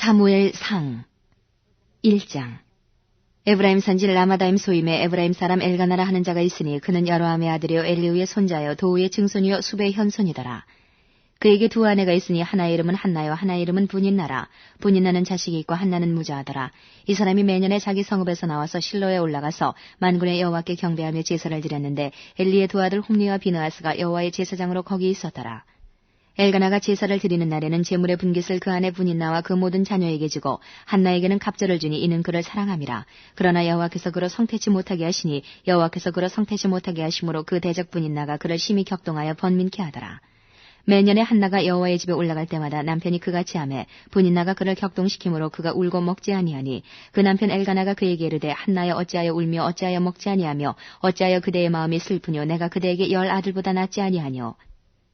사무엘상 1장. 에브라임 산지 라마다임 소임에 에브라임 사람 엘가나라 하는 자가 있으니 그는 여로함의 아들이요 엘리우의 손자요 도우의 증손이요 수베의 현손이더라. 그에게 두 아내가 있으니 하나의 이름은 한나요 하나의 이름은 분인나라. 분인나는 자식이 있고 한나는 무자하더라. 이 사람이 매년에 자기 성읍에서 나와서 실로에 올라가서 만군의 여호와께 경배하며 제사를 드렸는데 엘리의 두 아들 홈리와 비느하스가 여호와의 제사장으로 거기 있었더라. 엘가나가 제사를 드리는 날에는 제물의 분깃을 그 아내 분인나와 그 모든 자녀에게 주고 한나에게는 갑절을 주니 이는 그를 사랑함이라. 그러나 여호와께서 그를 성태치 못하게 하시니 여호와께서 그를 성태치 못하게 하심으로 그 대적 분인나가 그를 심히 격동하여 번민케 하더라. 매년에 한나가 여호와의 집에 올라갈 때마다 남편이 그같이 하매 분인나가 그를 격동시키므로 그가 울고 먹지 아니하니 그 남편 엘가나가 그에게 이르되 한나여 어찌하여 울며 어찌하여 먹지 아니하며 어찌하여 그대의 마음이 슬프뇨 내가 그대에게 10 아들보다 낫지 아니하뇨.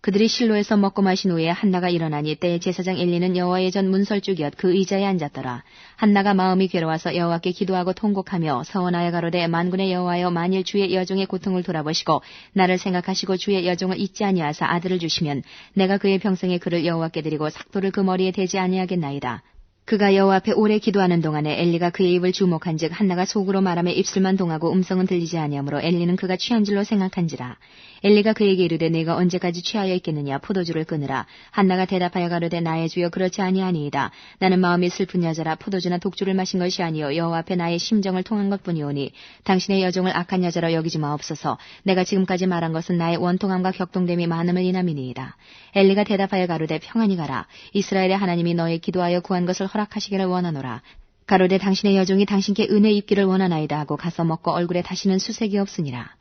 그들이 실로에서 먹고 마신 후에 한나가 일어나니 때에 제사장 엘리는 여호와의 전 문설주기엇 그 의자에 앉았더라. 한나가 마음이 괴로워서 여호와께 기도하고 통곡하며 서원하여 가로되 만군의 여호와여 만일 주의 여종의 고통을 돌아보시고 나를 생각하시고 주의 여종을 잊지 아니하사 아들을 주시면 내가 그의 평생에 그를 여호와께 드리고 삭도를 그 머리에 대지 아니하겠나이다. 그가 여호와 앞에 오래 기도하는 동안에 엘리가 그의 입을 주목한즉 한나가 속으로 말하며 입술만 동하고 음성은 들리지 아니하므로 엘리는 그가 취한 줄로 생각한지라. 엘리가 그에게 이르되 네가 언제까지 취하여 있겠느냐 포도주를 끊으라. 한나가 대답하여 가로되 나의 주여 그렇지 아니하니이다. 나는 마음이 슬픈 여자라 포도주나 독주를 마신 것이 아니요 여호와 앞에 나의 심정을 통한 것뿐이오니 당신의 여종을 악한 여자로 여기지 마옵소서. 내가 지금까지 말한 것은 나의 원통함과 격동됨이 많음을 인함이니이다. 엘리가 대답하여 가로되 평안히 가라. 이스라엘의 하나님이 너의 기도하여 구한 것을 허락하시기를 원하노라. 가로되 당신의 여종이 당신께 은혜 입기를 원하나이다 하고 가서 먹고 얼굴에 다시는 수색이 없으니라.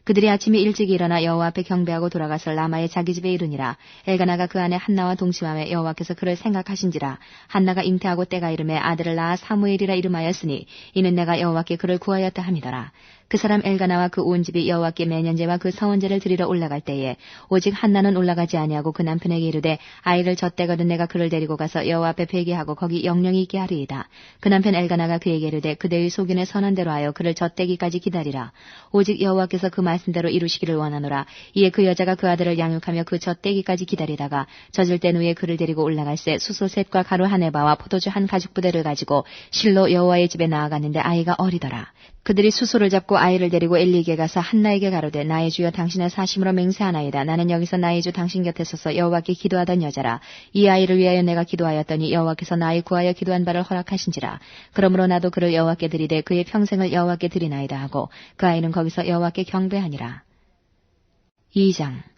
그들이 아침에 일찍 일어나 여호와 앞에 경배하고 돌아가서 라마의 자기 집에 이르니라. 엘가나가 그 아내 한나와 동침하며 여호와께서 그를 생각하신지라. 한나가 잉태하고 때가 이름에 아들을 낳아 사무엘이라 이름하였으니 이는 내가 여호와께 그를 구하였다 함이더라. 그 사람 엘가나와 그 온 집이 여호와께 매년제와 그 서원제를 드리러 올라갈 때에 오직 한나는 올라가지 아니하고 그 남편에게 이르되 아이를 젖대거든 내가 그를 데리고 가서 여호와 앞에 회개하고 거기 영영이 있게 하리이다. 그 남편 엘가나가 그에게 이르되 그대의 소견에 선한 대로 하여 그를 젖대기까지 기다리라. 오직 여호와께서 그 말씀대로 이루시기를 원하노라. 이에 그 여자가 그 아들을 양육하며 그 젖대기까지 기다리다가 젖을 땐 후에 그를 데리고 올라갈새 수소 셋과 가루 한 에바와 포도주 한 가죽 부대를 가지고 실로 여호와의 집에 나아갔는데 아이가 어리더라. 그들이 수소를 잡고 아이를 데리고 엘리에게 가서 한나에게 가로되 나의 주여 당신의 사심으로 맹세하나이다. 나는 여기서 나의 주 당신 곁에 서서 여호와께 기도하던 여자라. 이 아이를 위하여 내가 기도하였더니 여호와께서 나의 구하여 기도한 바를 허락하신지라. 그러므로 나도 그를 여호와께 드리되 그의 평생을 여호와께 드리나이다 하고 그 아이는 거기서 여호와께 경배하니라. 2장.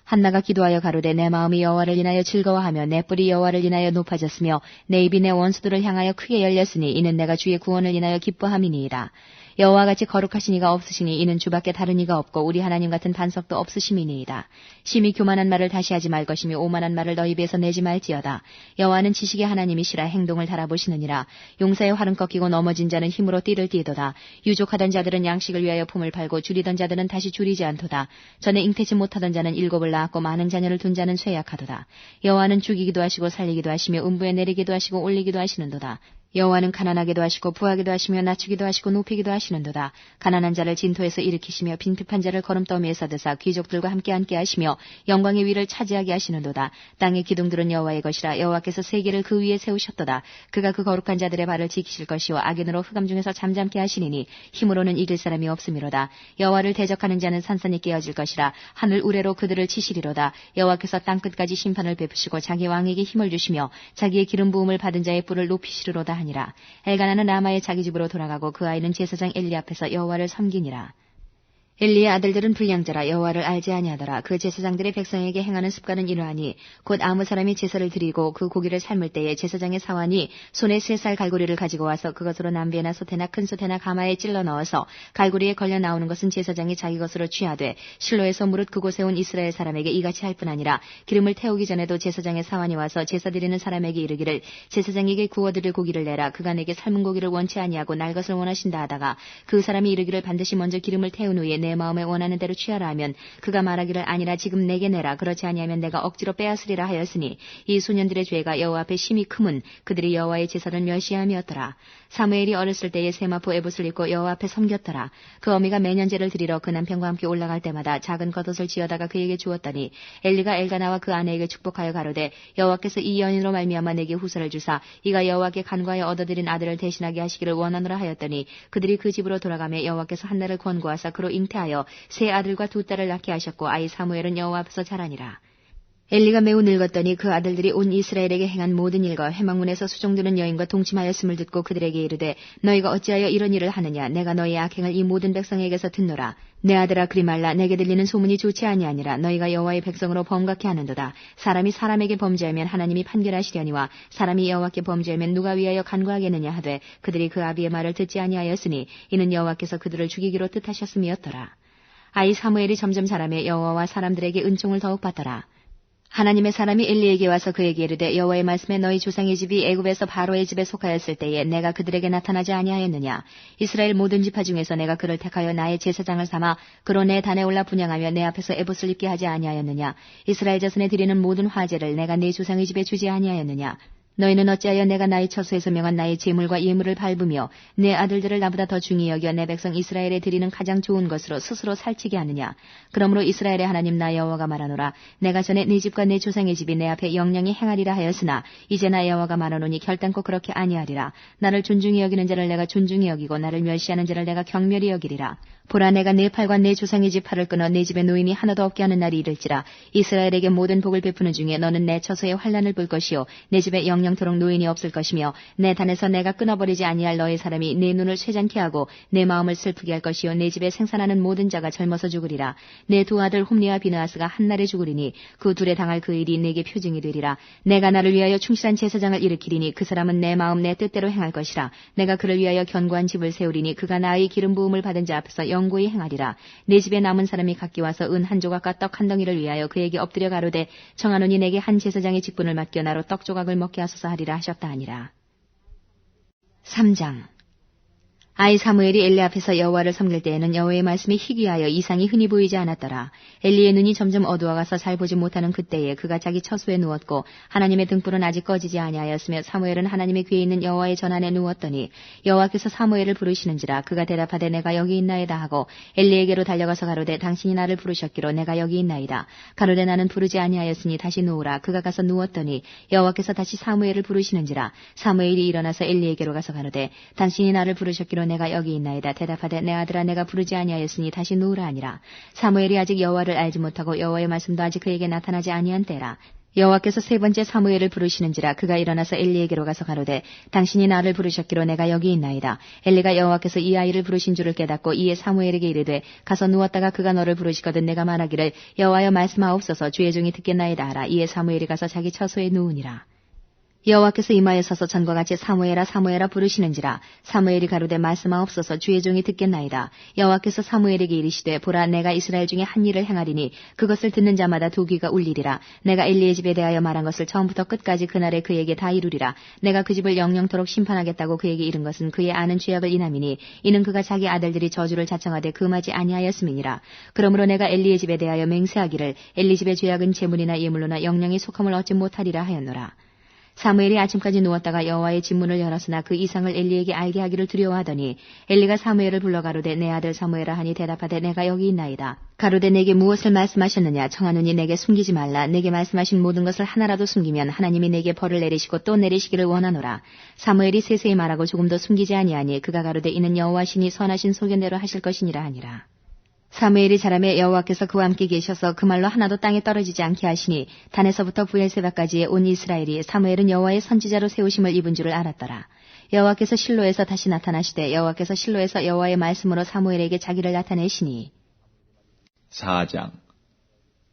한나가 기도하여 가로되 내 마음이 여호와를 인하여 즐거워하며 내 뿔이 여호와를 인하여 높아졌으며 내 입이 내 원수들을 향하여 크게 열렸으니 이는 내가 주의 구원을 인하여 기뻐함이니이다. 여호와같이 거룩하신 이가 없으시니 이는 주밖에 다른 이가 없고 우리 하나님 같은 반석도 없으심이니이다. 심히 교만한 말을 다시 하지 말 것이며 오만한 말을 너희 입에서 내지 말지어다. 여호와는 지식의 하나님이시라 행동을 달아보시느니라. 용사의 활은 꺾이고 넘어진 자는 힘으로 띠를 띠도다. 유족하던 자들은 양식을 위하여 품을 팔고 줄이던 자들은 다시 줄이지 않도다. 전에 잉태치 못하던 자는 7을 낳았고 많은 자녀를 둔 자는 쇠약하도다. 여호와는 죽이기도 하시고 살리기도 하시며 음부에 내리기도 하시고 올리기도 하시는도다. 여호와는 가난하게도 하시고 부하게도 하시며 낮추기도 하시고 높이기도 하시는도다. 가난한 자를 진토에서 일으키시며 빈핍한 자를 거름더미에서 드사 귀족들과 함께 앉게 하시며 영광의 위를 차지하게 하시는도다. 땅의 기둥들은 여호와의 것이라. 여호와께서 세계를 그 위에 세우셨도다. 그가 그 거룩한 자들의 발을 지키실 것이요 악인으로 흑암 중에서 잠잠케 하시니니 힘으로는 이길 사람이 없음이로다. 여호와를 대적하는 자는 산산이 깨어질 것이라. 하늘 우레로 그들을 치시리로다. 여호와께서 땅끝까지 심판을 베푸시고 자기 왕에게 힘을 주시며 자기의 기름 부음을 받은 자의 뿔을 높이시리로다 하니라. 엘가나는 라마의 자기 집으로 돌아가고 그 아이는 제사장 엘리 앞에서 여호와를 섬기니라. 엘리의 아들들은 불량자라 여호와를 알지 아니하더라. 그 제사장들의 백성에게 행하는 습관은 이러하니 곧 아무 사람이 제사를 드리고 그 고기를 삶을 때에 제사장의 사환이 손에 3살 갈고리를 가지고 와서 그것으로 남배나 소태나 큰 소태나 가마에 찔러 넣어서 갈고리에 걸려 나오는 것은 제사장이 자기 것으로 취하되 실로에서 무릇 그곳에 온 이스라엘 사람에게 이같이 할 뿐 아니라 기름을 태우기 전에도 제사장의 사환이 와서 제사 드리는 사람에게 이르기를 제사장에게 구워드릴 고기를 내라. 그가 내게 삶은 고기를 원치 아니하고 날 것을 원하신다 하다가 그 사람이 이르기를 반드시 먼저 기름을 태운 후에 내 내 마음에 원하는 대로 취하라 하면 그가 말하기를 아니라 지금 내게 내라 그렇지 아니하면 내가 억지로 빼앗으리라 하였으니 이 소년들의 죄가 여호와 앞에 심히 크문 그들이 여호와의 제사를 멸시함이었더라. 사무엘이 어렸을 때에 세마포 에봇을 입고 여호와 앞에 섬겼더라. 그 어미가 매년 제를 드리러 그 남편과 함께 올라갈 때마다 작은 겉옷을 지어다가 그에게 주었더니 엘리가 엘가나와 그 아내에게 축복하여 가로되 여호와께서 이 여인으로 말미암아 내게 후사를 주사 이가 여호와께 간구하여 얻어들인 아들을 대신하게 하시기를 원하노라 하였더니 그들이 그 집으로 돌아가며 여호와께서 한나를 권고하사 그로 잉태하여 세 아들과 두 딸을 낳게 하셨고 아이 사무엘은 여호와 앞에서 자라니라. 엘리가 매우 늙었더니 그 아들들이 온 이스라엘에게 행한 모든 일과 회막문에서 수종드는 여인과 동침하였음을 듣고 그들에게 이르되 너희가 어찌하여 이런 일을 하느냐 내가 너희의 악행을 이 모든 백성에게서 듣노라. 내 아들아 그리 말라 내게 들리는 소문이 좋지 아니하니라. 너희가 여호와의 백성으로 범각케 하는도다. 사람이 사람에게 범죄하면 하나님이 판결하시려니와 사람이 여호와께 범죄하면 누가 위하여 간구하겠느냐 하되 그들이 그 아비의 말을 듣지 아니하였으니 이는 여호와께서 그들을 죽이기로 뜻하셨음이었더라. 아이 사무엘이 점점 자라매 여호와와 사람들에게 은총을 더욱 받더라. 하나님의 사람이 엘리에게 와서 그에게 이르되 여호와의 말씀에 너희 조상의 집이 애굽에서 바로의 집에 속하였을 때에 내가 그들에게 나타나지 아니하였느냐. 이스라엘 모든 지파 중에서 내가 그를 택하여 나의 제사장을 삼아 그로 내 단에 올라 분향하며 내 앞에서 에봇을 입게 하지 아니하였느냐. 이스라엘 자손에 드리는 모든 화제를 내가 네 조상의 집에 주지 아니하였느냐. 너희는 어찌하여 내가 나의 처소에서 명한 나의 제물과 예물을 밟으며 내 아들들을 나보다 더 중히 여겨 내 백성 이스라엘에 드리는 가장 좋은 것으로 스스로 살찌게 하느냐. 그러므로 이스라엘의 하나님 나 여호와가 말하노라. 내가 전에 네 집과 내 조상의 집이 내 앞에 영영히 행하리라 하였으나 이제 나 여호와가 말하노니 결단코 그렇게 아니하리라. 나를 존중히 여기는 자를 내가 존중히 여기고 나를 멸시하는 자를 내가 경멸히 여기리라. 보라 내가 내 팔과 내 조상의 집 팔을 끊어 내 집에 노인이 하나도 없게 하는 날이 이를지라. 이스라엘에게 모든 복을 베푸는 중에 너는 내 처소에 환난을 볼 것이요 내 집에 영영토록 노인이 없을 것이며 내 단에서 내가 끊어버리지 아니할 너의 사람이 내 눈을 쇠잔케 하고 내 마음을 슬프게 할 것이요 내 집에 생산하는 모든 자가 젊어서 죽으리라. 내 두 아들 홈리와 비느하스가 한날에 죽으리니 그 둘에 당할 그 일이 내게 표징이 되리라. 내가 나를 위하여 충실한 제사장을 일으키리니 그 사람은 내 마음 내 뜻대로 행할 것이라. 내가 그를 위하여 견고한 집을 세우리니 그가 나의 기름 부음을 받은 자 앞에서 영고히 행하리라. 내 집에 남은 사람이 각기 와서 은 한 조각과 떡 한 덩이를 위하여 그에게 엎드려 가로되 청하노니 내게 한 제사장의 직분을 맡겨 나로 떡 조각을 먹게 하소서 하리라 하셨다 하니라. 3장. 아이 사무엘이 엘리 앞에서 여호와를 섬길 때에는 여호와의 말씀이 희귀하여 이상이 흔히 보이지 않았더라. 엘리의 눈이 점점 어두워가서 잘 보지 못하는 그때에 그가 자기 처소에 누웠고 하나님의 등불은 아직 꺼지지 아니하였으며 사무엘은 하나님의 귀에 있는 여호와의 전안에 누웠더니 여호와께서 사무엘을 부르시는지라. 그가 대답하되 내가 여기 있나이다 하고 엘리에게로 달려가서 가로되 당신이 나를 부르셨기로 내가 여기 있나이다. 가로되 나는 부르지 아니하였으니 다시 누우라. 그가 가서 누웠더니 여호와께서 다시 사무엘을 부르시는지라. 사무엘이 일어나서 엘리에게로 가서 가로되 당신이 나를 부르셨기로 내가 여기 있나이다. 대답하되 내 아들아 내가 부르지 아니하였으니 다시 누우라 하니라. 사무엘이 아직 여호와를 알지 못하고 여호와의 말씀도 아직 그에게 나타나지 아니한 때라. 여호와께서 세 번째 사무엘을 부르시는지라. 그가 일어나서 엘리에게로 가서 가로되 당신이 나를 부르셨기로 내가 여기 있나이다. 엘리가 여호와께서 이 아이를 부르신 줄을 깨닫고 이에 사무엘에게 이르되 가서 누웠다가 그가 너를 부르시거든 내가 말하기를 여호와여 말씀하옵소서 주의 종이 듣겠나이다 하라. 이에 사무엘이 가서 자기 처소에 누우니라. 여호와께서 이마에 서서 전과 같이 사무엘아 사무엘아 부르시는지라. 사무엘이 가로되 말씀하옵소서 주의 종이 듣겠나이다. 여호와께서 사무엘에게 이르시되 보라 내가 이스라엘 중에 한 일을 행하리니 그것을 듣는 자마다 두 귀가 울리리라. 내가 엘리의 집에 대하여 말한 것을 처음부터 끝까지 그날에 그에게 다 이루리라. 내가 그 집을 영영토록 심판하겠다고 그에게 이른 것은 그의 아는 죄악을 인함이니 이는 그가 자기 아들들이 저주를 자청하되 금하지 아니하였음이니라. 그러므로 내가 엘리의 집에 대하여 맹세하기를 엘리 집의 죄악은 제물이나 예물로나 영영이 속함을 얻지 못하리라 하였노라. 사무엘이 아침까지 누웠다가 여호와의 집문을 열었으나 그 이상을 엘리에게 알게 하기를 두려워하더니 엘리가 사무엘을 불러 가로되 내 아들 사무엘아 하니 대답하되 내가 여기 있나이다. 가로되 내게 무엇을 말씀하셨느냐. 청하노니 내게 숨기지 말라. 내게 말씀하신 모든 것을 하나라도 숨기면 하나님이 내게 벌을 내리시고 또 내리시기를 원하노라. 사무엘이 세세히 말하고 조금도 숨기지 아니하니 그가 가로되 이는 여호와시니 선하신 소견대로 하실 것이니라 하니라. 사무엘이 자라매 여호와께서 그와 함께 계셔서 그 말로 하나도 땅에 떨어지지 않게 하시니 단에서부터 브엘세바까지의 온 이스라엘이 사무엘은 여호와의 선지자로 세우심을 입은 줄을 알았더라. 여호와께서 실로에서 다시 나타나시되 여호와께서 실로에서 여호와의 말씀으로 사무엘에게 자기를 나타내시니. 4장.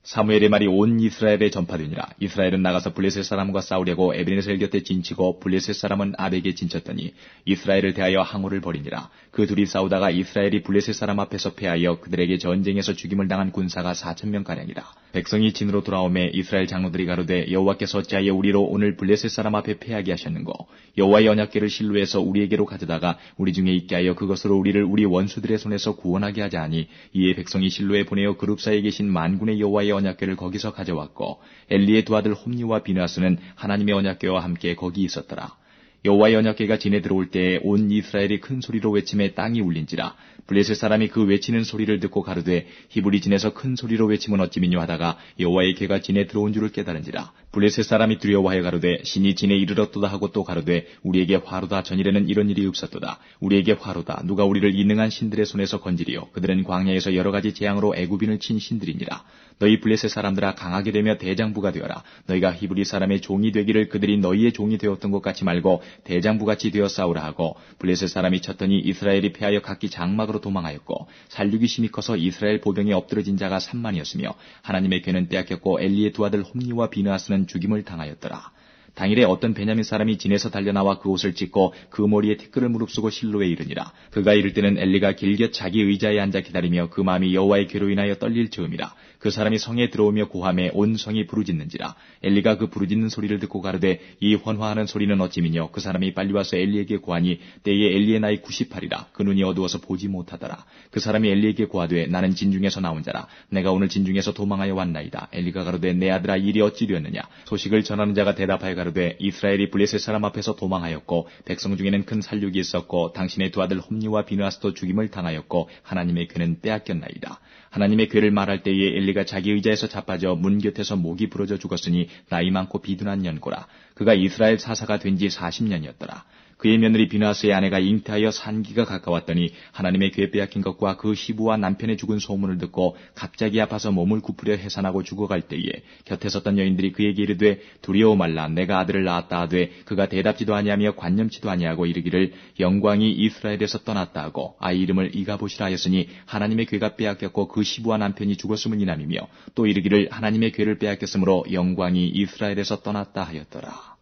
사무엘의 말이 온 이스라엘에 전파되니라. 이스라엘은 나가서 블레셋 사람과 싸우려고 에베네셀 곁에 진치고 블레셋 사람은 아벡에 진쳤더니 이스라엘을 대하여 항호를 벌이니라. 그 둘이 싸우다가 이스라엘이 블레셋 사람 앞에서 패하여 그들에게 전쟁에서 죽임을 당한 군사가 4,000명가량이라. 백성이 진으로 돌아오매 이스라엘 장로들이 가로되 여호와께서 어찌하여 우리로 오늘 블레셋 사람 앞에 패하게 하셨는고 여호와의 언약궤를 실로에서 우리에게로 가져다가 우리 중에 있게 하여 그것으로 우리를 우리 원수들의 손에서 구원하게 하자 하니 이에 백성이 실로에 보내어 그룹 사이에 계신 만군의 여호와의 언약궤를 거기서 가져왔고 엘리의 두 아들 홈니와 비느하스는 하나님의 언약궤와 함께 거기 있었더라. 여호와의 언약궤가 진에 들어올 때에 온 이스라엘이 큰 소리로 외침에 땅이 울린지라. 블레셋 사람이 그 외치는 소리를 듣고 가로되 히브리 진에서 큰 소리로 외침은 어찌미뇨 하다가 여호와의 궤가 진에 들어온 줄을 깨달은지라. 블레셋 사람이 두려워하여 가로되 신이 진에 이르렀도다 하고 또 가로되 우리에게 화로다. 전일에는 이런 일이 없었도다. 우리에게 화로다. 누가 우리를 이 능한 신들의 손에서 건지리요. 그들은 광야에서 여러 가지 재앙으로 애굽인을 친 신들이니라. 너희 블레셋 사람들아 강하게 되며 대장부가 되어라. 너희가 히브리 사람의 종이 되기를 그들이 너희의 종이 되었던 것 같이 말고 대장부같이 되어 싸우라 하고 블레셋 사람이 쳤더니 이스라엘이 패하여 각기 장막으로 도망하였고 살육이 심히 커서 이스라엘 보병에 엎드러진 자가 3만이었으며 하나님의 궤는 빼앗겼고 엘리의 두 아들 홈니와 비느하스는 죽임을 당하였더라. 당일에 어떤 베냐민 사람이 진에서 달려나와 그 옷을 찢고 그 머리에 티끌을 무릅쓰고 실로에 이르니라. 그가 이를 때는 엘리가 길곁 자기 의자에 앉아 기다리며 그 마음이 여호와의 궤로 인하여 떨릴 즈음이라. 그 사람이 성에 들어오며 고함에 온 성이 부르짖는지라. 엘리가 그 부르짖는 소리를 듣고 가로되 이 헌화하는 소리는 어찌미뇨. 그 사람이 빨리 와서 엘리에게 고하니 때에 엘리의 나이 98이라. 그 눈이 어두워서 보지 못하더라. 그 사람이 엘리에게 고하되 나는 진중에서 나온 자라. 내가 오늘 진중에서 도망하여 왔나이다. 엘리가 가로되 내 아들아 일이 어찌 되었느냐. 소식을 전하는 자가 대답하여 가로되 이스라엘이 블레셋 사람 앞에서 도망하였고 백성 중에는 큰 살육이 있었고 당신의 두 아들 홈니와 비느하스도 죽임을 당하였고 하나님의 궤는 빼앗겼나이다. 하나님의 궤를 말할 때에 엘리가 자기 의자에서 자빠져 문 곁에서 목이 부러져 죽었으니 나이 많고 비둔한 년고라. 그가 이스라엘 사사가 된 지 40년이었더라. 그의 며느리 비느하스의 아내가 잉태하여 산기가 가까웠더니 하나님의 궤 빼앗긴 것과 그 시부와 남편의 죽은 소문을 듣고 갑자기 아파서 몸을 굽으려 해산하고 죽어갈 때에 곁에 섰던 여인들이 그에게 이르되 두려워 말라. 내가 아들을 낳았다 하되 그가 대답지도 아니하며 관념치도 아니하고 이르기를 영광이 이스라엘에서 떠났다 하고 아이 이름을 이가봇이라 하였으니 하나님의 궤가 빼앗겼고 그 시부와 남편이 죽었음을 이남이며 또 이르기를 하나님의 궤를 빼앗겼으므로 영광이 이스라엘에서 떠났다 하였더라.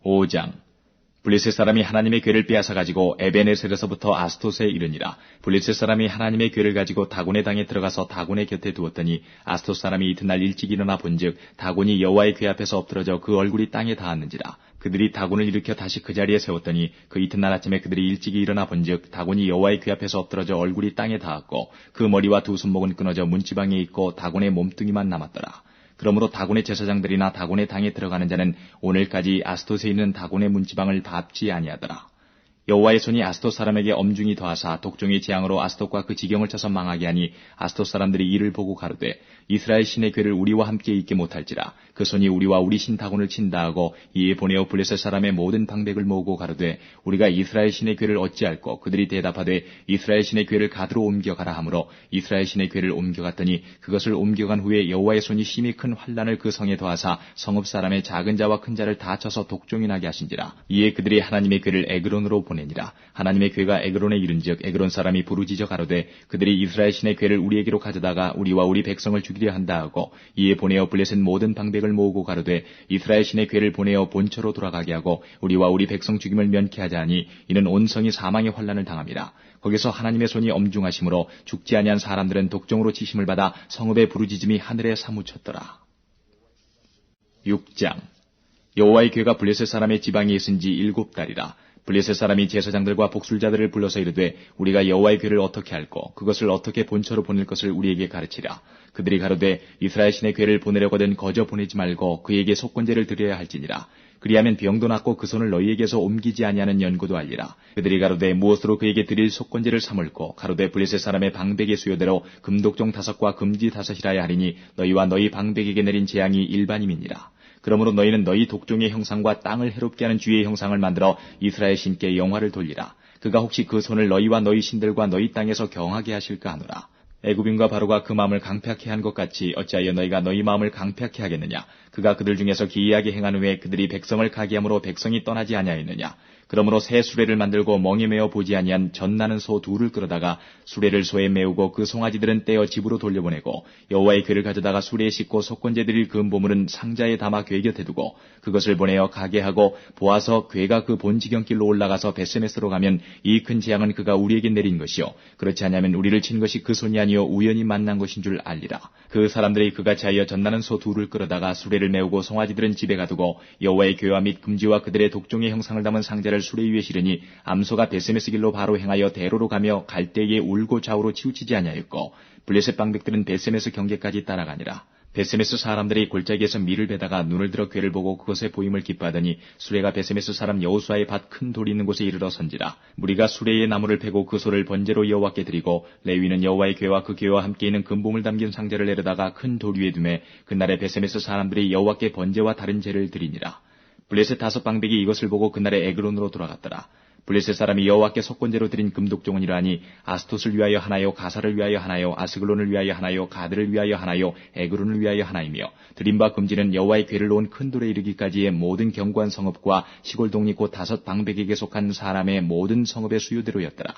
5장 블레셋 사람이 하나님의 궤를 빼앗아 가지고 에베네셀에서부터 아스토스에 이르니라. 블레셋 사람이 하나님의 궤를 가지고 다곤의 당에 들어가서 다곤의 곁에 두었더니 아스토스 사람이 이튿날 일찍 일어나 본즉 다곤이 여호와의 궤 앞에서 엎드러져 그 얼굴이 땅에 닿았는지라. 그들이 다곤을 일으켜 다시 그 자리에 세웠더니 그 이튿날 아침에 그들이 일찍이 일어나 본즉 다곤이 여호와의 궤 앞에서 엎드러져 얼굴이 땅에 닿았고 그 머리와 두 손목은 끊어져 문지방에 있고 다곤의 몸뚱이만 남았더라. 그러므로 다곤의 제사장들이나 다곤의 당에 들어가는 자는 오늘까지 아스토스에 있는 다곤의 문지방을 밟지 아니하더라. 여호와의 손이 아스토 사람에게 엄중히 더하사 독종의 재앙으로 아스토과 그 지경을 쳐서 망하게 하니 아스토 사람들이 이를 보고 가로되 이스라엘 신의 궤를 우리와 함께 있게 못할지라. 그 손이 우리와 우리 신 다곤을 친다 하고 이에 보내어 블레셋 사람의 모든 방백을 모으고 가로되 우리가 이스라엘 신의 궤를 어찌할꼬. 그들이 대답하되 이스라엘 신의 궤를 가드로 옮겨가라 하므로 이스라엘 신의 궤를 옮겨갔더니 그것을 옮겨간 후에 여호와의 손이 심히 큰 환난을 그 성에 더하사 성읍 사람의 작은 자와 큰 자를 다 쳐서 독종이 나게 하신지라. 이에 그들이 하나님의 궤를 에그론으로 보내니라. 하나님의 궤가 에그론에 이른즉 에그론 사람이 부르짖어 가로되 그들이 이스라엘 신의 궤를 우리에게로 가져다가 우리와 우리 백성을 죽이려 한다 하고 이에 보내어 블레셋 모든 방백을 모으고 가로되 이스라엘 신의 궤를 보내어 본처로 돌아가게 하고 우리와 우리 백성 죽임을 면케하자 하니 이는 온 성이 사망의 환난을 당함이라. 거기서 하나님의 손이 엄중하심으로 죽지 아니한 사람들은 독종으로 치심을 받아 성읍의 부르짖음이 하늘에 사무쳤더라. 6장 여호와의 궤가 블레셋 사람의 지방에 있은 지 7달이라. 블레셋 사람이 제사장들과 복술자들을 불러서 이르되 우리가 여호와의 궤를 어떻게 할꼬. 그것을 어떻게 본처로 보낼 것을 우리에게 가르치라. 그들이 가로되 이스라엘 신의 궤를 보내려거든 거저 보내지 말고 그에게 속건제를 드려야 할지니라. 그리하면 병도 낫고 그 손을 너희에게서 옮기지 아니하는 연고도 알리라. 그들이 가로되 무엇으로 그에게 드릴 속건제를 삼을꼬. 가로되 블레셋 사람의 방백의 수요대로 금독종 5과 금지 5이라야 하리니 너희와 너희 방백에게 내린 재앙이 일반임이니라. 그러므로 너희는 너희 독종의 형상과 땅을 해롭게 하는 주의 형상을 만들어 이스라엘 신께 영화를 돌리라. 그가 혹시 그 손을 너희와 너희 신들과 너희 땅에서 경하게 하실까 하노라. 애굽인과 바로가 그 마음을 강팍해 한 것 같이 어찌하여 너희가 너희 마음을 강팍해 하겠느냐. 그가 그들 중에서 기이하게 행한 후에 그들이 백성을 가게 함으로 백성이 떠나지 아니하였느냐. 그러므로 새 수레를 만들고 멍에 메어 보지 아니한 젖나는 소 둘을 끌어다가 수레를 소에 메우고 그 송아지들은 떼어 집으로 돌려보내고 여호와의 궤를 가져다가 수레에 싣고 속건제 드릴 금보물은 상자에 담아 궤 곁에 두고 그것을 보내어 가게 하고 보아서 궤가 그 본 지경길로 올라가서 베세메스로 가면 이 큰 재앙은 그가 우리에게 내린 것이요 그렇지 않으면 우리를 친 것이 그 손이 아니요 우연히 만난 것인 줄 알리라. 그 사람들이 그같이 하여 젖나는 소 둘을 끌어다가 수레를 메우고 송아지들은 집에 가두고 여호와의 궤와 및 금지와 그들의 독종의 형상을 담은 상자를 수레 위에 실으니 암소가 베세메스 길로 바로 행하여 대로로 가며 갈대에 울고 좌우로 치우치지 아니하였고 블레셋 방백들은 베세메스 경계까지 따라가니라. 베세메스 사람들이 골짜기에서 밀을 베다가 눈을 들어 궤를 보고 그것의 보임을 기뻐하더니 수레가 베세메스 사람 여호수아의 밭 큰 돌이 있는 곳에 이르러 선지라. 무리가 수레의 나무를 패고 그 소를 번제로 여호와께 드리고 레위는 여호와의 궤와 그 궤와 함께 있는 금봉을 담긴 상자를 내려다가 큰 돌 위에 두매 그날에 베세메스 사람들이 여호와께 번제와 다른 제를 드리니라. 블레셋 5 방백이 이것을 보고 그날에 에그론으로 돌아갔더라. 블레셋 사람이 여호와께 속건제로 드린 금독종은 이러하니 아스토스를 위하여 하나요, 가사를 위하여 하나요, 아스글론을 위하여 하나요, 가드를 위하여 하나요, 에그론을 위하여 하나이며 드린 바 금지는 여호와의 궤를 놓은 큰 돌에 이르기까지의 모든 견고한 성읍과 시골 동리 곧 5 방백에게 속한 사람의 모든 성읍의 수요대로였더라.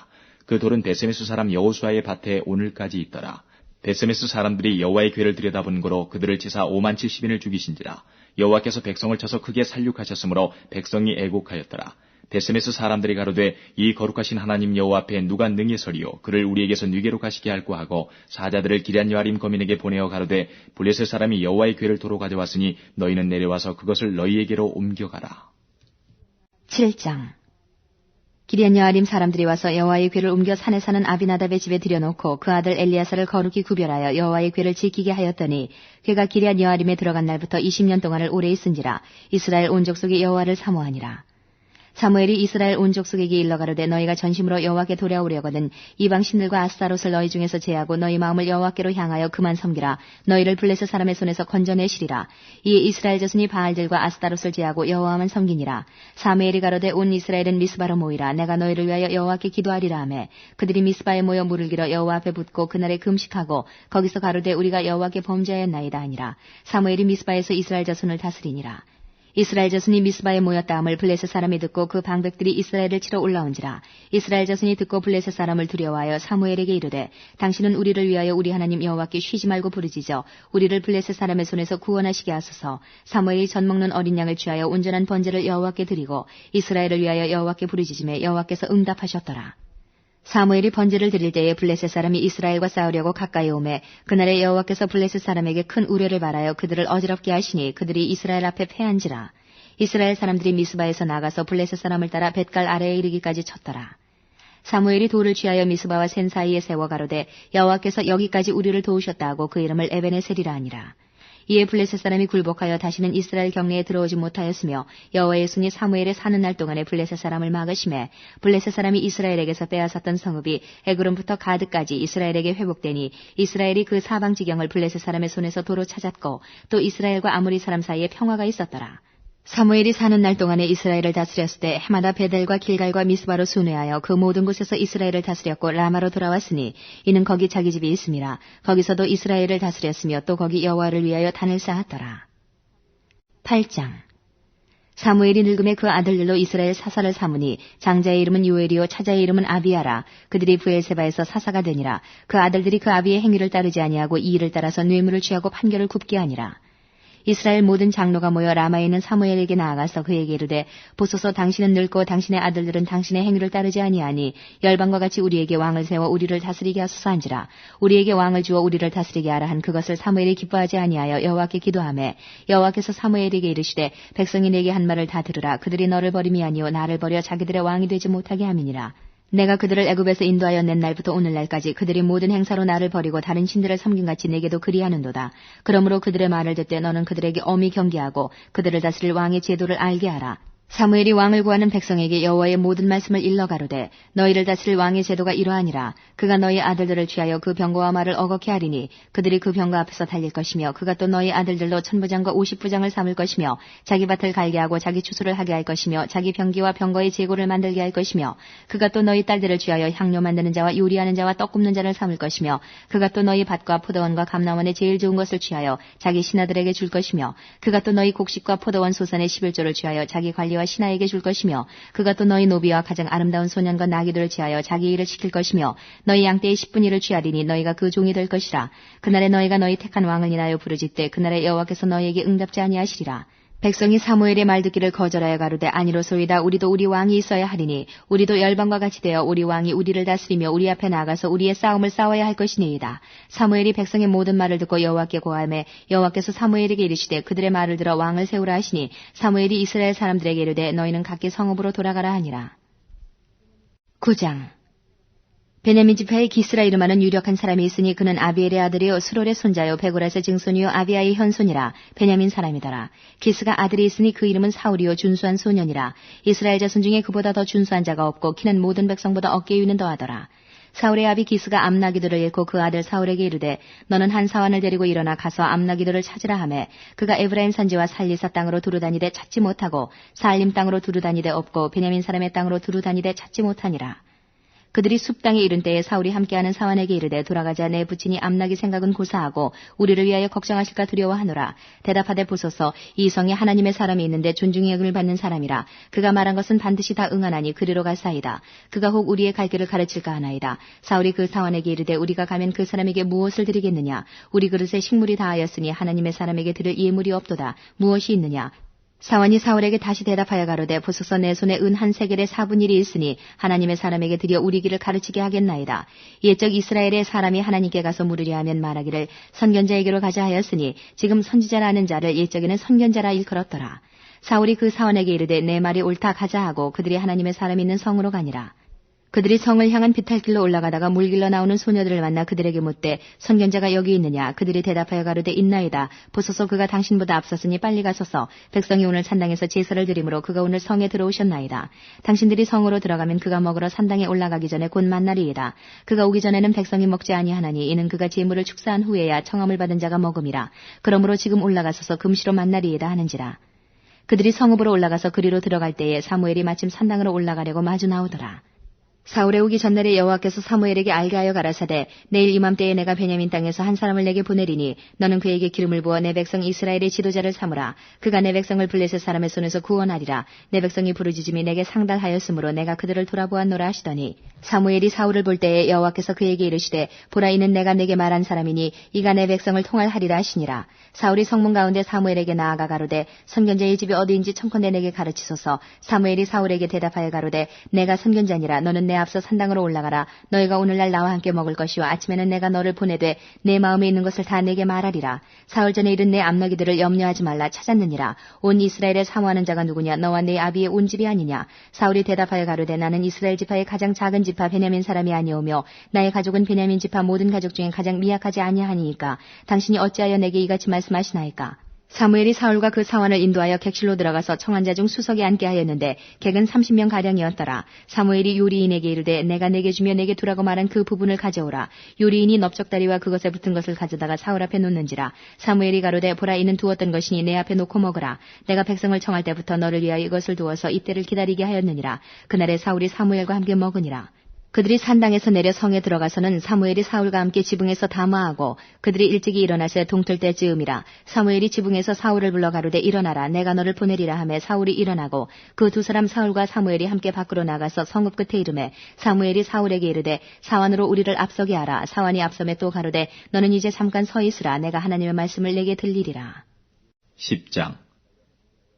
그 돌은 베세메스 사람 여호수아의 밭에 오늘까지 있더라. 베세메스 사람들이 여호와의 궤를 들여다본 거로 그들을 치사 5만 70인을 죽이신지라. 여호와께서 백성을 쳐서 크게 살육하셨으므로 백성이 애곡하였더라. 베세메스 사람들이 가로되 이 거룩하신 하나님 여호와 앞에 누가 능히 서리요 그를 우리에게서 뉘게로 가시게 할고 하고 사자들을 기럇 여아림 거민에게 보내어 가로되 블레셋 사람이 여호와의 궤를 도로 가져왔으니 너희는 내려와서 그것을 너희에게로 옮겨가라. 7장 기럇 여아림 사람들이 와서 여호와의 궤를 옮겨 산에 사는 아비나답의 집에 들여놓고 그 아들 엘리야사를 거룩히 구별하여 여호와의 궤를 지키게 하였더니 궤가 기럇 여아림에 들어간 날부터 20년 동안을 오래 있은지라. 이스라엘 온 족속이 여호와를 사모하니라. 사무엘이 이스라엘 온 족속에게 일러 가로되 너희가 전심으로 여호와께 돌아오려거든 이방 신들과 아스타롯을 너희 중에서 제하고 너희 마음을 여호와께로 향하여 그만 섬기라. 너희를 블레셋 사람의 손에서 건져내시리라. 이에 이스라엘 자손이 바알들과 아스타롯을 제하고 여호와만 섬기니라. 사무엘이 가로되 온 이스라엘은 미스바로 모이라. 내가 너희를 위하여 여호와께 기도하리라 하매 그들이 미스바에 모여 물을 길어 여호와 앞에 붓고 그날에 금식하고 거기서 가로되 우리가 여호와께 범죄하였나이다 하니라. 사무엘이 미스바에서 이스라엘 자손을 다스리니라. 이스라엘 자손이 미스바에 모였다 함을 블레셋 사람이 듣고 그 방백들이 이스라엘을 치러 올라온지라. 이스라엘 자손이 듣고 블레셋 사람을 두려워하여 사무엘에게 이르되 당신은 우리를 위하여 우리 하나님 여호와께 쉬지 말고 부르짖어 우리를 블레셋 사람의 손에서 구원하시게 하소서. 사무엘이 젖 먹는 어린 양을 취하여 온전한 번제를 여호와께 드리고 이스라엘을 위하여 여호와께 부르짖음에 여호와께서 응답하셨더라. 사무엘이 번제를 드릴 때에 블레셋 사람이 이스라엘과 싸우려고 가까이 오매 그날에 여호와께서 블레셋 사람에게 큰 우려를 말하여 그들을 어지럽게 하시니 그들이 이스라엘 앞에 패한지라. 이스라엘 사람들이 미스바에서 나가서 블레셋 사람을 따라 벳갈 아래에 이르기까지 쳤더라. 사무엘이 돌을 취하여 미스바와 센 사이에 세워 가로되 여호와께서 여기까지 우리를 도우셨다 하고 그 이름을 에베네셀이라 하니라. 이에 블레셋 사람이 굴복하여 다시는 이스라엘 경내에 들어오지 못하였으며 여호와의 손이 사무엘의 사는 날 동안에 블레셋 사람을 막으심에 블레셋 사람이 이스라엘에게서 빼앗았던 성읍이 에그론부터 가드까지 이스라엘에게 회복되니 이스라엘이 그 사방 지경을 블레셋 사람의 손에서 도로 찾았고 또 이스라엘과 아모리 사람 사이에 평화가 있었더라. 사무엘이 사는 날 동안에 이스라엘을 다스렸을 때 해마다 베델과 길갈과 미스바로 순회하여 그 모든 곳에서 이스라엘을 다스렸고 라마로 돌아왔으니 이는 거기 자기 집이 있음이라. 거기서도 이스라엘을 다스렸으며 또 거기 여호와를 위하여 단을 쌓았더라. 8장 사무엘이 늙음에 그 아들들로 이스라엘 사사를 삼으니 장자의 이름은 요엘이요 차자의 이름은 아비야라. 그들이 브엘세바에서 사사가 되니라. 그 아들들이 그 아비의 행위를 따르지 아니하고 이 일을 따라서 뇌물을 취하고 판결을 굽게 하니라. 이스라엘 모든 장로가 모여 라마에 있는 사무엘에게 나아가서 그에게 이르되 보소서 당신은 늙고 당신의 아들들은 당신의 행위를 따르지 아니하니 열방과 같이 우리에게 왕을 세워 우리를 다스리게 하소서 한지라. 우리에게 왕을 주어 우리를 다스리게 하라 한 그것을 사무엘이 기뻐하지 아니하여 여호와께 기도하매 여호와께서 사무엘에게 이르시되 백성이 내게 한 말을 다 들으라. 그들이 너를 버림이 아니요 나를 버려 자기들의 왕이 되지 못하게 함이니라. 내가 그들을 애굽에서 인도하여 낸 날부터 오늘날까지 그들이 모든 행사로 나를 버리고 다른 신들을 섬김같이 내게도 그리하는도다. 그러므로 그들의 말을 듣되 너는 그들에게 엄히 경계하고 그들을 다스릴 왕의 제도를 알게 하라. 사무엘이 왕을 구하는 백성에게 여호와의 모든 말씀을 일러 가로되 너희를 다스릴 왕의 제도가 이러하니라. 그가 너희 아들들을 취하여 그 병거와 말을 어겁게 하리니 그들이 그 병거 앞에서 달릴 것이며 그가 또 너희 아들들로 1000부장과 50부장을 삼을 것이며 자기 밭을 갈게 하고 자기 추수를 하게 할 것이며 자기 병기와 병거의 재고를 만들게 할 것이며 그가 또 너희 딸들을 취하여 향료 만드는 자와 요리하는 자와 떡 굽는 자를 삼을 것이며 그가 또 너희 밭과 포도원과 감람원의 제일 좋은 것을 취하여 자기 신하들에게 줄 것이며 그가 또 너희 곡식과 포도원 소산의 11조를 취하여 자기 관리와 신하에게 줄 것이며 그가 또 너희 노비와 가장 아름다운 소년과 나귀들을 취하여 자기 일을 시킬 것이며 너희 양떼의 10분 1을 취하리니 너희가 그 종이 될 것이라. 그날에 너희가 너희 택한 왕을 인하여 부르짖되 그날에 여호와께서 너희에게 응답지 아니하시리라. 백성이 사무엘의 말 듣기를 거절하여 가로되 아니로소이다. 우리도 우리 왕이 있어야 하리니 우리도 열방과 같이 되어 우리 왕이 우리를 다스리며 우리 앞에 나가서 우리의 싸움을 싸워야 할 것이니이다. 사무엘이 백성의 모든 말을 듣고 여호와께 고하매 여호와께서 사무엘에게 이르시되 그들의 말을 들어 왕을 세우라 하시니 사무엘이 이스라엘 사람들에게 이르되 너희는 각기 성읍으로 돌아가라 하니라. 9장. 베냐민 지파의 기스라 이름하는 유력한 사람이 있으니 그는 아비엘의 아들이요 수롤의 손자요 베고라스의 증손이요 아비아의 현손이라. 베냐민 사람이더라. 기스가 아들이 있으니 그 이름은 사울이요 준수한 소년이라. 이스라엘 자손 중에 그보다 더 준수한 자가 없고 키는 모든 백성보다 어깨 위는 더하더라. 사울의 아비 기스가 암나기들을 잃고 그 아들 사울에게 이르되 너는 한 사환을 데리고 일어나 가서 암나기들을 찾으라 하매 그가 에브라임 산지와 살리사 땅으로 두루다니되 찾지 못하고 사알림 땅으로 두루다니되 없고 베냐민 사람의 땅으로 두루다니되 찾지 못하니라. 그들이 숲 땅에 이른 때에 사울이 함께하는 사환에게 이르되 돌아가자. 내 부친이 암나기 생각은 고사하고 우리를 위하여 걱정하실까 두려워하노라. 대답하되 보소서 이 성에 하나님의 사람이 있는데 존중의 여김을 받는 사람이라. 그가 말한 것은 반드시 다 응하나니 그리로 갈사이다. 그가 혹 우리의 갈 길을 가르칠까 하나이다. 사울이 그 사환에게 이르되 우리가 가면 그 사람에게 무엇을 드리겠느냐. 우리 그릇에 식물이 다하였으니 하나님의 사람에게 드릴 예물이 없도다. 무엇이 있느냐. 사환이 사울에게 다시 대답하여 가로되 보소서 내 손에 은 한 세겔의 4분의 1이 있으니 하나님의 사람에게 드려 우리 길을 가르치게 하겠나이다. 옛적 이스라엘의 사람이 하나님께 가서 물으려 하면 말하기를 선견자에게로 가자 하였으니 지금 선지자라는 자를 옛적에는 선견자라 일컬었더라. 사울이 그 사환에게 이르되 내 말이 옳다 가자 하고 그들이 하나님의 사람이 있는 성으로 가니라. 그들이 성을 향한 비탈길로 올라가다가 물길로 나오는 소녀들을 만나 그들에게 묻되 선견자가 여기 있느냐. 그들이 대답하여 가로되 있나이다. 보소서 그가 당신보다 앞섰으니 빨리 가소서. 백성이 오늘 산당에서 제사를 드리므로 그가 오늘 성에 들어오셨나이다. 당신들이 성으로 들어가면 그가 먹으러 산당에 올라가기 전에 곧 만나리이다. 그가 오기 전에는 백성이 먹지 아니하나니 이는 그가 제물을 축사한 후에야 청함을 받은 자가 먹음이라. 그러므로 지금 올라가소서 금시로 만나리이다 하는지라. 그들이 성읍으로 올라가서 그리로 들어갈 때에 사무엘이 마침 산당으로 올라가려고 마주 나오더라. 사울에 오기 전날에 여호와께서 사무엘에게 알게 하여 가라사대 내일 이맘때에 내가 베냐민 땅에서 한 사람을 내게 보내리니 너는 그에게 기름을 부어 내 백성 이스라엘의 지도자를 삼으라. 그가 내 백성을 블레셋 사람의 손에서 구원하리라. 내 백성이 부르짖음이 내게 상달하였으므로 내가 그들을 돌아보았노라 하시더니 사무엘이 사울을 볼 때에 여호와께서 그에게 이르시되 보라 이는 내가 내게 말한 사람이니 이가 내 백성을 통할하리라 하시니라. 사울이 성문 가운데 사무엘에게 나아가 가로되 선견자의 집이 어디인지 청컨대 내게 가르치소서. 사무엘이 사울에게 대답하여 가로되 내가 선견자니라. 너는 내 앞서 산당으로 올라가라. 너희가 오늘날 나와 함께 먹을 것이요 아침에는 내가 너를 보내되 내 마음에 있는 것을 다 내게 말하리라. 사흘 전에 이른 내 암나기들을 염려하지 말라. 찾았느니라. 온 이스라엘에 사모하는 자가 누구냐. 너와 내 아비의 온 집이 아니냐. 사울이 대답하여 가로되 나는 이스라엘 지파의 가장 작은 지파 베냐민 사람이 아니오며 나의 가족은 베냐민 지파 모든 가족 중에 가장 미약하지 아니하니이까 당신이 어찌하여 내게 이같이 말씀하시나이까. 사무엘이 사울과 그 사환을 인도하여 객실로 들어가서 청한 자 중 수석에 앉게 하였는데 객은 30명가량이었더라. 사무엘이 요리인에게 이르되 내가 내게 주며 내게 두라고 말한 그 부분을 가져오라. 요리인이 넓적다리와 그것에 붙은 것을 가져다가 사울 앞에 놓는지라. 사무엘이 가로되 보라 이는 두었던 것이니 내 앞에 놓고 먹으라. 내가 백성을 청할 때부터 너를 위하여 이것을 두어서 이때를 기다리게 하였느니라. 그날에 사울이 사무엘과 함께 먹으니라. 그들이 산당에서 내려 성에 들어가서는 사무엘이 사울과 함께 지붕에서 담화하고 그들이 일찍이 일어나서 동틀 때즈음이라. 사무엘이 지붕에서 사울을 불러 가로되 일어나라. 내가 너를 보내리라 하매 사울이 일어나고 그 두 사람 사울과 사무엘이 함께 밖으로 나가서 성읍 끝에 이르매 사무엘이 사울에게 이르되 사환으로 우리를 앞서게 하라. 사환이 앞섬에 또 가로되 너는 이제 잠깐 서 있으라. 내가 하나님의 말씀을 내게 들리리라. 10장.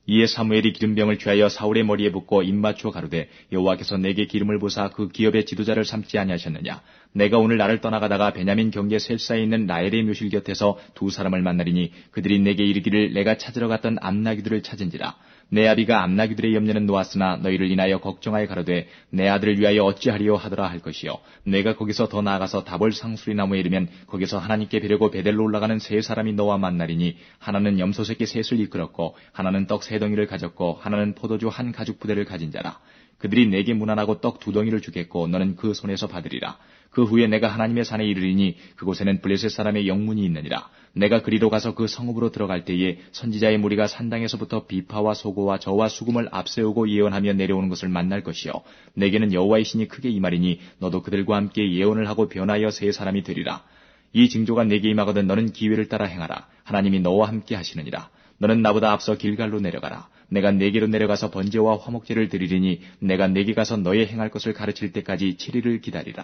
이에 사무엘이 기름병을 취하여 사울의 머리에 붓고 입맞추어 가로되 여호와께서 내게 기름을 부사 그 기업의 지도자를 삼지 아니하셨느냐. 내가 오늘 나를 떠나가다가 베냐민 경계 셀사에 있는 라헬의 묘실 곁에서 두 사람을 만나리니 그들이 내게 이르기를 내가 찾으러 갔던 암나기들을 찾은지라. 내 아비가 암나귀들의 염려는 놓았으나 너희를 인하여 걱정하여 가로되 내 아들을 위하여 어찌하리요 하더라 할 것이요. 내가 거기서 더 나아가서 다볼 상수리 나무에 이르면 거기서 하나님께 뵈려고 베델로 올라가는 세 사람이 너와 만나리니 하나는 염소 새끼 셋을 이끌었고 하나는 떡 세 덩이를 가졌고 하나는 포도주 한 가죽 부대를 가진 자라. 그들이 내게 문안하고 떡 두 덩이를 주겠고 너는 그 손에서 받으리라. 그 후에 내가 하나님의 산에 이르리니 그곳에는 블레셋 사람의 영문이 있느니라. 내가 그리로 가서 그 성읍으로 들어갈 때에 선지자의 무리가 산당에서부터 비파와 소고와 저와 수금을 앞세우고 예언하며 내려오는 것을 만날 것이요. 내게는 여호와의 신이 크게 임하리니 너도 그들과 함께 예언을 하고 변하여 세 사람이 되리라. 이 징조가 내게 임하거든 너는 기회를 따라 행하라. 하나님이 너와 함께 하시느니라. 너는 나보다 앞서 길갈로 내려가라. 내가 네게로 내려가서 번제와 화목제를 드리리니 내가 네게 가서 너의 행할 것을 가르칠 때까지 7일을 기다리라.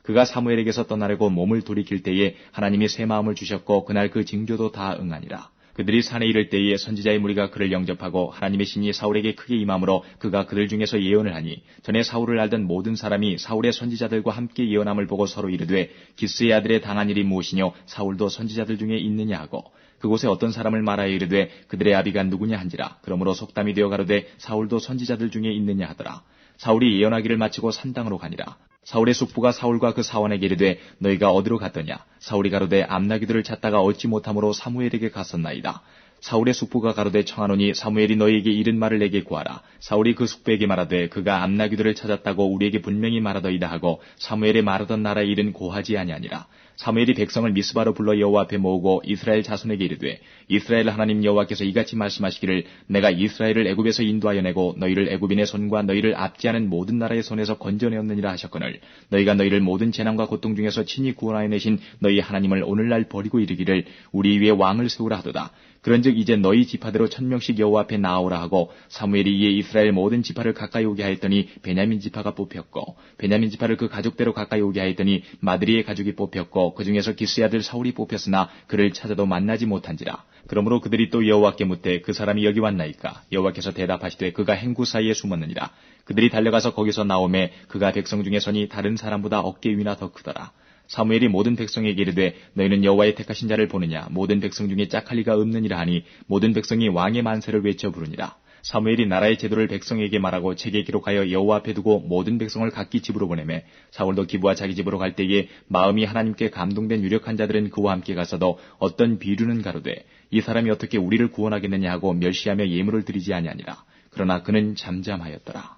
그가 사무엘에게서 떠나려고 몸을 돌이킬 때에 하나님이 새 마음을 주셨고 그날 그 징조도 다 응하니라. 그들이 산에 이를 때에 선지자의 무리가 그를 영접하고 하나님의 신이 사울에게 크게 임함으로 그가 그들 중에서 예언을 하니 전에 사울을 알던 모든 사람이 사울의 선지자들과 함께 예언함을 보고 서로 이르되 기스의 아들의 당한 일이 무엇이뇨 사울도 선지자들 중에 있느냐 하고 그곳에 어떤 사람을 말하여 이르되 그들의 아비가 누구냐 한지라. 그러므로 속담이 되어 가로되 사울도 선지자들 중에 있느냐 하더라. 사울이 예언하기를 마치고 산당으로 가니라. 사울의 숙부가 사울과 그 사원에게 이르되 너희가 어디로 갔더냐. 사울이 가로되 암나귀들을 찾다가 얻지 못함으로 사무엘에게 갔었나이다. 사울의 숙부가 가로되 청하노니 사무엘이 너희에게 이른 말을 내게 구하라. 사울이 그 숙부에게 말하되 그가 암나귀들을 찾았다고 우리에게 분명히 말하더이다 하고 사무엘의 말하던 나라에 일은 고하지 아니하니라. 사무엘이 백성을 미스바로 불러 여호와 앞에 모으고 이스라엘 자손에게 이르되 이스라엘 하나님 여호와께서 이같이 말씀하시기를 내가 이스라엘을 애굽에서 인도하여 내고 너희를 애굽인의 손과 너희를 압제하는 모든 나라의 손에서 건져내었느니라 하셨거늘 너희가 너희를 모든 재난과 고통 중에서 친히 구원하여 내신 너희 하나님을 오늘날 버리고 이르기를 우리 위에 왕을 세우라 하도다. 그런즉 이제 너희 지파대로 1000명씩 여호와 앞에 나오라 하고 사무엘이 이에 이스라엘 모든 지파를 가까이 오게 하였더니 베냐민 지파가 뽑혔고 베냐민 지파를 그 가족대로 가까이 오게 하였더니 마드리의 가족이 뽑혔고 그 중에서 기스의 아들 사울이 뽑혔으나 그를 찾아도 만나지 못한지라. 그러므로 그들이 또 여호와께 묻되 그 사람이 여기 왔나이까. 여호와께서 대답하시되 그가 행구 사이에 숨었느니라. 그들이 달려가서 거기서 나오매 그가 백성 중에 서니 다른 사람보다 어깨 위나 더 크더라. 사무엘이 모든 백성에게 이르되 너희는 여호와의 택하신 자를 보느냐. 모든 백성 중에 짝할 리가 없느니라 하니 모든 백성이 왕의 만세를 외쳐 부르니라. 사무엘이 나라의 제도를 백성에게 말하고 책에 기록하여 여호와 앞에 두고 모든 백성을 각기 집으로 보내매 사울도 기브와 자기 집으로 갈 때에 마음이 하나님께 감동된 유력한 자들은 그와 함께 가서도 어떤 비류는 가로되 이 사람이 어떻게 우리를 구원하겠느냐 하고 멸시하며 예물을 드리지 아니하니라. 그러나 그는 잠잠하였더라.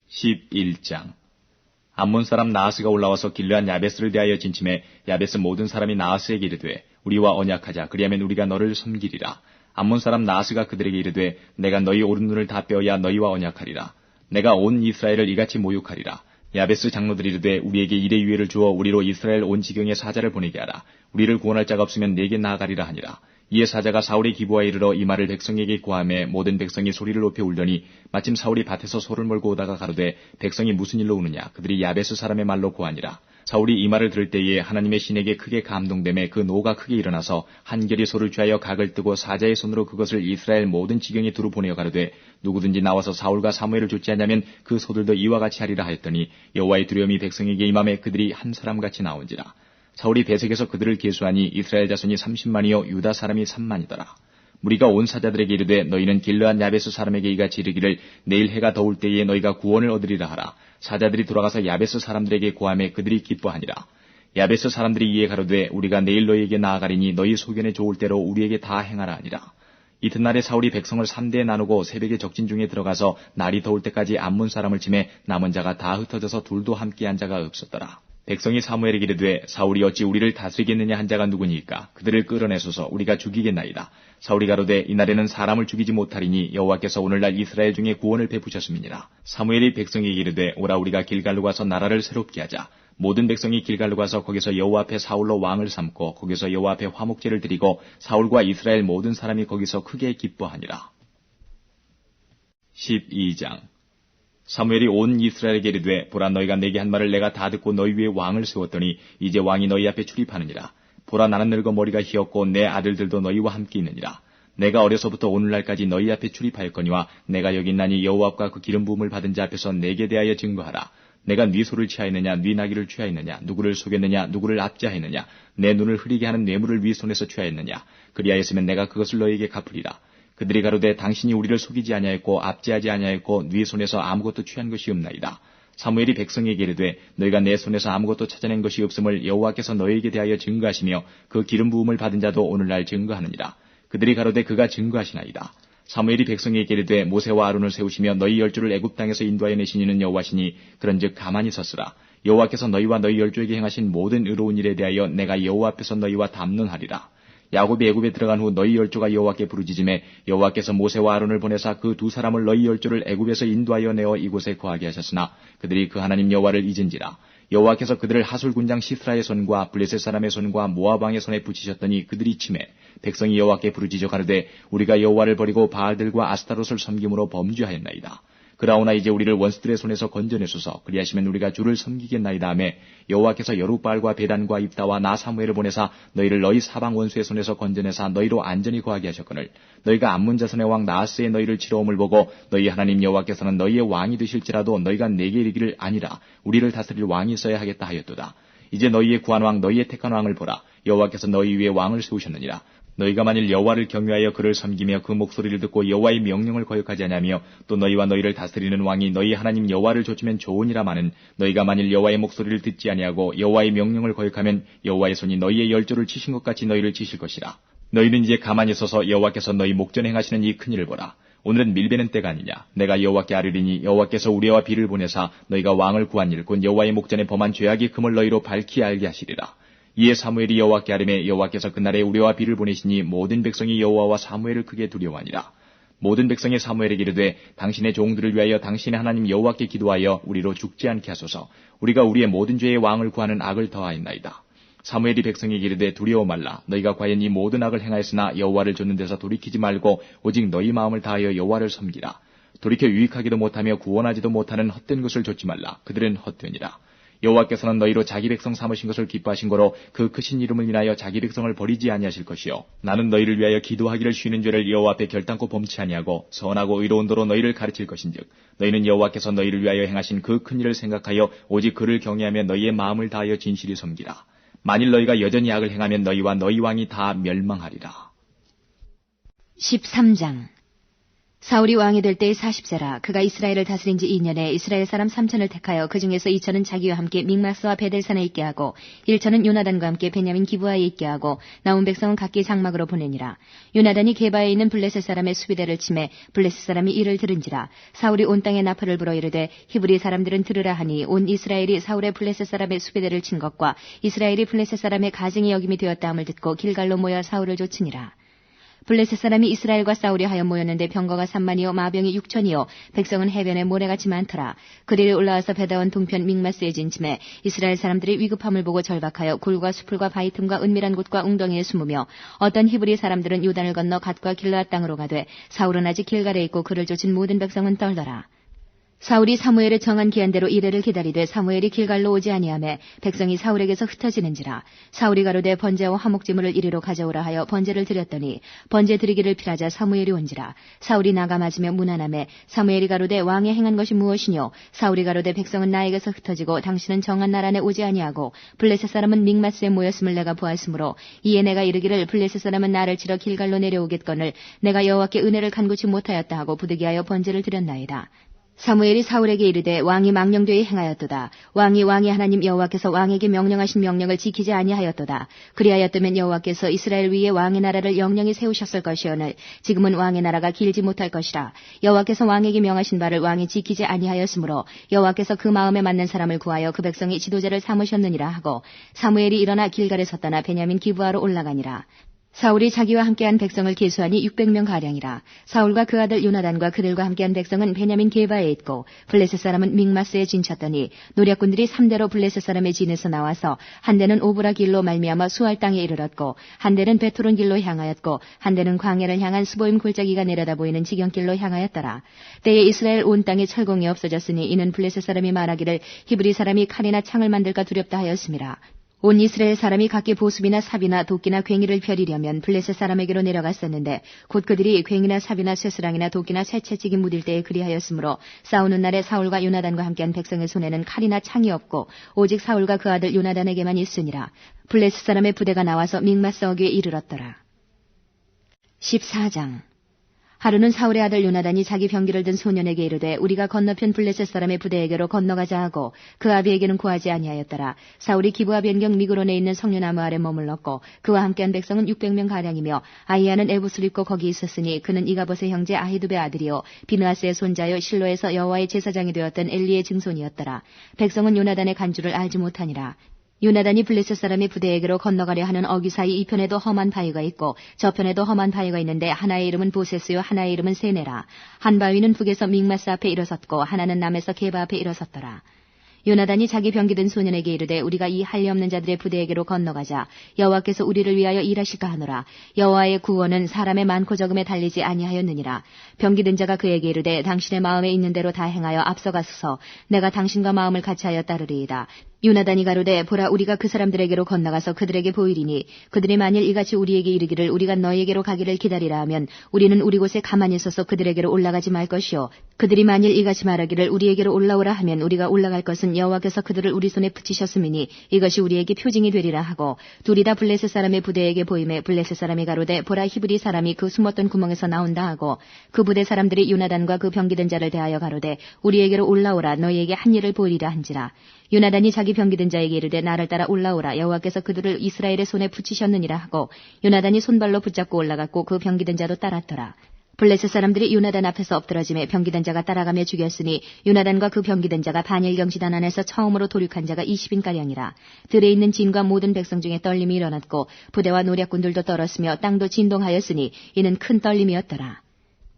11장 암몬 사람 나하스가 올라와서 길르한 야베스를 대하여 진침해 야베스 모든 사람이 나하스에게 이르되 우리와 언약하자. 그리하면 우리가 너를 섬기리라. 암몬 사람 나하스가 그들에게 이르되 내가 너희 오른눈을 다 빼어야 너희와 언약하리라. 내가 온 이스라엘을 이같이 모욕하리라. 야베스 장로들이 이르되 우리에게 일의 유예를 주어 우리로 이스라엘 온 지경에 사자를 보내게 하라. 우리를 구원할 자가 없으면 내게 나아가리라 하니라. 이에 사자가 사울의 기부하에 이르러 이 말을 백성에게 고하매 모든 백성이 소리를 높여 울더니 마침 사울이 밭에서 소를 몰고 오다가 가로되 백성이 무슨 일로 우느냐. 그들이 야베스 사람의 말로 고하니라. 사울이 이 말을 들을 때에 하나님의 신에게 크게 감동되매 그 노가 크게 일어나서 한결이 소를 취하여 각을 뜨고 사자의 손으로 그것을 이스라엘 모든 지경에 두루 보내어 가로되 누구든지 나와서 사울과 사무엘을 좇지 않냐면 그 소들도 이와 같이 하리라 하였더니 여호와의 두려움이 백성에게 임함에 그들이 한 사람같이 나온지라. 사울이 배색에서 그들을 계수하니 이스라엘 자손이 30만이요 유다 사람이 3만이더라. 무리가 온 사자들에게 이르되 너희는 길르한 야베스 사람에게 이같이 이르기를 내일 해가 더울 때에 너희가 구원을 얻으리라 하라. 사자들이 돌아가서 야베스 사람들에게 고하매 그들이 기뻐하니라. 야베스 사람들이 이에 가로되 우리가 내일 너희에게 나아가리니 너희 소견에 좋을 대로 우리에게 다 행하라 하니라. 이튿날에 사울이 백성을 3대에 나누고 새벽에 적진 중에 들어가서 날이 더울 때까지 암몬 사람을 치매 남은 자가 다 흩어져서 둘도 함께한 자가 없었더라. 백성이 사무엘에게 이르되 사울이 어찌 우리를 다스리겠느냐 한 자가 누구니까 그들을 끌어내소서 우리가 죽이겠나이다. 사울이 가로되 이날에는 사람을 죽이지 못하리니 여호와께서 오늘날 이스라엘 중에 구원을 베푸셨음이니라. 사무엘이 백성에게 이르되 오라 우리가 길갈로 가서 나라를 새롭게 하자. 모든 백성이 길갈로 가서 거기서 여호와 앞에 사울로 왕을 삼고 거기서 여호와 앞에 화목제를 드리고 사울과 이스라엘 모든 사람이 거기서 크게 기뻐하니라. 12장 사무엘이 온 이스라엘에게 이르되 보라 너희가 내게 한 말을 내가 다 듣고 너희 위에 왕을 세웠더니 이제 왕이 너희 앞에 출입하느니라. 보라 나는 늙어 머리가 희었고 내 아들들도 너희와 함께 있느니라. 내가 어려서부터 오늘날까지 너희 앞에 출입하였거니와 내가 여기 있나니 여호와 앞과 그 기름 부음을 받은 자 앞에서 내게 대하여 증거하라. 내가 네 소를 취하였느냐 네 나귀를 취하였느냐 누구를 속였느냐 누구를 압제하였느냐 내 눈을 흐리게 하는 뇌물을 네 손에서 취하였느냐 그리하였으면 내가 그것을 너희에게 갚으리라. 그들이 가로되 당신이 우리를 속이지 아니하였고 압제하지 아니하였고 네 손에서 아무것도 취한 것이 없나이다. 사무엘이 백성에게 이르되 너희가 내 손에서 아무것도 찾아낸 것이 없음을 여호와께서 너희에게 대하여 증거하시며 그 기름 부음을 받은 자도 오늘날 증거하느니라. 그들이 가로되 그가 증거하시나이다. 사무엘이 백성에게 이르되 모세와 아론을 세우시며 너희 열조를 애굽 땅에서 인도하여 내신 이는 여호와시니 그런즉 가만히 섰으라. 여호와께서 너희와 너희 열조에게 행하신 모든 의로운 일에 대하여 내가 여호와 앞에서 너희와 담론하리라. 야곱이 애굽에 들어간 후 너희 열조가 여호와께 부르짖음에 여호와께서 모세와 아론을 보내사 그 두 사람을 너희 열조를 애굽에서 인도하여 내어 이곳에 거하게 하셨으나 그들이 그 하나님 여호와를 잊은지라. 여호와께서 그들을 하술 군장 시스라의 손과 블레셋 사람의 손과 모압 왕의 손에 붙이셨더니 그들이 치매 백성이 여호와께 부르짖어 가로되 우리가 여호와를 버리고 바알들과 아스타롯을 섬김으로 범죄하였나이다. 그러나 이제 우리를 원수들의 손에서 건져내소서. 그리하시면 우리가 주를 섬기겠나이다 하매 여호와께서 여룻바알과 베단과 입다와 나 사무엘을 보내사 너희를 너희 사방 원수의 손에서 건져내사 너희로 안전히 거하게 하셨거늘 너희가 암몬 자손의 왕 나하스의 너희를 치러옴을 보고 너희 하나님 여호와께서는 너희의 왕이 되실지라도 너희가 내게 이르기를 아니라 우리를 다스릴 왕이 있어야 하겠다 하였도다. 이제 너희의 구한 왕 너희의 택한 왕을 보라. 여호와께서 너희 위에 왕을 세우셨느니라. 너희가 만일 여호와를 경외하여 그를 섬기며 그 목소리를 듣고 여호와의 명령을 거역하지 아니하며 또 너희와 너희를 다스리는 왕이 너희 하나님 여호와를 좇으면 좋으니라마는 너희가 만일 여호와의 목소리를 듣지 아니하고 여호와의 명령을 거역하면 여호와의 손이 너희의 열조를 치신 것 같이 너희를 치실 것이라. 너희는 이제 가만히 서서 여호와께서 너희 목전에 행하시는 이 큰일을 보라. 오늘은 밀베는 때가 아니냐. 내가 여호와께 아뢰리니 여호와께서 우레와 비를 보내사 너희가 왕을 구한 일 곧 여호와의 목전에 범한 죄악이 금을 너희로 밝히 알게 하시리라. 이에 사무엘이 여호와께 아뢰매 여호와께서 그날에 우레와 비를 보내시니 모든 백성이 여호와와 사무엘을 크게 두려워하니라. 모든 백성이 사무엘에게 이르되 당신의 종들을 위하여 당신의 하나님 여호와께 기도하여 우리로 죽지 않게 하소서. 우리가 우리의 모든 죄의 왕을 구하는 악을 더하였나이다. 사무엘이 백성에게 이르되 두려워 말라. 너희가 과연 이 모든 악을 행하였으나 여호와를 좇는 데서 돌이키지 말고 오직 너희 마음을 다하여 여호와를 섬기라. 돌이켜 유익하기도 못하며 구원하지도 못하는 헛된 것을 좇지 말라. 그들은 헛되니라. 여호와께서는 너희로 자기 백성 삼으신 것을 기뻐하신 거로 그 크신 이름을 인하여 자기 백성을 버리지 아니하실 것이요 나는 너희를 위하여 기도하기를 쉬는 죄를 여호와 앞에 결단코 범치 아니하고 선하고 의로운 도로 너희를 가르칠 것인즉 너희는 여호와께서 너희를 위하여 행하신 그 큰 일을 생각하여 오직 그를 경외하며 너희의 마음을 다하여 진실히 섬기라. 만일 너희가 여전히 악을 행하면 너희와 너희 왕이 다 멸망하리라. 13장 사울이 왕이 될 때의 40세라. 그가 이스라엘을 다스린 지 2년에 이스라엘 사람 3천을 택하여 그 중에서 2천은 자기와 함께 믹마스와 베델산에 있게 하고 1천은 요나단과 함께 베냐민 기브아에 있게 하고 나온 백성은 각기 장막으로 보내니라. 요나단이 게바에 있는 블레셋 사람의 수비대를 치매 블레셋 사람이 이를 들은지라. 사울이 온 땅에 나팔을 불어 이르되 히브리 사람들은 들으라 하니 온 이스라엘이 사울의 블레셋 사람의 수비대를 친 것과 이스라엘이 블레셋 사람의 가증이 여김이 되었다 함을 듣고 길갈로 모여 사울을 좇으니라. 블레셋 사람이 이스라엘과 싸우려 하여 모였는데 병거가 3만이요 마병이 6천이요 백성은 해변에 모래같이 많더라. 그리를 올라와서 베다원 동편 믹마스에 진침해 이스라엘 사람들이 위급함을 보고 절박하여 굴과 수풀과 바위 틈과 은밀한 곳과 웅덩이에 숨으며 어떤 히브리 사람들은 요단을 건너 갓과 길르앗 땅으로 가되 사울은 아직 길갈에 있고 그를 쫓은 모든 백성은 떨더라. 사울이 사무엘의 정한 기한대로 이레를 기다리되 사무엘이 길갈로 오지 아니하매 백성이 사울에게서 흩어지는지라. 사울이 가로되 번제와 화목제물을 이리로 가져오라 하여 번제를 드렸더니 번제 드리기를 필하자 사무엘이 온지라. 사울이 나가 맞으며 문안하매 사무엘이 가로되 왕의 행한 것이 무엇이뇨. 사울이 가로되 백성은 나에게서 흩어지고 당신은 정한 날 안에 오지 아니하고 블레셋 사람은 믹마스에 모였음을 내가 보았으므로 이에 내가 이르기를 블레셋 사람은 나를 치러 길갈로 내려오겠거늘 내가 여호와께 은혜를 간구치 못하였다 하고 부득이하여 번제를 드렸나이다. 사무엘이 사울에게 이르되 왕이 망령되이 행하였도다. 왕이 하나님 여호와께서 왕에게 명령하신 명령을 지키지 아니하였도다. 그리하였다면 여호와께서 이스라엘 위에 왕의 나라를 영영히 세우셨을 것이오늘 지금은 왕의 나라가 길지 못할 것이라. 여호와께서 왕에게 명하신 바를 왕이 지키지 아니하였으므로 여호와께서 그 마음에 맞는 사람을 구하여 그 백성이 지도자를 삼으셨느니라 하고 사무엘이 일어나 길갈에 섰다나 베냐민 기브아로 올라가니라. 사울이 자기와 함께한 백성을 계수하니 600명가량이라. 사울과 그 아들 요나단과 그들과 함께한 백성은 베냐민 게바에 있고 블레셋 사람은 믹마스에 진쳤더니 노략군들이 3대로 블레셋 사람의 진에서 나와서 한 대는 오브라 길로 말미암아 수알 땅에 이르렀고 한 대는 베토론 길로 향하였고 한 대는 광야를 향한 스보임 골짜기가 내려다 보이는 지경길로 향하였더라. 때에 이스라엘 온 땅에 철공이 없어졌으니 이는 블레셋 사람이 말하기를 히브리 사람이 칼이나 창을 만들까 두렵다 하였음이라. 온 이스라엘 사람이 각기 보습이나 삽이나 도끼나 괭이를 펴리려면 블레셋 사람에게로 내려갔었는데 곧 그들이 괭이나 삽이나 쇠스랑이나 도끼나 새채찍이 묻을 때에 그리하였으므로 싸우는 날에 사울과 요나단과 함께한 백성의 손에는 칼이나 창이 없고 오직 사울과 그 아들 요나단에게만 있으니라. 블레셋 사람의 부대가 나와서 믹마스 어귀에 이르렀더라. 14장 하루는 사울의 아들 요나단이 자기 병기를 든 소년에게 이르되 우리가 건너편 블레셋 사람의 부대에게로 건너가자 하고 그 아비에게는 구하지 아니하였더라. 사울이 기브아 변경 미그론에 있는 석류나무 아래 머물렀고 그와 함께한 백성은 600명 가량이며 아히야는 에봇을 입고 거기 있었으니 그는 이가봇의 형제 아히두베 아들이요 비느하스의 손자요 실로에서 여호와의 제사장이 되었던 엘리의 증손이었더라. 백성은 요나단의 간주를 알지 못하니라. 요나단이 블레셋 사람의 부대에게로 건너가려 하는 어귀 사이 이편에도 험한 바위가 있고 저편에도 험한 바위가 있는데 하나의 이름은 보세스요 하나의 이름은 세네라. 한 바위는 북에서 믹마스 앞에 일어섰고 하나는 남에서 게바 앞에 일어섰더라. 요나단이 자기 병기 든 소년에게 이르되 우리가 이 할례 없는 자들의 부대에게로 건너가자. 여호와께서 우리를 위하여 일하실까 하노라. 여호와의 구원은 사람의 많고 적음에 달리지 아니하였느니라. 병기 든 자가 그에게 이르되 당신의 마음에 있는 대로 다 행하여 앞서가소서. 내가 당신과 마음을 같이하여 따르리이다. 요나단이 가로되 보라 우리가 그 사람들에게로 건너가서 그들에게 보이리니 그들이 만일 이같이 우리에게 이르기를 우리가 너희에게로 가기를 기다리라 하면 우리는 우리 곳에 가만히 서서 그들에게로 올라가지 말 것이요 그들이 만일 이같이 말하기를 우리에게로 올라오라 하면 우리가 올라갈 것은 여호와께서 그들을 우리 손에 붙이셨음이니 이것이 우리에게 표징이 되리라 하고 둘이 다 블레셋 사람의 부대에게 보임에 블레셋 사람이 가로되 보라 히브리 사람이 그 숨었던 구멍에서 나온다 하고 그 부대 사람들이 요나단과 그 병기 든 자를 대하여 가로되 우리에게로 올라오라 너희에게 한 일을 보이리라 한지라. 요나단이 자기 병기 든 자에게 이르되 나를 따라 올라오라 여호와께서 그들을 이스라엘의 손에 붙이셨느니라 하고 요나단이 손발로 붙잡고 올라갔고 그 병기 든 자도 따랐더라. 블레셋 사람들이 요나단 앞에서 엎드러짐에 병기 든 자가 따라가며 죽였으니 요나단과 그 병기 든 자가 반일경 지단 안에서 처음으로 도륙한 자가 20인가량이라. 들에 있는 진과 모든 백성 중에 떨림이 일어났고 부대와 노략군들도 떨었으며 땅도 진동하였으니 이는 큰 떨림이었더라.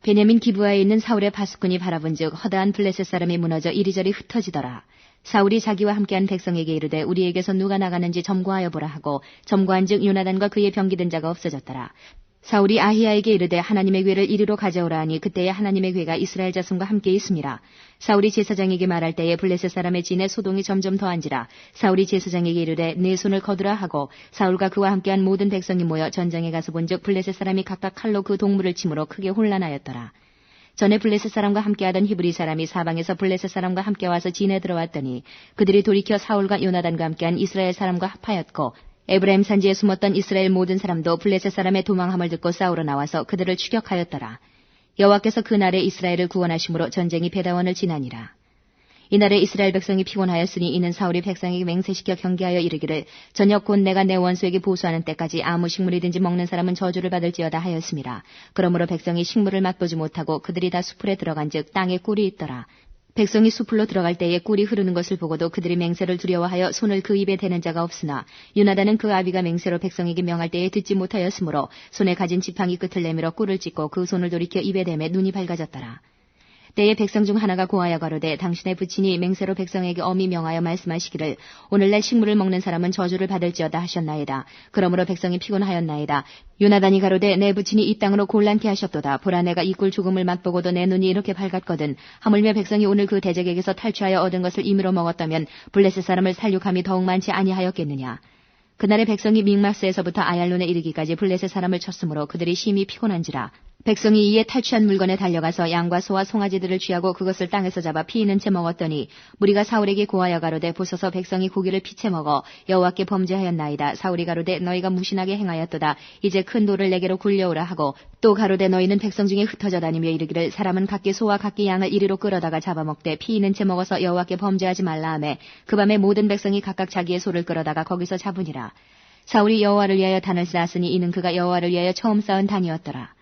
베냐민 기브아에 있는 사울의 파수꾼이 바라본즉 허다한 블레셋 사람이 무너져 이리저리 흩어지더라. 사울이 자기와 함께한 백성에게 이르되 우리에게서 누가 나가는지 점거하여 보라 하고 점거한즉 요나단과 그의 병기 든 자가 없어졌더라. 사울이 아히야에게 이르되 하나님의 궤를 이리로 가져오라 하니 그때에 하나님의 궤가 이스라엘 자손과 함께 있음이라. 사울이 제사장에게 말할 때에 블레셋 사람의 진에 소동이 점점 더한지라. 사울이 제사장에게 이르되 내 손을 거두라 하고 사울과 그와 함께한 모든 백성이 모여 전장에 가서 본즉 블레셋 사람이 각각 칼로 그 동물을 치므로 크게 혼란하였더라. 전에 블레셋 사람과 함께하던 히브리 사람이 사방에서 블레셋 사람과 함께 와서 진에 들어왔더니 그들이 돌이켜 사울과 요나단과 함께한 이스라엘 사람과 합하였고 에브라임 산지에 숨었던 이스라엘 모든 사람도 블레셋 사람의 도망함을 듣고 싸우러 나와서 그들을 추격하였더라. 여호와께서 그날에 이스라엘을 구원하심으로 전쟁이 베다원을 지나니라. 이날에 이스라엘 백성이 피곤하였으니 이는 사울이 백성에게 맹세시켜 경계하여 이르기를 저녁 곧 내가 내 원수에게 보수하는 때까지 아무 식물이든지 먹는 사람은 저주를 받을지어다 하였음이라. 그러므로 백성이 식물을 맛보지 못하고 그들이 다 수풀에 들어간즉 땅에 꿀이 있더라. 백성이 수풀로 들어갈 때에 꿀이 흐르는 것을 보고도 그들이 맹세를 두려워하여 손을 그 입에 대는 자가 없으나 요나단은 그 아비가 맹세로 백성에게 명할 때에 듣지 못하였으므로 손에 가진 지팡이 끝을 내밀어 꿀을 찢고 그 손을 돌이켜 입에 대매 눈이 밝아졌더라. 때에 백성 중 하나가 고하여 가로되 당신의 부친이 맹세로 백성에게 엄히 명하여 말씀하시기를 오늘날 식물을 먹는 사람은 저주를 받을지어다 하셨나이다. 그러므로 백성이 피곤하였나이다. 요나단이 가로되 내 부친이 이 땅으로 곤란케 하셨도다. 보라 내가 이 꿀 조금을 맛보고도 내 눈이 이렇게 밝았거든. 하물며 백성이 오늘 그 대적에게서 탈취하여 얻은 것을 임의로 먹었다면 블레셋 사람을 살육함이 더욱 많지 아니하였겠느냐. 그날의 백성이 믹마스에서부터 아얄론에 이르기까지 블레셋 사람을 쳤으므로 그들이 심히 피곤한지라. 백성이 이에 탈취한 물건에 달려가서 양과 소와 송아지들을 취하고 그것을 땅에서 잡아 피 있는 채 먹었더니 무리가 사울에게 고하여 가로되 보소서 백성이 고기를 피채 먹어 여호와께 범죄하였나이다. 사울이 가로되 너희가 무신하게 행하였도다. 이제 큰 돌을 내게로 굴려오라 하고 또 가로되 너희는 백성 중에 흩어져 다니며 이르기를 사람은 각기 소와 각기 양을 이리로 끌어다가 잡아먹되 피 있는 채 먹어서 여호와께 범죄하지 말라 하매 그 밤에 모든 백성이 각각 자기의 소를 끌어다가 거기서 잡으니라. 사울이 여호와를 위하여 단을 쌓았으니 이는 그가 여호와를 위하여 처음 쌓은 단이었더라.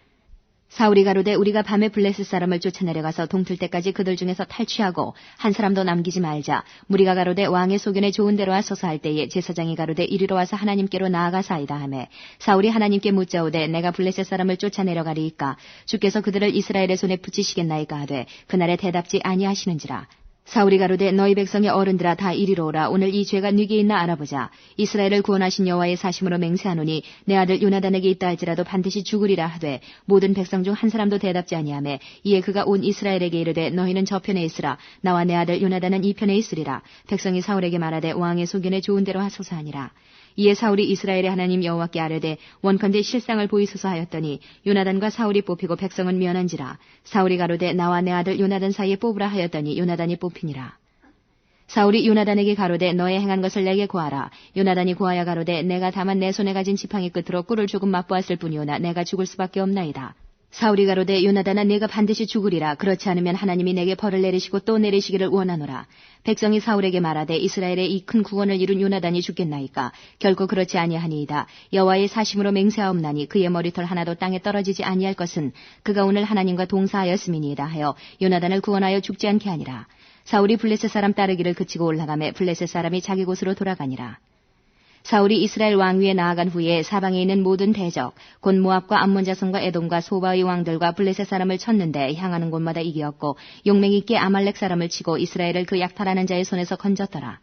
사울이 가로되 우리가 밤에 블레셋 사람을 쫓아내려가서 동틀 때까지 그들 중에서 탈취하고 한 사람도 남기지 말자. 무리가 가로되 왕의 소견에 좋은 대로 하소서 할 때에 제사장이 가로되 이리로 와서 하나님께로 나아가사이다 하매 사울이 하나님께 묻자오되 내가 블레셋 사람을 쫓아내려가리이까 주께서 그들을 이스라엘의 손에 붙이시겠나이까 하되 그날에 대답지 아니하시는지라. 사울이 가로되 너희 백성의 어른들아 다 이리로 오라. 오늘 이 죄가 네게 있나 알아보자. 이스라엘을 구원하신 여호와의 사심으로 맹세하노니 내 아들 요나단에게 있다 할지라도 반드시 죽으리라 하되 모든 백성 중 한 사람도 대답지 아니하매 이에 그가 온 이스라엘에게 이르되 너희는 저편에 있으라. 나와 내 아들 요나단은 이 편에 있으리라. 백성이 사울에게 말하되 왕의 소견에 좋은 대로 하소서 하니라. 이에 사울이 이스라엘의 하나님 여호와께 아뢰되 원컨대 실상을 보이소서 하였더니 요나단과 사울이 뽑히고 백성은 면한지라. 사울이 가로되 나와 내 아들 요나단 사이에 뽑으라 하였더니 요나단이 뽑히니라. 사울이 요나단에게 가로되 너의 행한 것을 내게 고하라. 요나단이 고하여 가로되 내가 다만 내 손에 가진 지팡이 끝으로 꿀을 조금 맛보았을 뿐이오나 내가 죽을 수밖에 없나이다. 사울이 가로되 요나단아 네가 반드시 죽으리라. 그렇지 않으면 하나님이 내게 벌을 내리시고 또 내리시기를 원하노라. 백성이 사울에게 말하되 이스라엘의 이 큰 구원을 이룬 요나단이 죽겠나이까. 결코 그렇지 아니하니이다. 여호와의 사심으로 맹세하옵나니 그의 머리털 하나도 땅에 떨어지지 아니할 것은 그가 오늘 하나님과 동사하였음이니이다 하여 요나단을 구원하여 죽지 않게 하니라. 사울이 블레셋 사람 따르기를 그치고 올라가매 블레셋 사람이 자기 곳으로 돌아가니라. 사울이 이스라엘 왕위에 나아간 후에 사방에 있는 모든 대적, 곧 모압과 암몬 자손과 에돔과 소바의 왕들과 블레셋 사람을 쳤는데 향하는 곳마다 이기었고 용맹 있게 아말렉 사람을 치고 이스라엘을 그 약탈하는 자의 손에서 건졌더라.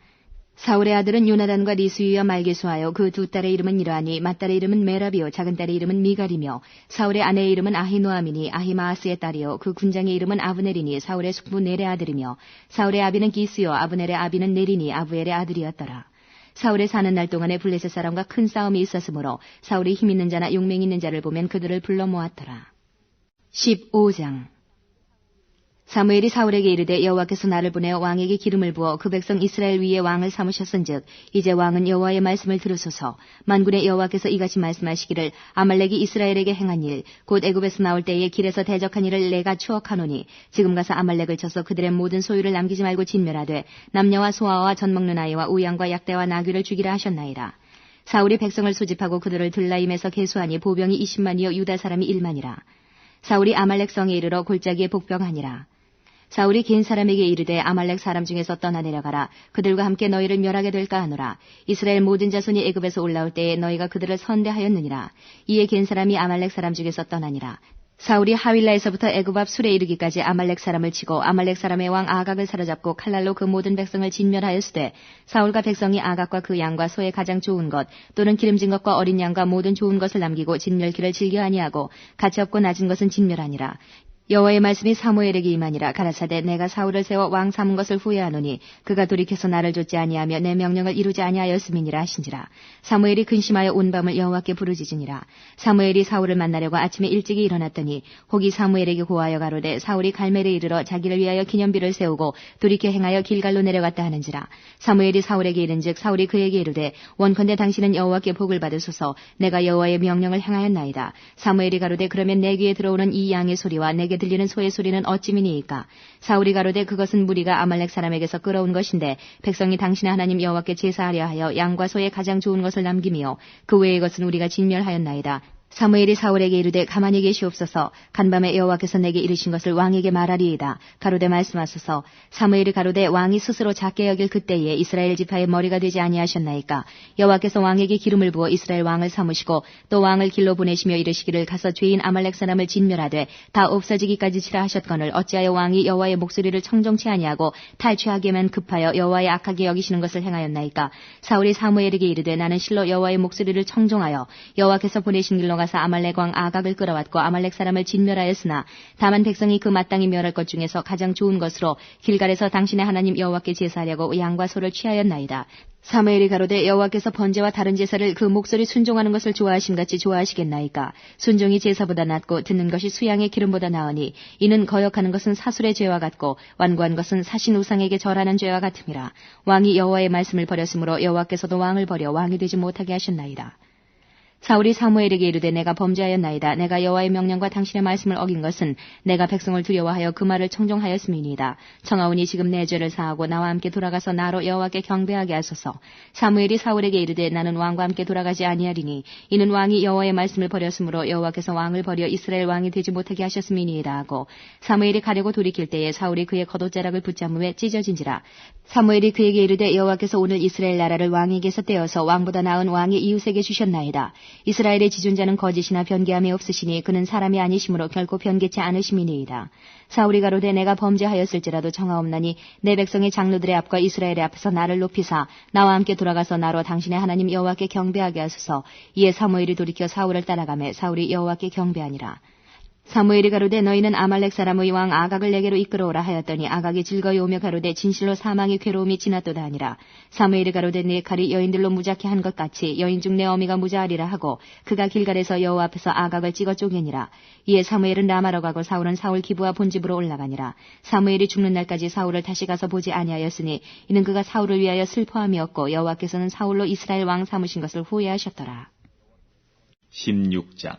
사울의 아들은 요나단과 리스이와 말게수하여 그 두 딸의 이름은 이러하니 맏딸의 이름은 메라비요 작은 딸의 이름은 미갈이며 사울의 아내의 이름은 아히노아미니 아히마아스의 딸이요 그 군장의 이름은 아브넬이니 사울의 숙부 넬의 아들이며 사울의 아비는 기스요 아브넬의 아비는 넬이니 아부엘의 아들이었더라. 사울의 사는 날 동안에 블레셋 사람과 큰 싸움이 있었으므로 사울이 힘 있는 자나 용맹 있는 자를 보면 그들을 불러 모았더라. 15장 사무엘이 사울에게 이르되 여호와께서 나를 보내어 왕에게 기름을 부어 그 백성 이스라엘 위에 왕을 삼으셨은즉 이제 왕은 여호와의 말씀을 들으소서. 만군의 여호와께서 이같이 말씀하시기를 아말렉이 이스라엘에게 행한 일 곧 애굽에서 나올 때에 길에서 대적한 일을 내가 추억하노니 지금 가서 아말렉을 쳐서 그들의 모든 소유를 남기지 말고 진멸하되 남녀와 소아와 젖 먹는 아이와 우양과 약대와 나귀를 죽이라 하셨나이다. 사울이 백성을 소집하고 그들을 들라임에서 계수하니 보병이 20만이요 유다 사람이 1만이라. 사울이 아말렉 성에 이르러 골짜기에 복병하니라. 사울이 겐 사람에게 이르되 아말렉 사람 중에서 떠나 내려가라. 그들과 함께 너희를 멸하게 될까 하노라. 이스라엘 모든 자손이 애굽에서 올라올 때에 너희가 그들을 선대하였느니라. 이에 겐 사람이 아말렉 사람 중에서 떠나니라. 사울이 하윌라에서부터 애굽 앞 술에 이르기까지 아말렉 사람을 치고 아말렉 사람의 왕 아각을 사로잡고 칼날로 그 모든 백성을 진멸하였으되 사울과 백성이 아각과 그 양과 소의 가장 좋은 것 또는 기름진 것과 어린 양과 모든 좋은 것을 남기고 진멸기를 즐겨 아니하고 가치 없고 낮은 것은 진멸하니라. 여호와의 말씀이 사무엘에게 임하니라. 가라사대 내가 사울을 세워 왕 삼은 것을 후회하노니 그가 돌이켜서 나를 좇지 아니하며 내 명령을 이루지 아니하였음이니라 하신지라. 사무엘이 근심하여 온 밤을 여호와께 부르짖으니라. 사무엘이 사울을 만나려고 아침에 일찍이 일어났더니 혹이 사무엘에게 고하여 가로되 사울이 갈멜에 이르러 자기를 위하여 기념비를 세우고 돌이켜 행하여 길갈로 내려갔다 하는지라. 사무엘이 사울에게 이른즉 사울이 그에게 이르되 원컨대 당신은 여호와께 복을 받으소서. 내가 여호와의 명령을 행하였나이다. 사무엘이 가로되 그러면 내 귀에 들어오는 이 양의 소리와 내게 들리는 소의 소리는 어찌미니이까. 사울이 가로되 그것은 무리가 아말렉 사람에게서 끌어온 것인데 백성이 당신의 하나님 여호와께 제사하려 하여 양과 소의 가장 좋은 것을 남기며 그 외의 것은 우리가 진멸하였나이다. 사무엘이 사울에게 이르되 가만히 계시옵소서. 간밤에 여호와께서 내게 이르신 것을 왕에게 말하리이다. 가로되 말씀하소서. 사무엘이 가로되 왕이 스스로 작게 여길 그때에 이스라엘 지파의 머리가 되지 아니하셨나이까. 여호와께서 왕에게 기름을 부어 이스라엘 왕을 삼으시고 또 왕을 길로 보내시며 이르시기를 가서 죄인 아말렉 사람을 진멸하되 다 없어지기까지 치라 하셨거늘 어찌하여 왕이 여호와의 목소리를 청종치 아니하고 탈취하기에만 급하여 여호와의 악하게 여기시는 것을 행하였나이까. 사울이 사무엘에게 이르되 나는 실로 여호와의 목소리를 청종하여 여호와께서 보내신 길로 가서 아말렉 왕 아각을 끌어왔고 아말렉 사람을 진멸하였으나 다만 백성이 그 마땅히 멸할 것 중에서 가장 좋은 것으로 길갈에서 당신의 하나님 여호와께 제사하려고 양과 소를 취하였나이다. 사무엘이 가로되 여호와께서 번제와 다른 제사를 그 목소리 순종하는 것을 좋아하심같이 좋아하시겠나이까. 순종이 제사보다 낫고 듣는 것이 수양의 기름보다 나으니 이는 거역하는 것은 사술의 죄와 같고 완고한 것은 사신 우상에게 절하는 죄와 같음이라. 왕이 여호와의 말씀을 버렸으므로 여호와께서도 왕을 버려 왕이 되지 못하게 하셨나이다. 사울이 사무엘에게 이르되 내가 범죄하였나이다. 내가 여호와의 명령과 당신의 말씀을 어긴 것은 내가 백성을 두려워하여 그 말을 청종하였음이니이다. 청하오니 지금 내 죄를 사하고 나와 함께 돌아가서 나로 여호와께 경배하게 하소서. 사무엘이 사울에게 이르되 나는 왕과 함께 돌아가지 아니하리니 이는 왕이 여호와의 말씀을 버렸으므로 여호와께서 왕을 버려 이스라엘 왕이 되지 못하게 하셨음이니이다 하고 사무엘이 가려고 돌이킬 때에 사울이 그의 겉옷자락을 붙잡음에 찢어진지라. 사무엘이 그에게 이르되 여호와께서 오늘 이스라엘 나라를 왕에게서 떼어서 왕보다 나은 왕의 이웃에게 주셨나이다. 이스라엘의 지존자는 거짓이나 변개함이 없으시니 그는 사람이 아니시므로 결코 변개치 않으심이니이다. 사울이 가로되 내가 범죄하였을지라도 청하옵나니 내 백성의 장로들의 앞과 이스라엘의 앞에서 나를 높이사 나와 함께 돌아가서 나로 당신의 하나님 여호와께 경배하게 하소서. 이에 사무엘이 돌이켜 사울을 따라가매 사울이 여호와께 경배하니라. 사무엘이 가로되 너희는 아말렉 사람의 왕 아각을 내게로 이끌어오라 하였더니 아각이 즐거이 오며 가로되 진실로 사망의 괴로움이 지났도다 하니라. 사무엘이 가로되 내 칼이 여인들로 무자케 한 것 같이 여인 중 내 어미가 무자하리라 하고 그가 길갈에서 여호와 앞에서 아각을 찍어 쪼개니라. 이에 사무엘은 라마로 가고 사울은 사울 기브와 본집으로 올라가니라. 사무엘이 죽는 날까지 사울을 다시 가서 보지 아니하였으니 이는 그가 사울을 위하여 슬퍼함이었고 여호와께서는 사울로 이스라엘 왕 삼으신 것을 후회하셨더라. 16장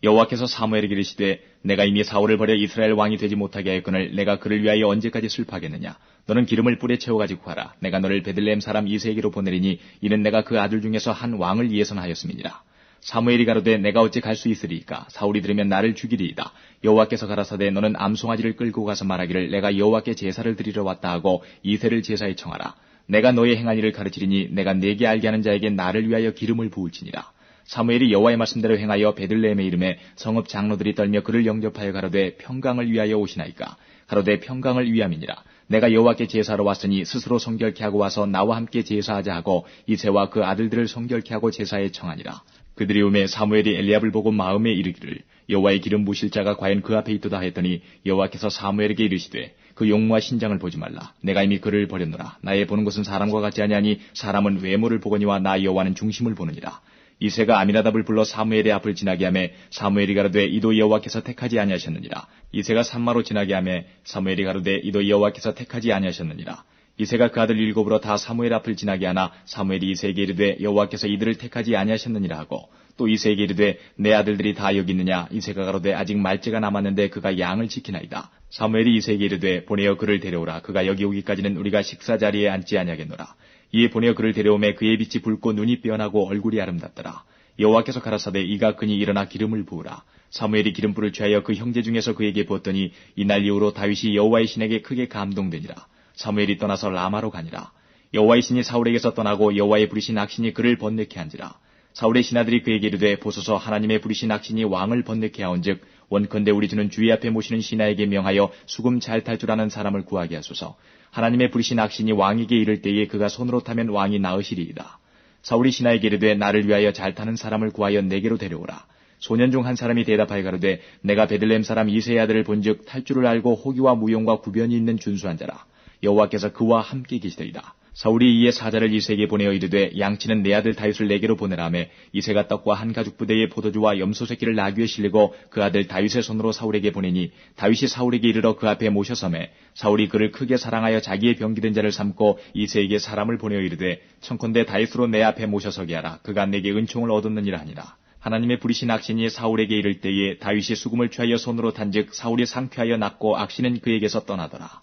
여호와께서 사무엘에게 이르시되 내가 이미 사울을 버려 이스라엘 왕이 되지 못하게 하였거늘 내가 그를 위하여 언제까지 슬퍼하겠느냐. 너는 기름을 뿔에 채워가지고 가라. 내가 너를 베들레헴 사람 이새에게로 보내리니 이는 내가 그 아들 중에서 한 왕을 예선하였음이니라. 사무엘이 가로되 내가 어찌 갈 수 있으리이까. 사울이 들으면 나를 죽이리이다. 여호와께서 가라사대 너는 암송아지를 끌고 가서 말하기를 내가 여호와께 제사를 드리러 왔다 하고 이새를 제사에 청하라. 내가 너의 행할 일을 가르치리니 내가 내게 알게 하는 자에게 나를 위하여 기름을 부을지니라. 사무엘이 여호와의 말씀대로 행하여 베들레헴에 이름에 성읍 장로들이 떨며 그를 영접하여 가로되 평강을 위하여 오시나이까. 가로되 평강을 위함이니라. 내가 여호와께 제사하러 왔으니 스스로 성결케 하고 와서 나와 함께 제사하자 하고 이새와 그 아들들을 성결케 하고 제사에 청하니라. 그들이 오매 사무엘이 엘리압을 보고 마음에 이르기를 여호와의 기름 부으실 자가 과연 그 앞에 있도다 하였더니 여호와께서 사무엘에게 이르시되 그 용모와 신장을 보지 말라. 내가 이미 그를 버렸노라. 나의 보는 것은 사람과 같지 아니하니 사람은 외모를 보거니와 나 여호와는 중심을 보느니라. 이새가 아미나답을 불러 사무엘의 앞을 지나게 하매 사무엘이 가로되 이도 여호와께서 택하지 아니하셨느니라. 이새가 산마로 지나게 하매 사무엘이 가로되 이도 여호와께서 택하지 아니하셨느니라. 이새가 그 아들 일곱으로 다 사무엘 앞을 지나게 하나 사무엘이 이새에게 이르되 여호와께서 이들을 택하지 아니하셨느니라 하고 또 이새에게 이르되 내 아들들이 다 여기 있느냐. 이새가 가로되 아직 말째가 남았는데 그가 양을 지키나이다. 사무엘이 이새에게 이르되 보내어 그를 데려오라. 그가 여기 오기까지는 우리가 식사 자리에 앉지 아니하겠노라. 이에 보내어 그를 데려오매 그의 빛이 붉고 눈이 빼어나고 얼굴이 아름답더라. 여호와께서 가라사대 이가 그니 일어나 기름을 부으라. 사무엘이 기름불을 취하여 그 형제 중에서 그에게 부었더니 이날 이후로 다윗이 여호와의 신에게 크게 감동되니라. 사무엘이 떠나서 라마로 가니라. 여호와의 신이 사울에게서 떠나고 여호와의 부리신 악신이 그를 번뇌케 한지라. 사울의 신하들이 그에게 이르되 보소서 하나님의 부리신 악신이 왕을 번뇌케 하온즉 원컨대 우리 주는 주의 앞에 모시는 신하에게 명하여 수금 잘 탈 줄 아는 사람을 구하게 하소서. 하나님의 부리신 악신이 왕에게 이를 때에 그가 손으로 타면 왕이 나으시리이다. 사울이 신하에게 이르되 나를 위하여 잘 타는 사람을 구하여 내게로 데려오라. 소년 중 한 사람이 대답하여 가로되 내가 베들레헴 사람 이새의 아들을 본즉 탈 줄을 알고 호기와 무용과 구변이 있는 준수한 자라. 여호와께서 그와 함께 계시더이다. 사울이 이에 사자를 이새에게 보내어 이르되 양치는 내 아들 다윗을 내게로 보내라며 이새가 떡과 한 가죽 부대에 포도주와 염소 새끼를 나귀에 실리고 그 아들 다윗의 손으로 사울에게 보내니 다윗이 사울에게 이르러 그 앞에 모셔서매 사울이 그를 크게 사랑하여 자기의 병기된 자를 삼고 이새에게 사람을 보내어 이르되 청컨대 다윗으로 내 앞에 모셔서게 하라. 그가 내게 은총을 얻었느니라 하니라. 하나님의 부리신 악신이 사울에게 이를 때에 다윗이 수금을 취하여 손으로 탄즉 사울이 상쾌하여 낫고 악신은 그에게서 떠나더라.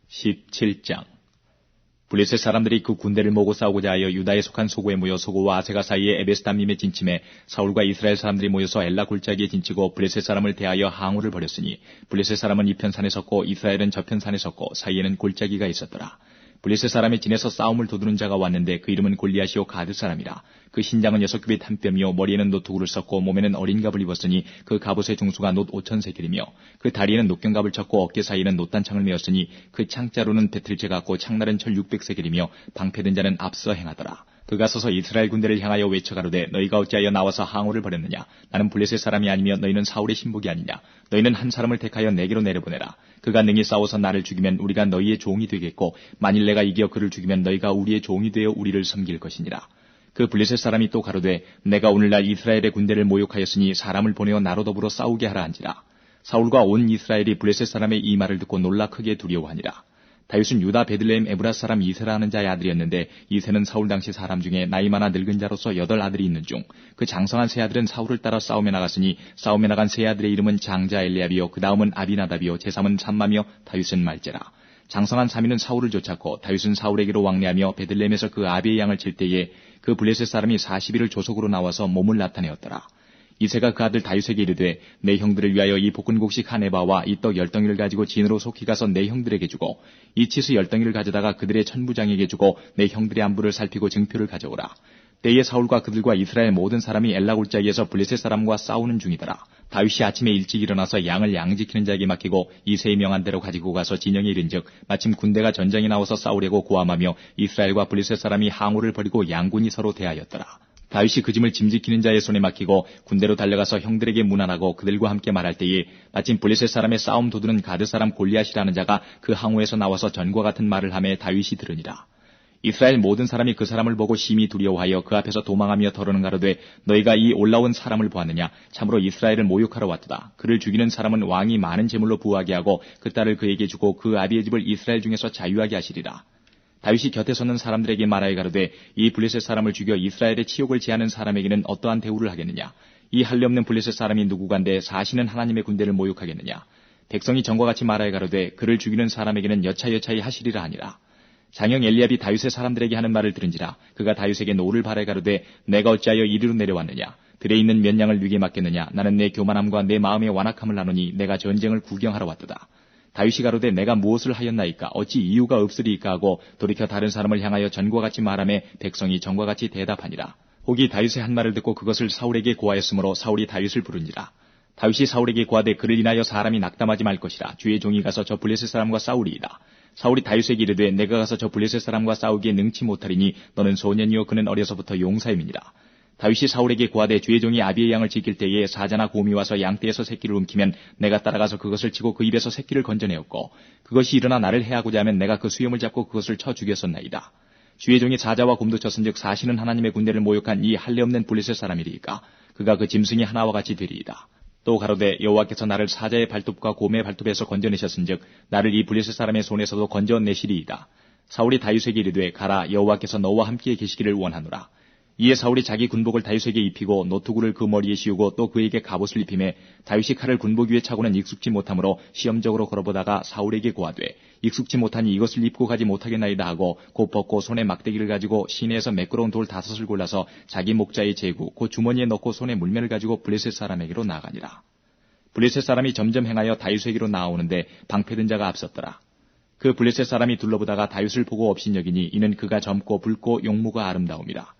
17장 블레셋 사람들이 그 군대를 모으고 싸우고자 하여 유다에 속한 소고에 모여 소고와 아세가 사이에 에베스담림에 진침해 사울과 이스라엘 사람들이 모여서 엘라 골짜기에 진치고 블레셋 사람을 대하여 항우를 벌였으니 블레셋 사람은 이편 산에 섰고 이스라엘은 저편 산에 섰고 사이에는 골짜기가 있었더라. 블레셋 사람의 진에서 싸움을 도두는 자가 왔는데 그 이름은 골리앗이요 가드 사람이라. 그 신장은 6규빗 한 뼘이요 머리에는 노트구를 썼고 몸에는 어린 갑을 입었으니 그 갑옷의 중수가 놋 5,000세겔이며 그 다리에는 녹경갑을 쳤고 어깨 사이에는 놋단창을 메었으니 그 창자루는 배틀채 같고 창날은 철 600세겔이며 방패된 자는 앞서 행하더라. 그가 서서 이스라엘 군대를 향하여 외쳐가로되 너희가 어찌하여 나와서 항우를 벌였느냐. 나는 블레셋 사람이 아니며 너희는 사울의 신복이 아니냐. 너희는 한 사람을 택하여 내게로 내려보내라. 그가 능히 싸워서 나를 죽이면 우리가 너희의 종이 되겠고 만일 내가 이겨 그를 죽이면 너희가 우리의 종이 되어 우리를 섬길 것이니라. 그 블레셋 사람이 또 가로되 내가 오늘날 이스라엘의 군대를 모욕하였으니 사람을 보내어 나로 더불어 싸우게 하라 한지라. 사울과 온 이스라엘이 블레셋 사람의 이 말을 듣고 놀라 크게 두려워하니라. 다윗은 유다 베들레헴 에브라 사람 이새라 하는 자의 아들이었는데 이새는 사울 당시 사람 중에 나이 많아 늙은 자로서 8아들이 있는 중 그 장성한 세 아들은 사울을 따라 싸움에 나갔으니 싸움에 나간 세 아들의 이름은 장자 엘리압이요 그 다음은 아비나답이요 제삼은 삼마며 다윗은 말제라. 장성한 3위는 사울을 쫓았고 다윗은 사울에게로 왕래하며 베들레헴에서 그 아비의 양을 칠 때에 그 블레셋 사람이 40일을 조속으로 나와서 몸을 나타내었더라. 이새가 그 아들 다윗에게 이르되 내 형들을 위하여 이 볶은곡식 한 에바와 이 떡 10덩이를 가지고 진으로 속히 가서 내 형들에게 주고 이 치수 10덩이를 가져다가 그들의 천부장에게 주고 내 형들의 안부를 살피고 증표를 가져오라. 때에 사울과 그들과 이스라엘 모든 사람이 엘라 골짜기에서 블레셋 사람과 싸우는 중이더라. 다윗이 아침에 일찍 일어나서 양을 양지키는 자에게 맡기고 이새의 명한 대로 가지고 가서 진영에 이른즉 마침 군대가 전장에 나와서 싸우려고 고함하며 이스라엘과 블레셋 사람이 항우를 벌이고 양군이 서로 대하였더라. 다윗이 그 짐을 짐지키는 자의 손에 맡기고 군대로 달려가서 형들에게 문안하고 그들과 함께 말할 때에 마침 블레셋 사람의 싸움 도두는 가드 사람 골리앗이라는 자가 그 항우에서 나와서 전과 같은 말을 하며 다윗이 들으니라. 이스라엘 모든 사람이 그 사람을 보고 심히 두려워하여 그 앞에서 도망하며 더러는 가로되 너희가 이 올라온 사람을 보았느냐. 참으로 이스라엘을 모욕하러 왔도다. 그를 죽이는 사람은 왕이 많은 제물로 부하게 하고 그 딸을 그에게 주고 그 아비의 집을 이스라엘 중에서 자유하게 하시리라. 다윗이 곁에 서는 사람들에게 말하여 가로되 이 블레셋 사람을 죽여 이스라엘의 치욕을 제하는 사람에게는 어떠한 대우를 하겠느냐. 이 할례 없는 블레셋 사람이 누구간데 사시는 하나님의 군대를 모욕하겠느냐. 백성이 전과 같이 말하여 가로되 그를 죽이는 사람에게는 여차여차히 하시리라 하니라. 장형 엘리압이 다윗의 사람들에게 하는 말을 들은지라 그가 다윗에게 노를 바라여 가로되 내가 어찌하여 이리로 내려왔느냐. 들에 있는 몇 양을 네게 맡겠느냐. 나는 내 교만함과 내 마음의 완악함을 나누니 내가 전쟁을 구경하러 왔도다. 다윗이 가로되 내가 무엇을 하였나이까. 어찌 이유가 없으리이까 하고 돌이켜 다른 사람을 향하여 전과 같이 말하매 백성이 전과 같이 대답하니라. 혹이 다윗의 한 말을 듣고 그것을 사울에게 고하였으므로 사울이 다윗을 부르니라. 다윗이 사울에게 고하되 그를 인하여 사람이 낙담하지 말 것이라. 주의 종이 가서 저 블레셋 사람과 싸우리이다. 사울이 다윗에게 이르되 내가 가서 저 블레셋 사람과 싸우기에 능치 못하리니 너는 소년이요 그는 어려서부터 용사임이니라. 다윗이 사울에게 고하되 주의 종이 아비의 양을 지킬 때에 사자나 곰이 와서 양떼에서 새끼를 움키면 내가 따라가서 그것을 치고 그 입에서 새끼를 건져내었고 그것이 일어나 나를 해하고자 하면 내가 그 수염을 잡고 그것을 쳐 죽였었나이다. 주의 종이 사자와 곰도 쳤은즉 사시는 하나님의 군대를 모욕한 이 할례 없는 블레셋 사람이리이까. 그가 그 짐승이 하나와 같이 되리이다. 또 가로되 여호와께서 나를 사자의 발톱과 곰의 발톱에서 건져내셨은즉 나를 이 블레셋 사람의 손에서도 건져내시리이다. 사울이 다윗에게 이르되 가라 여호와께서 너와 함께 계시기를 원하노라. 이에 사울이 자기 군복을 다윗에게 입히고 노투구를 그 머리에 씌우고 또 그에게 갑옷을 입히매 다윗이 칼을 군복 위에 차고는 익숙지 못하므로 시험적으로 걸어보다가 사울에게 고하되 익숙지 못하니 이것을 입고 가지 못하겠나이다 하고 곧 벗고 손에 막대기를 가지고 시내에서 매끄러운 돌 5을 골라서 자기 목자의 제구 그 주머니에 넣고 손에 물면을 가지고 블레셋 사람에게로 나아가니라. 블레셋 사람이 점점 행하여 다윗에게로 나아오는데 방패든 자가 앞섰더라. 그 블레셋 사람이 둘러보다가 다윗을 보고 업신여기니 이는 그가 젊고 붉고 용모가 아름다움이라.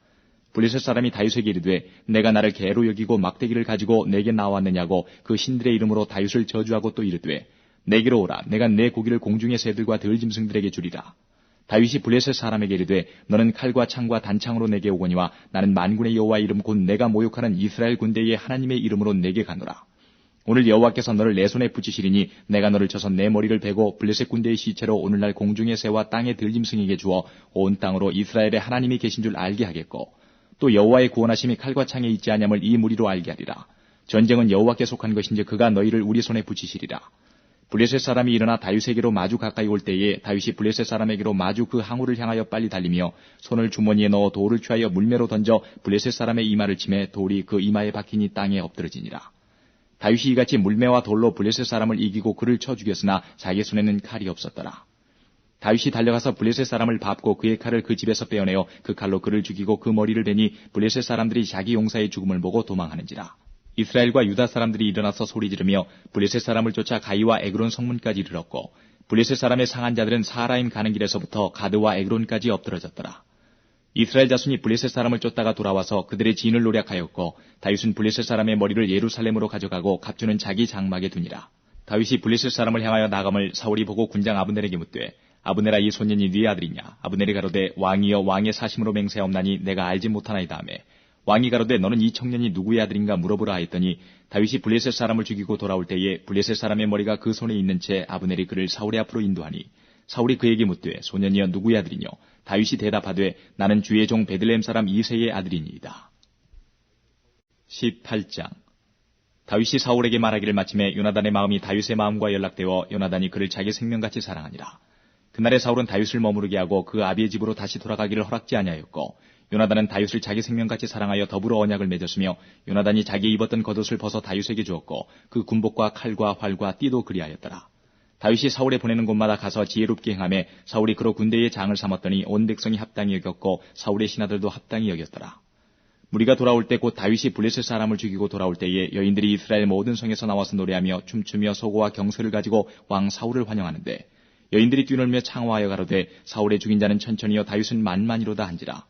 블레셋 사람이 다윗에게 이르되 내가 나를 개로 여기고 막대기를 가지고 내게 나왔느냐고 그 신들의 이름으로 다윗을 저주하고 또 이르되 내게로 오라. 내가 내 고기를 공중의 새들과 들짐승들에게 주리라. 다윗이 블레셋 사람에게 이르되 너는 칼과 창과 단창으로 내게 오거니와 나는 만군의 여호와의 이름 곧 내가 모욕하는 이스라엘 군대의 하나님의 이름으로 내게 가노라. 오늘 여호와께서 너를 내 손에 붙이시리니 내가 너를 쳐서 내 머리를 베고 블레셋 군대의 시체로 오늘날 공중의 새와 땅의 들짐승에게 주어 온 땅으로 이스라엘의 하나님이 계신 줄 알게 하겠고 또 여호와의 구원하심이 칼과 창에 있지 아니함을 이 무리로 알게 하리라. 전쟁은 여호와께 속한 것인지 그가 너희를 우리 손에 붙이시리라. 블레셋 사람이 일어나 다윗에게로 마주 가까이 올 때에 다윗이 블레셋 사람에게로 마주 그 항우를 향하여 빨리 달리며 손을 주머니에 넣어 돌을 취하여 물매로 던져 블레셋 사람의 이마를 치매 돌이 그 이마에 박히니 땅에 엎드러지니라. 다윗이 이같이 물매와 돌로 블레셋 사람을 이기고 그를 쳐 죽였으나 자기 손에는 칼이 없었더라. 다윗이 달려가서 블레셋 사람을 밟고 그의 칼을 그 집에서 빼어내어 그 칼로 그를 죽이고 그 머리를 베니 블레셋 사람들이 자기 용사의 죽음을 보고 도망하는지라. 이스라엘과 유다 사람들이 일어나서 소리지르며 블레셋 사람을 쫓아 가이와 에그론 성문까지 이르렀고 블레셋 사람의 상한 자들은 사라임 가는 길에서부터 가드와 에그론까지 엎드러졌더라. 이스라엘 자손이 블레셋 사람을 쫓다가 돌아와서 그들의 진을 노략하였고 다윗은 블레셋 사람의 머리를 예루살렘으로 가져가고 갑주는 자기 장막에 두니라. 다윗이 블레셋 사람을 향하여 나감을 사울이 보고 군장 아브넬에게 묻되 아브넬아 이 소년이 네 아들이냐. 아브넬이 가로되 왕이여 왕의 사심으로 맹세하옵나니 내가 알지 못하나이다 하매 왕이 가로되 너는 이 청년이 누구의 아들인가 물어보라 하였더니 다윗이 블레셋 사람을 죽이고 돌아올 때에 블레셋 사람의 머리가 그 손에 있는 채 아브넬이 그를 사울의 앞으로 인도하니 사울이 그에게 묻되 소년이여 누구의 아들이뇨. 다윗이 대답하되 나는 주의 종 베들레헴 사람 이새의 아들이니이다. 18장 다윗이 사울에게 말하기를 마침에 요나단의 마음이 다윗의 마음과 연락되어 요나단이 그를 자기 생명같이 사랑하니라. 그날에 사울은 다윗을 머무르게 하고 그 아비의 집으로 다시 돌아가기를 허락지 아니하였고 요나단은 다윗을 자기 생명같이 사랑하여 더불어 언약을 맺었으며 요나단이 자기 입었던 겉옷을 벗어 다윗에게 주었고 그 군복과 칼과 활과 띠도 그리하였더라. 다윗이 사울에 보내는 곳마다 가서 지혜롭게 행하며 사울이 그로 군대의 장을 삼았더니 온 백성이 합당히 여겼고 사울의 신하들도 합당히 여겼더라. 무리가 돌아올 때 곧 다윗이 블레셋 사람을 죽이고 돌아올 때에 여인들이 이스라엘 모든 성에서 나와서 노래하며 춤추며 소고와 경소를 가지고 왕 사울을 환영하는데 여인들이 뛰놀며 창화하여 가로되 사울의 죽인 자는 천천히요 다윗은 만만이로다 한지라.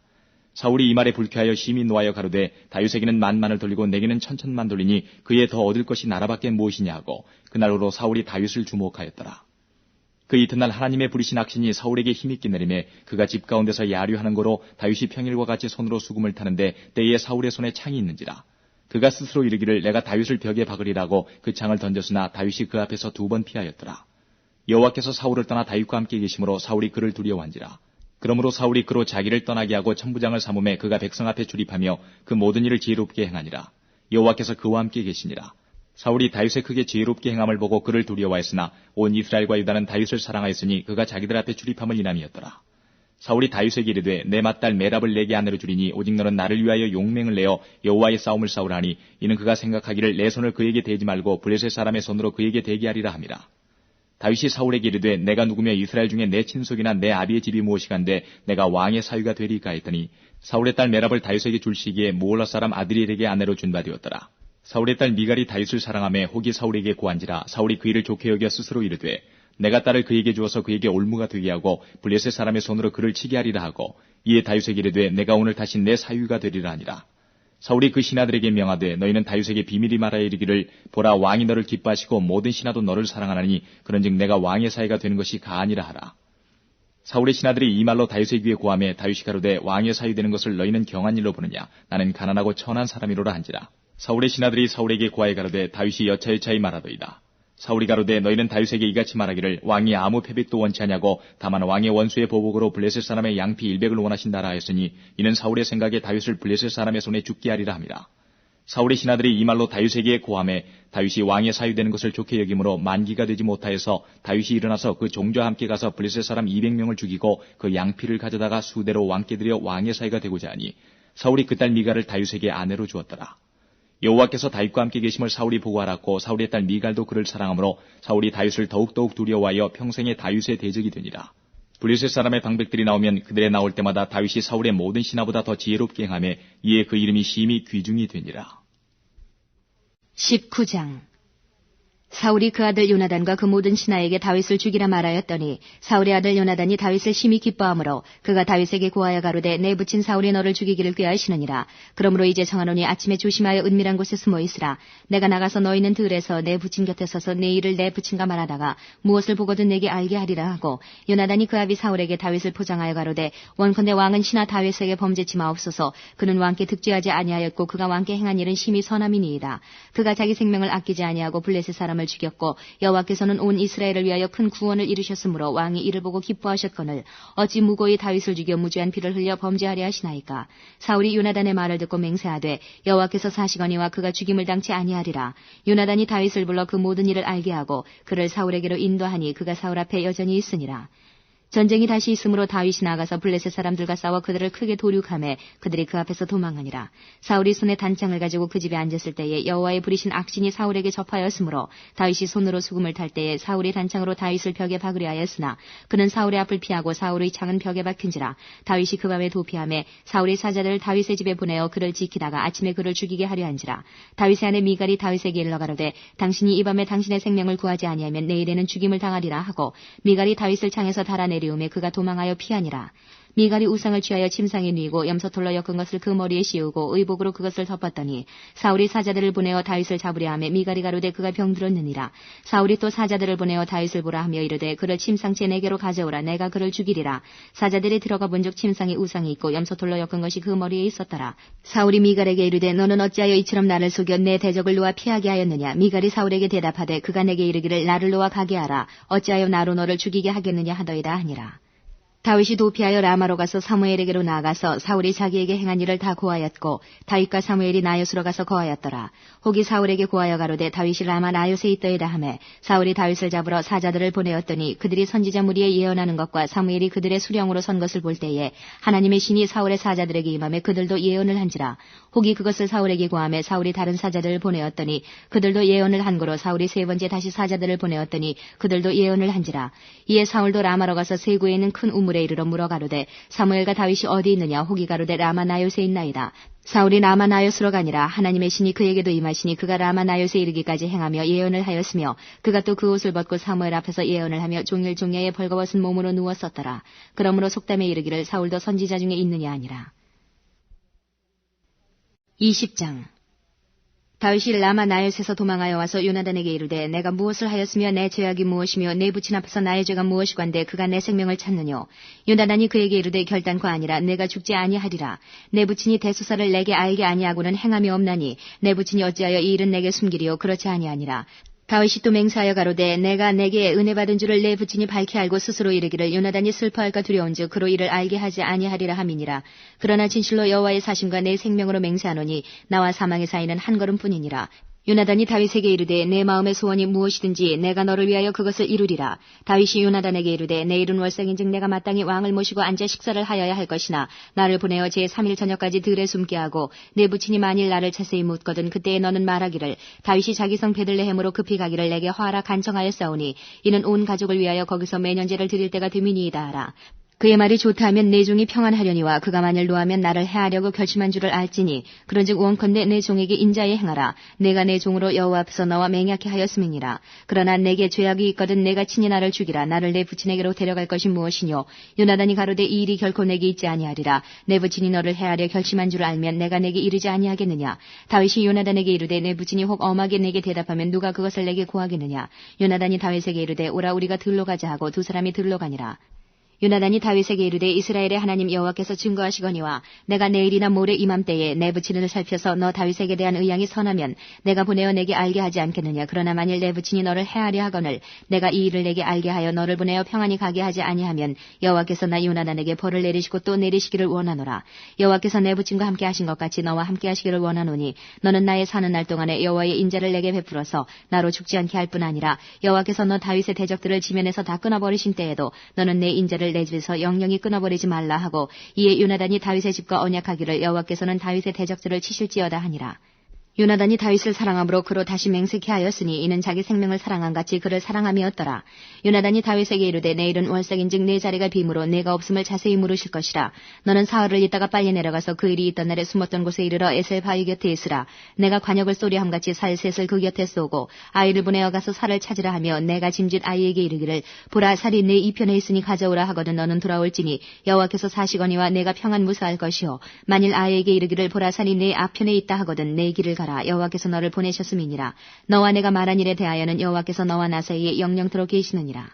사울이 이 말에 불쾌하여 심히 노하여 가로되 다윗에게는 만만을 돌리고 내게는 천천만 돌리니 그에 더 얻을 것이 나라밖에 무엇이냐 하고 그날로 사울이 다윗을 주목하였더라. 그 이튿날 하나님의 부리신 악신이 사울에게 힘있게 내리매 그가 집 가운데서 야류하는 거로 다윗이 평일과 같이 손으로 수금을 타는데 때에 사울의 손에 창이 있는지라. 그가 스스로 이르기를 내가 다윗을 벽에 박으리라고 그 창을 던졌으나 다윗이 그 앞에서 2번 피하였더라. 여호와께서 사울을 떠나 다윗과 함께 계심으로 사울이 그를 두려워한지라. 그러므로 사울이 그로 자기를 떠나게 하고 천부장을 삼음에 그가 백성 앞에 출입하며 그 모든 일을 지혜롭게 행하니라. 여호와께서 그와 함께 계시니라. 사울이 다윗의 크게 지혜롭게 행함을 보고 그를 두려워하였으나 온 이스라엘과 유다는 다윗을 사랑하였으니 그가 자기들 앞에 출입함을 인함이었더라. 사울이 다윗에게 이르되 내 맏딸 메랍을 내게 아내로 주리니 오직 너는 나를 위하여 용맹을 내어 여호와의 싸움을 싸우라 하니 이는 그가 생각하기를 내 손을 그에게 대지 말고 블레셋 사람의 손으로 그에게 대게 하리라 함이라. 다윗이 사울에게 이르되 내가 누구며 이스라엘 중에 내 친속이나 내 아비의 집이 무엇이간데 내가 왕의 사위가 되리까 했더니 사울의 딸 메랍을 다윗에게 줄 시기에 무올라 사람 아드리엘에게 아내로 준 바 되었더라. 사울의 딸 미갈이 다윗을 사랑하며 혹이 사울에게 고한지라 사울이 그 일을 좋게 여겨 스스로 이르되 내가 딸을 그에게 주어서 그에게 올무가 되게 하고 블레셋 사람의 손으로 그를 치게 하리라 하고 이에 다윗에게 이르되 내가 오늘 다시 내 사위가 되리라 하니라. 사울이 그 신하들에게 명하되 너희는 다윗에게 비밀이 말하여 이르기를 보라 왕이 너를 기뻐하시고 모든 신하도 너를 사랑하나니 그런즉 내가 왕의 사위가 되는 것이 가아니라 하라. 사울의 신하들이 이 말로 다윗의 귀에 고하매 다윗이 가로되 왕의 사위 되는 것을 너희는 경한 일로 보느냐 나는 가난하고 천한 사람이로라 한지라. 사울의 신하들이 사울에게 고하여 가로되 다윗이 여차여차히 말하더이다. 사울이 가로되 너희는 다윗에게 이같이 말하기를 왕이 아무 패백도 원치 아니하고 다만 왕의 원수의 보복으로 블레셋 사람의 양피 100을 원하신다라 하였으니 이는 사울의 생각에 다윗을 블레셋 사람의 손에 죽게 하리라 함이라. 사울의 신하들이 이 말로 다윗에게 고하매 다윗이 왕의 사위 되는 것을 좋게 여김으로 만기가 되지 못하여서 다윗이 일어나서 그 종자와 함께 가서 블레셋 사람 200명을 죽이고 그 양피를 가져다가 수대로 왕께 드려 왕의 사위가 되고자 하니 사울이 그 딸 미갈을 다윗에게 아내로 주었더라. 여호와께서 다윗과 함께 계심을 사울이 보고 알았고 사울의 딸 미갈도 그를 사랑하므로 사울이 다윗을 더욱더욱 두려워하여 평생에 다윗의 대적이 되니라. 블레셋 사람의 방백들이 나오면 그들의 나올 때마다 다윗이 사울의 모든 신하보다 더 지혜롭게 행하며 이에 그 이름이 심히 귀중이 되니라. 19장. 사울이 그 아들 요나단과 그 모든 신하에게 다윗을 죽이라 말하였더니 사울의 아들 요나단이 다윗을 심히 기뻐하므로 그가 다윗에게 고하여 가로되 내 부친 사울이 너를 죽이기를 꾀하시느니라. 그러므로 이제 정하노니 아침에 조심하여 은밀한 곳에 숨어 있으라. 내가 나가서 너희는 들에서 내 부친 곁에 서서 내 일을 내 부친과 말하다가 무엇을 보거든 내게 알게 하리라 하고 요나단이 그 아비 사울에게 다윗을 포장하여 가로되 원컨대 왕은 신하 다윗에게 범죄치 마옵소서. 그는 왕께 득죄하지 아니하였고 그가 왕께 행한 일은 심히 선함이니이다. 그가 자기 생명을 아끼지 아니하고 블레셋 사람을 죽였고 여호와께서는 온 이스라엘을 위하여 큰 구원을 이루셨으므로 왕이 이를 보고 기뻐하셨거늘 어찌 무고히 다윗을 죽여 무죄한 피를 흘려 범죄하려 하시나이까. 사울이 요나단의 말을 듣고 맹세하되 여호와께서 사시거니와 그가 죽임을 당치 아니하리라. 요나단이 다윗을 불러 그 모든 일을 알게 하고 그를 사울에게로 인도하니 그가 사울 앞에 여전히 있으니라. 전쟁이 다시 있으므로 다윗이 나가서 블레셋 사람들과 싸워 그들을 크게 도륙하매 그들이 그 앞에서 도망하니라. 사울이 손에 단창을 가지고 그 집에 앉았을 때에 여호와의 부리신 악신이 사울에게 접하였으므로 다윗이 손으로 수금을 탈 때에 사울이 단창으로 다윗을 벽에 박으려 하였으나 그는 사울의 앞을 피하고 사울의 창은 벽에 박힌지라. 다윗이 그 밤에 도피하매 사울의 사자들을 다윗의 집에 보내어 그를 지키다가 아침에 그를 죽이게 하려 한지라. 다윗의 아내 미갈이 다윗에게 일러 가로되 당신이 이 밤에 당신의 생명을 구하지 아니하면 내일에는 죽임을 당하리라 하고 미갈이 다윗을 창에서 달아내 리움에 그가 도망하여 피하니라. 미갈이 우상을 취하여 침상에 누이고 염소털로 엮은 것을 그 머리에 씌우고 의복으로 그것을 덮었더니 사울이 사자들을 보내어 다윗을 잡으려 하며 미갈이 가로되 그가 병들었느니라. 사울이 또 사자들을 보내어 다윗을 보라 하며 이르되 그를 침상째 내게로 가져오라. 내가 그를 죽이리라. 사자들이 들어가 본즉 침상에 우상이 있고 염소털로 엮은 것이 그 머리에 있었더라. 사울이 미갈에게 이르되 너는 어찌하여 이처럼 나를 속여 내 대적을 놓아 피하게 하였느냐. 미갈이 사울에게 대답하되 그가 내게 이르기를 나를 놓아 가게 하라. 어찌하여 나로 너를 죽이게 하겠느냐 하더이다 하니라. 다윗이 도피하여 라마로 가서 사무엘에게로 나아가서 사울이 자기에게 행한 일을 다 고하였고 다윗과 사무엘이 나요스로 가서 거하였더라. 혹이 사울에게 고하여 가로되 다윗이 라마 나요스에 있더이다 하매 사울이 다윗을 잡으러 사자들을 보내었더니 그들이 선지자 무리에 예언하는 것과 사무엘이 그들의 수령으로 선 것을 볼 때에 하나님의 신이 사울의 사자들에게 임하매 그들도 예언을 한지라. 혹이 그것을 사울에게 고하매 사울이 다른 사자들을 보내었더니 그들도 예언을 한 거로 사울이 세 번째 다시 사자들을 보내었더니 그들도 예언을 한지라. 이에 사울도 라마로 가서 세구에 있는 큰 우물에 이르러 물어 가로되 사무엘과 다윗이 어디 있느냐. 혹이 가로되 라마 나요스에 있나이다. 사울이 라마 나요스로 가니라. 하나님의 신이 그에게도 임하시니 그가 라마 나요스에 이르기까지 행하며 예언을 하였으며 그가 또 그 옷을 벗고 사무엘 앞에서 예언을 하며 종일 종야에 벌거벗은 몸으로 누웠었더라. 그러므로 속담에 이르기를 사울도 선지자 중에 있느냐 하니라. 20장. 다윗이 라마 나요스에서 도망하여 와서 요나단에게 이르되 내가 무엇을 하였으며 내 죄악이 무엇이며 내 부친 앞에서 나의 죄가 무엇이관데 그가 내 생명을 찾느뇨. 요나단이 그에게 이르되 결단코 아니라 내가 죽지 아니하리라. 내 부친이 대수사를 내게 알게 아니하고는 행함이 없나니 내 부친이 어찌하여 이 일은 내게 숨기리요. 그렇지 아니하니라. 다윗이 또 맹세하여 가로되 내가 내게 은혜 받은 줄을 내 부친이 밝히 알고 스스로 이르기를 요나단이 슬퍼할까 두려운즉 그로 이를 알게 하지 아니하리라 함이니라. 그러나 진실로 여호와의 사심과 내 생명으로 맹세하노니 나와 사망의 사이는 한 걸음뿐이니라. 요나단이 다윗에게 이르되 내 마음의 소원이 무엇이든지 내가 너를 위하여 그것을 이루리라. 다윗이 요나단에게 이르되 내일은 월삭인즉 내가 마땅히 왕을 모시고 앉아 식사를 하여야 할 것이나 나를 보내어 제3일 저녁까지 들에 숨게 하고 내 부친이 만일 나를 자세히 묻거든 그때에 너는 말하기를 다윗이 자기 성 베들레헴으로 급히 가기를 내게 화하라 간청하였사오니 이는 온 가족을 위하여 거기서 매년제를 드릴 때가 됨이니이다 하라. 그의 말이 좋다 하면 내 종이 평안하려니와 그가 만일 노하면 나를 해하려고 결심한 줄을 알지니 그런즉 원컨대 내 종에게 인자에 행하라. 내가 내 종으로 여호와 앞에서 너와 맹약해 하였음이니라. 그러나 내게 죄악이 있거든 내가 친히 나를 죽이라. 나를 내 부친에게로 데려갈 것이 무엇이뇨. 요나단이 가로되 이 일이 결코 내게 있지 아니하리라. 내 부친이 너를 해하려 결심한 줄 알면 내가 내게 이르지 아니하겠느냐. 다윗이 요나단에게 이르되 내 부친이 혹 엄하게 내게 대답하면 누가 그것을 내게 고하겠느냐. 요나단이 다윗에게 이르되 오라 우리가 들로 가자 하고 두 사람이 들로 가니라. 요나단이 다윗에게 이르되 이스라엘의 하나님 여호와께서 증거하시거니와 내가 내일이나 모레 이맘때에 내 부친을 살펴서 너 다윗에게 대한 의향이 선하면 내가 보내어 내게 알게 하지 않겠느냐. 그러나 만일 내 부친이 너를 해하려 하거늘 내가 이 일을 내게 알게 하여 너를 보내어 평안히 가게 하지 아니하면 여호와께서 나 요나단에게 벌을 내리시고 또 내리시기를 원하노라. 여호와께서 내 부친과 함께 하신 것 같이 너와 함께 하시기를 원하노니 너는 나의 사는 날 동안에 여호와의 인자를 내게 베풀어서 나로 죽지 않게 할 뿐 아니라 여호와께서 너 다윗의 대적들을 지면에서 다 끊어버리신 때에도 너는 내 인자를 내 집에서 영영이 끊어버리지 말라 하고 이에 요나단이 다윗의 집과 언약하기를 여호와께서는 다윗의 대적들을 치실지어다 하니라. 요나단이 다윗을 사랑함으로 그로 다시 맹세케 하였으니 이는 자기 생명을 사랑한 같이 그를 사랑함이었더라. 요나단이 다윗에게 이르되 내일은 월삭인즉 내 자리가 빔으로 내가 없음을 자세히 물으실 것이라. 너는 사흘을 있다가 빨리 내려가서 그 일이 있던 날에 숨었던 곳에 이르러 에셀 바위 곁에 있으라. 내가 관역을 쏘리함같이 살 셋을 그 곁에 쏘고 아이를 보내어 가서 살을 찾으라 하며 내가 짐짓 아이에게 이르기를 보라 살이 내 이편에 있으니 가져오라 하거든 너는 돌아올지니 여호와께서 사시거니와 내가 평안 무사할 것이요 만일 아이에게 이르기를 보라 살이 내 앞편에 있다 하거든 내 길을 가라. 여호와께서 너를 보내셨음이니라. 너와 내가 말한 일에 대하여는 여호와께서 너와 나 사이에 영영토록 계시느니라.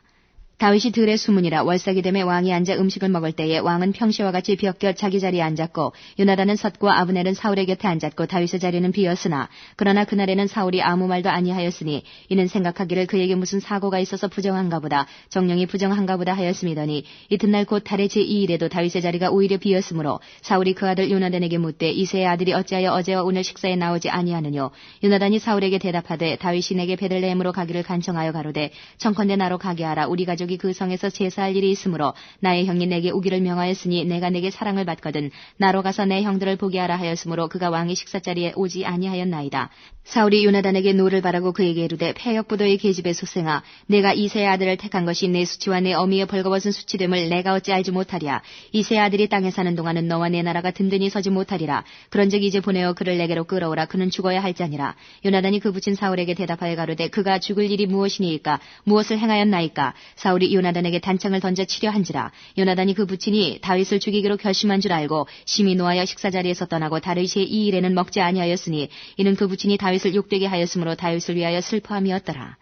다윗이 들에 숨으니라. 월삭이 되매 왕이 앉아 음식을 먹을 때에 왕은 평시와 같이 벽곁 자기 자리에 앉았고 요나단은 섰고 아브넬은 사울의 곁에 앉았고 다윗의 자리는 비었으나 그러나 그날에는 사울이 아무 말도 아니하였으니 이는 생각하기를 그에게 무슨 사고가 있어서 부정한가 보다 정령이 부정한가 보다 하였음이더니 이튿날 곧 달의 제2일에도 다윗의 자리가 오히려 비었으므로 사울이 그 아들 요나단에게 묻되 이새의 아들이 어찌하여 어제와 오늘 식사에 나오지 아니하느뇨. 요나단이 사울에게 대답하되 다윗이 내게 베들레헴으로 가기를 간청하여 가로되 청컨대 나로 가게 하라. 우리 가족이 그 성에서 제사할 일이 있으므로 나의 형이 내게 오기를 명하였으니 내가 내게 사랑을 받거든 나로 가서 내 형들을 보게 하라 하였으므로 그가 왕의 식사자리에 오지 아니하였나이다. 사울이 요나단에게 노를 바라고 그에게 이르되 패역부도의 계집의 소생아 내가 이새의 아들을 택한 것이 내 수치와 내 어미의 벌거벗은 수치됨을 내가 어찌 알지 못하랴. 이새의 아들이 땅에 사는 동안은 너와 내 나라가 든든히 서지 못하리라. 그런즉 이제 보내어 그를 내게로 끌어오라. 그는 죽어야 할자니라. 요나단이 그 부친 사울에게 대답하여 가로되 그가 죽을 일이 무엇이니이까 무엇을 행하였나이까. 사울이 요나단에게 단창을 던져 치려 한지라. 요나단이 그 부친이 다윗을 죽이기로 결심한 줄 알고 심히 노하여 식사자리에서 떠나고 다윗의 이 일에는 먹지 아니하였으니 이는 그 부친이 다윗을 욕되게 하였으므로 다윗을 위하여 슬퍼함이었더라.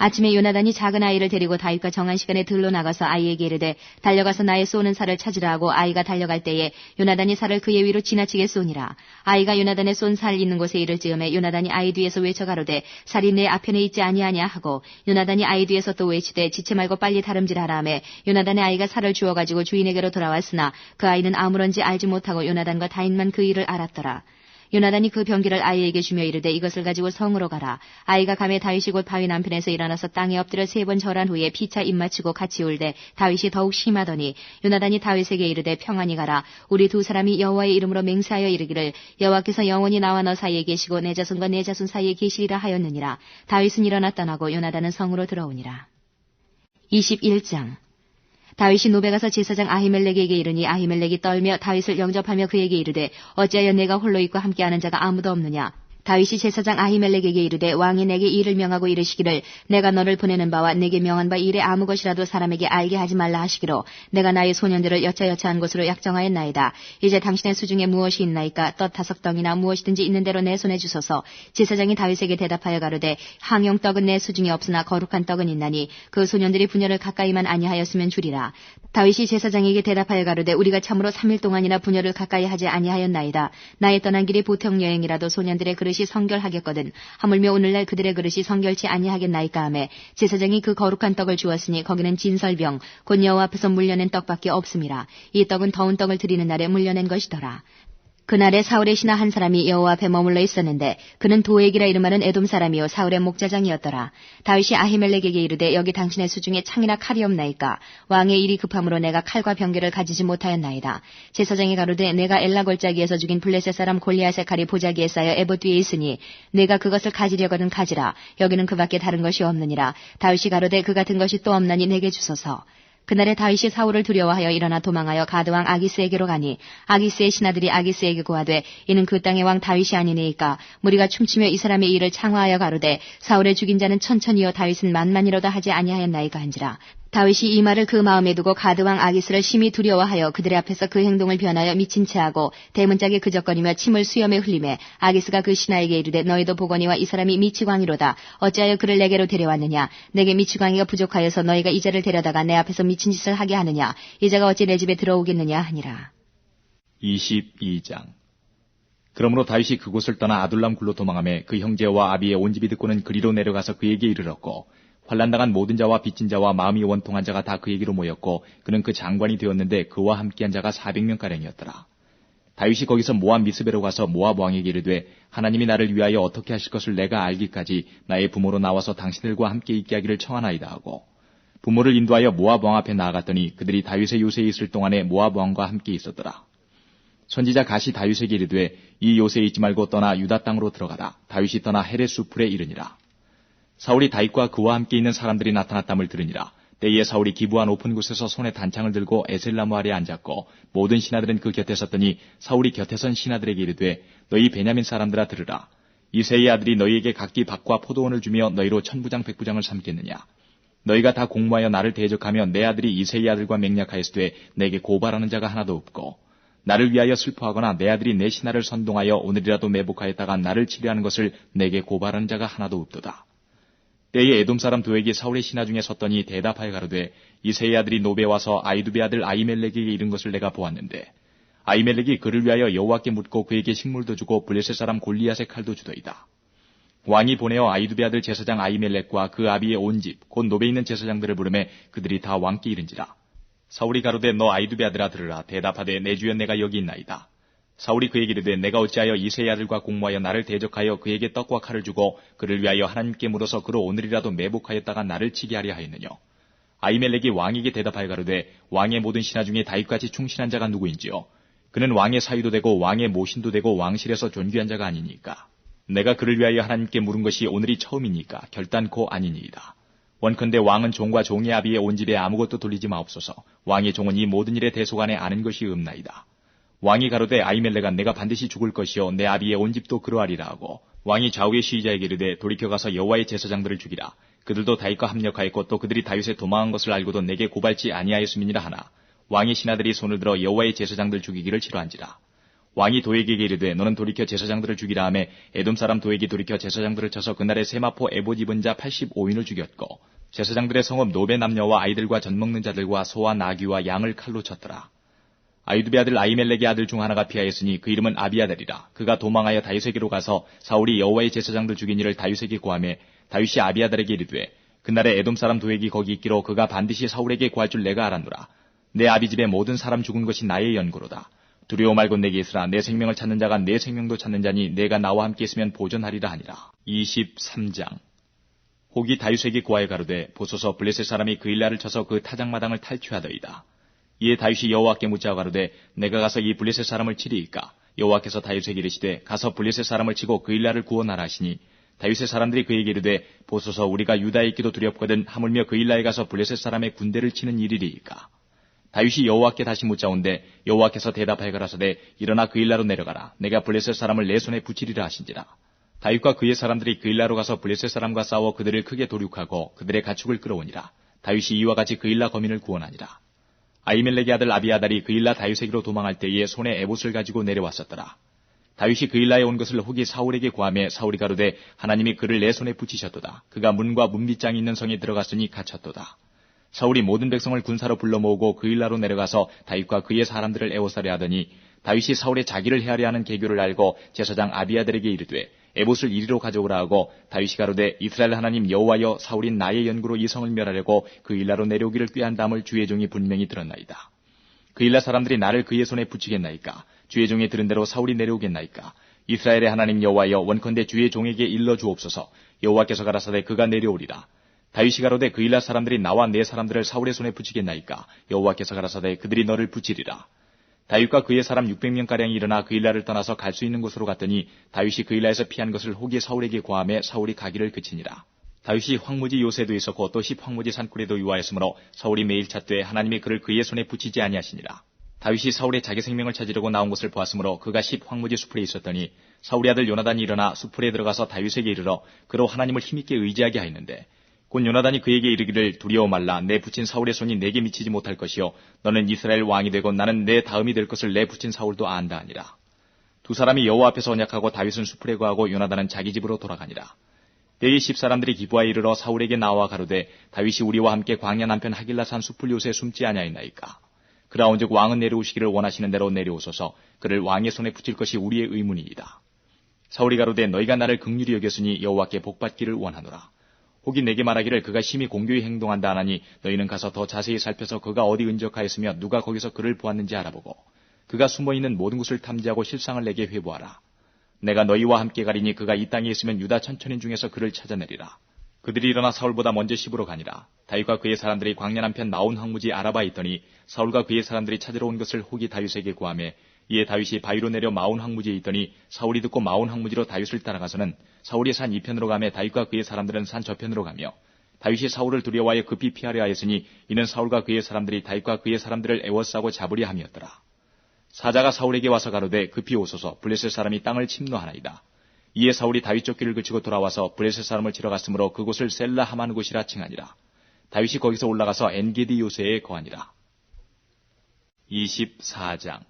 아침에 요나단이 작은 아이를 데리고 다윗과 정한 시간에 들로 나가서 아이에게 이르되 달려가서 나의 쏘는 살을 찾으라 하고 아이가 달려갈 때에 요나단이 살을 그의 위로 지나치게 쏘니라. 아이가 요나단의 쏜 살 있는 곳에 이를 즈음에 요나단이 아이 뒤에서 외쳐 가로되 살이 내 앞편에 있지 아니하냐 하고 요나단이 아이 뒤에서 또 외치되 지체 말고 빨리 다름질하라 하매 요나단의 아이가 살을 주워가지고 주인에게로 돌아왔으나 그 아이는 아무런지 알지 못하고 요나단과 다윗만 그 일을 알았더라. 요나단이 그 병기를 아이에게 주며 이르되 이것을 가지고 성으로 가라. 아이가 가매 다윗이 곧 바위 남편에서 일어나서 땅에 엎드려 3번 절한 후에 피차 입맞추고 같이 울되 다윗이 더욱 심하더니 요나단이 다윗에게 이르되 평안히 가라. 우리 두 사람이 여호와의 이름으로 맹세하여 이르기를 여호와께서 영원히 나와 너 사이에 계시고 내 자손과 내 자손 사이에 계시리라 하였느니라. 다윗은 일어나 떠나고 요나단은 성으로 들어오니라. 21장 다윗이 노베 가서 제사장 아히멜렉에게 이르니 아히멜렉이 떨며 다윗을 영접하며 그에게 이르되 어찌하여 내가 홀로 있고 함께하는 자가 아무도 없느냐. 다윗이 제사장 아히멜렉에게 이르되 왕이 내게 일을 명하고 이르시기를 내가 너를 보내는 바와 내게 명한 바 일에 아무 것이라도 사람에게 알게 하지 말라 하시기로 내가 나의 소년들을 여차여차한 곳으로 약정하였나이다. 이제 당신의 수중에 무엇이 있나이까. 떡 5덩이나 무엇이든지 있는 대로 내 손에 주소서. 제사장이 다윗에게 대답하여 가로되 항용떡은 내 수중에 없으나 거룩한 떡은 있나니 그 소년들이 분열을 가까이만 아니하였으면 주리라. 다윗이 제사장에게 대답하여 가로되 우리가 참으로 3일 동안이나 분열을 가까이 하지 아니하였나이다. 나의 떠난 길이 보통 여행이라도 소년들의 그릇이 성결하겠거든 하물며 오늘날 그들의 그릇이 성결치 아니하겠나이까 하매 제사장이 그 거룩한 떡을 주었으니 거기는 진설병 곧 여호와 앞에서 물려낸 떡밖에 없음이라. 이 떡은 더운 떡을 드리는 날에 물려낸 것이더라. 그날에 사울의 신하 한 사람이 여호와 앞에 머물러 있었는데 그는 도액이라 이름하는 에돔 사람이요 사울의 목자장이었더라. 다윗이 아히멜렉에게 이르되 여기 당신의 수중에 창이나 칼이 없나이까? 왕의 일이 급함으로 내가 칼과 병기를 가지지 못하였나이다. 제사장이 가로되 내가 엘라 골짜기에서 죽인 블레셋 사람 골리앗의 칼이 보자기에 쌓여 에봇 위에 있으니 내가 그것을 가지려거든 가지라. 여기는 그밖에 다른 것이 없느니라. 다윗이 가로되 그 같은 것이 또 없나니 내게 주소서. 그날에 다윗이 사울을 두려워하여 일어나 도망하여 가드왕 아기스에게로 가니 아기스의 신하들이 아기스에게 고하되 이는 그 땅의 왕 다윗이 아니니까 무리가 춤추며 이 사람의 일을 창화하여 가로되 사울의 죽인 자는 천천히요 다윗은 만만이로다 하지 아니하였나이까 한지라. 다윗이 이 말을 그 마음에 두고 가드왕 아기스를 심히 두려워하여 그들의 앞에서 그 행동을 변하여 미친 채하고 대문짝에 그적거리며 침을 수염에 흘리매 아기스가 그 신하에게 이르되 너희도 보거니와 이 사람이 미치광이로다. 어찌하여 그를 내게로 데려왔느냐? 내게 미치광이가 부족하여서 너희가 이 자를 데려다가 내 앞에서 미친 짓을 하게 하느냐? 이 자가 어찌 내 집에 들어오겠느냐 하니라. 22장. 그러므로 다윗이 그곳을 떠나 아둘람 굴로 도망하며 그 형제와 아비의 온 집이 듣고는 그리로 내려가서 그에게 이르렀고 환난당한 모든 자와 빚진 자와 마음이 원통한 자가 다 그에게로 모였고 그는 그 장관이 되었는데 그와 함께한 자가 400명가량이었더라. 다윗이 거기서 모압 미스베로 가서 모압 왕에게 이르되 하나님이 나를 위하여 어떻게 하실 것을 내가 알기까지 나의 부모로 나와서 당신들과 함께 있게 하기를 청하나이다 하고 부모를 인도하여 모압 왕 앞에 나아갔더니 그들이 다윗의 요새에 있을 동안에 모압 왕과 함께 있었더라. 선지자 갓이 다윗에게 이르되 이 요새에 있지 말고 떠나 유다 땅으로 들어가다. 다윗이 떠나 헤레스풀에 이르니라. 사울이 다윗과 그와 함께 있는 사람들이 나타났담을 들으니라. 때에 사울이 기부한 높은 곳에서 손에 단창을 들고 에셀나무 아래에 앉았고 모든 신하들은 그 곁에 섰더니 사울이 곁에 선 신하들에게 이르되 너희 베냐민 사람들아 들으라. 이새의 아들이 너희에게 각기 밭과 포도원을 주며 너희로 천부장 백부장을 삼겠느냐. 너희가 다 공모하여 나를 대적하며 내 아들이 이새의 아들과 맹약하였으되 내게 고발하는 자가 하나도 없고 나를 위하여 슬퍼하거나 내 아들이 내 신하를 선동하여 오늘이라도 매복하였다가 나를 치료하는 것을 내게 고발하는 자가 하나도 없도다. 때에 에돔 사람 도액이 사울의 신하 중에 섰더니 대답하여 가로되 이새의 아들이 노베 와서 아이두베 아들 아히멜렉에게 이른 것을 내가 보았는데 아히멜렉이 그를 위하여 여호와께 묻고 그에게 식물도 주고 블레셋 사람 골리앗의 칼도 주더이다. 왕이 보내어 아이두베 아들 제사장 아히멜렉과 그 아비의 온 집 곧 노베에 있는 제사장들을 부르매 그들이 다 왕께 이른지라. 사울이 가로되 너 아이두베 아들아 들으라. 대답하되 내 주여 내가 여기 있나이다. 사울이 그에게 이르되 내가 어찌하여 이새의 아들과 공모하여 나를 대적하여 그에게 떡과 칼을 주고 그를 위하여 하나님께 물어서 그로 오늘이라도 매복하였다가 나를 치게 하려 하였느냐. 아히멜렉이 왕에게 대답하여 가로되 왕의 모든 신하 중에 다윗같이 충실한 자가 누구인지요. 그는 왕의 사위도 되고 왕의 모신도 되고 왕실에서 존귀한 자가 아니니까. 내가 그를 위하여 하나님께 물은 것이 오늘이 처음이니까 결단코 아니니이다. 원컨대 왕은 종과 종의 아비의 온 집에 아무것도 돌리지 마옵소서. 왕의 종은 이 모든 일에 대속안에 아는 것이 없나이다. 왕이 가로되 아히멜렉아 내가 반드시 죽을 것이요 내 아비의 온 집도 그러하리라 하고 왕이 좌우의 시위자에게 이르되 돌이켜 가서 여호와의 제사장들을 죽이라. 그들도 다윗과 합력하였고 또 그들이 다윗에 도망한 것을 알고도 내게 고발치 아니하였음이니라 하나 왕의 신하들이 손을 들어 여호와의 제사장들 죽이기를 치러한지라. 왕이 도액에게 이르되 너는 돌이켜 제사장들을 죽이라 하매 에돔 사람 도액이 돌이켜 제사장들을 쳐서 그날에 세마포 에봇 입은 자 85인을 죽였고 제사장들의 성읍 노베 남녀와 아이들과 젖 먹는 자들과 소와 나귀와 양을 칼로 쳤더라. 아이두베 아들 아히멜렉의 아들 중 하나가 피하였으니 그 이름은 아비아달이라. 그가 도망하여 다윗에게로 가서 사울이 여호와의 제사장들 죽인 일을 다윗에게 고하매 다윗이 아비아달에게 이르되 그날에 에돔 사람 도액이 거기 있기로 그가 반드시 사울에게 구할 줄 내가 알았노라. 내 아비 집의 모든 사람 죽은 것이 나의 연고로다. 두려워 말고 내게 있으라. 내 생명을 찾는 자가 내 생명도 찾는 자니 내가 나와 함께 있으면 보존하리라 하니라. 23장. 혹이 다윗에게 구하여 가로되 보소서 블레셋 사람이 그 일날을 쳐서 그 타작마당을 탈취하더이다. 이에 다윗이 여호와께 묻자 가로되 내가 가서 이 블레셋 사람을 치리이까. 여호와께서 다윗에게 이르시되 가서 블레셋 사람을 치고 그 일날을 구원하라 하시니 다윗의 사람들이 그에게 이르되 보소서 우리가 유다에 있기도 두렵거든 하물며 그 일날에 가서 블레셋 사람의 군대를 치는 일이리이까. 다윗이 여호와께 다시 묻자온데 여호와께서 대답하여 가라사대 일어나 그 일라로 내려가라. 내가 블레셋 사람을 내 손에 붙이리라 하신지라. 다윗과 그의 사람들이 그 일라로 가서 블레셋 사람과 싸워 그들을 크게 도륙하고 그들의 가축을 끌어오니라. 다윗이 이와 같이 그 일라 거민을 구원하니라. 아히멜렉의 아들 아비아달이 그 일라 다윗에게로 도망할 때에 손에 에봇을 가지고 내려왔었더라. 다윗이 그 일라에 온 것을 혹이 사울에게 구하며 사울이 가로되 하나님이 그를 내 손에 붙이셨도다. 그가 문과 문빗장이 있는 성에 들어갔으니 갇혔도다. 사울이 모든 백성을 군사로 불러 모으고 그 일라로 내려가서 다윗과 그의 사람들을 애워싸려 하더니 다윗이 사울의 자기를 헤아려 하는 계교를 알고 제사장 아비아달에게 이르되 에봇을 이리로 가져오라 하고 다윗이 가로되 이스라엘 하나님 여호와여 사울인 나의 연구로 이 성을 멸하려고 그 일라로 내려오기를 꾀한다함을 주의 종이 분명히 들었나이다. 그 일라 사람들이 나를 그의 손에 붙이겠나이까. 주의 종이 들은 대로 사울이 내려오겠나이까. 이스라엘의 하나님 여호와여, 원컨대 주의 종에게 일러 주옵소서. 여호와께서 가라사대 그가 내려오리라. 다윗이 가로되 그일랏 사람들이 나와 내 사람들을 사울의 손에 붙이겠나이까. 여호와께서 가라사대 그들이 너를 붙이리라. 다윗과 그의 사람 600명가량이 일어나 그일랏을 떠나서 갈 수 있는 곳으로 갔더니 다윗이 그일랏에서 피한 것을 혹이 사울에게 고하매 사울이 가기를 그치니라. 다윗이 황무지 요새도 있었고 또 십 황무지 산굴에도 유하였으므로 사울이 매일 찾되 하나님이 그를 그의 손에 붙이지 아니하시니라. 다윗이 사울의 자기 생명을 찾으려고 나온 것을 보았으므로 그가 십 황무지 수풀에 있었더니 사울의 아들 요나단이 일어나 수풀에 들어가서 다윗에게 이르러 그로 하나님을 힘있게 의지하게 하였는데 곧 요나단이 그에게 이르기를 두려워 말라. 내 붙인 사울의 손이 내게 미치지 못할 것이요 너는 이스라엘 왕이 되고 나는 내 다음이 될 것을 내 붙인 사울도 안다 하니라. 두 사람이 여호와 앞에서 언약하고 다윗은 수풀에 거하고 요나단은 자기 집으로 돌아가니라. 때에 십 사람들이 기브아에 이르러 사울에게 나와 가로되 다윗이 우리와 함께 광야 남편 하길라산 수풀 요새에 숨지 아니하였나이까. 그라온즉 왕은 내려오시기를 원하시는 대로 내려오소서. 그를 왕의 손에 붙일 것이 우리의 의문이이다. 사울이 가로되 너희가 나를 긍휼히 여겼으니 여호와께 복받기를 원하노라. 혹이 내게 말하기를 그가 심히 공교히 행동한다 하나니 너희는 가서 더 자세히 살펴서 그가 어디 은적하였으며 누가 거기서 그를 보았는지 알아보고 그가 숨어있는 모든 곳을 탐지하고 실상을 내게 회부하라. 내가 너희와 함께 가리니 그가 이 땅에 있으면 유다 천천인 중에서 그를 찾아내리라. 그들이 일어나 사울보다 먼저 시브로 가니라. 다윗과 그의 사람들이 광야 남편 마온 황무지 아라바에 있더니 사울과 그의 사람들이 찾으러 온 것을 혹이 다윗에게 고하매 이에 다윗이 바위로 내려 마온 황무지에 있더니 사울이 듣고 마온 황무지로 다윗을 따라가서는 사울이 산 이편으로 가매 다윗과 그의 사람들은 산 저편으로 가며 다윗이 사울을 두려워하여 급히 피하려 하였으니 이는 사울과 그의 사람들이 다윗과 그의 사람들을 애워싸고 잡으려 함이었더라. 사자가 사울에게 와서 가로되 급히 오소서. 블레셋 사람이 땅을 침노하나이다. 이에 사울이 다윗 쫓기를 그치고 돌아와서 블레셋 사람을 치러 갔으므로 그곳을 셀라 하만 곳이라 칭하니라. 다윗이 거기서 올라가서 엔게디 요새에 거하니라. 24장.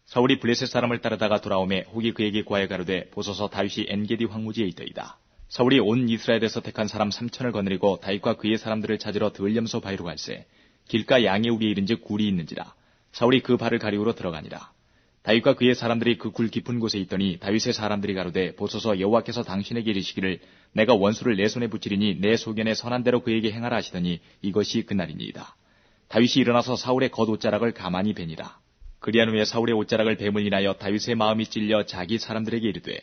사울이 블레셋 사람을 따르다가 돌아오매 혹이 그에게 구하여 가로되 보소서 다윗이 엔게디 황무지에 있더이다. 사울이 온 이스라엘에서 택한 사람 3,000을 거느리고 다윗과 그의 사람들을 찾으러 드을염소 바위로 갈새 길가 양의 우리에 이른즉 굴이 있는지라. 사울이 그 발을 가리우러 들어가니라. 다윗과 그의 사람들이 그 굴 깊은 곳에 있더니 다윗의 사람들이 가로되 보소서 여호와께서 당신에게 이르시기를 내가 원수를 내 손에 붙이리니 내 소견에 선한 대로 그에게 행하라 하시더니 이것이 그날이니이다. 다윗이 일어나서 사울의 겉옷자락을 가만히 베니라. 그리한 후에 사울의 옷자락을 뱀을 인하여 다윗의 마음이 찔려 자기 사람들에게 이르되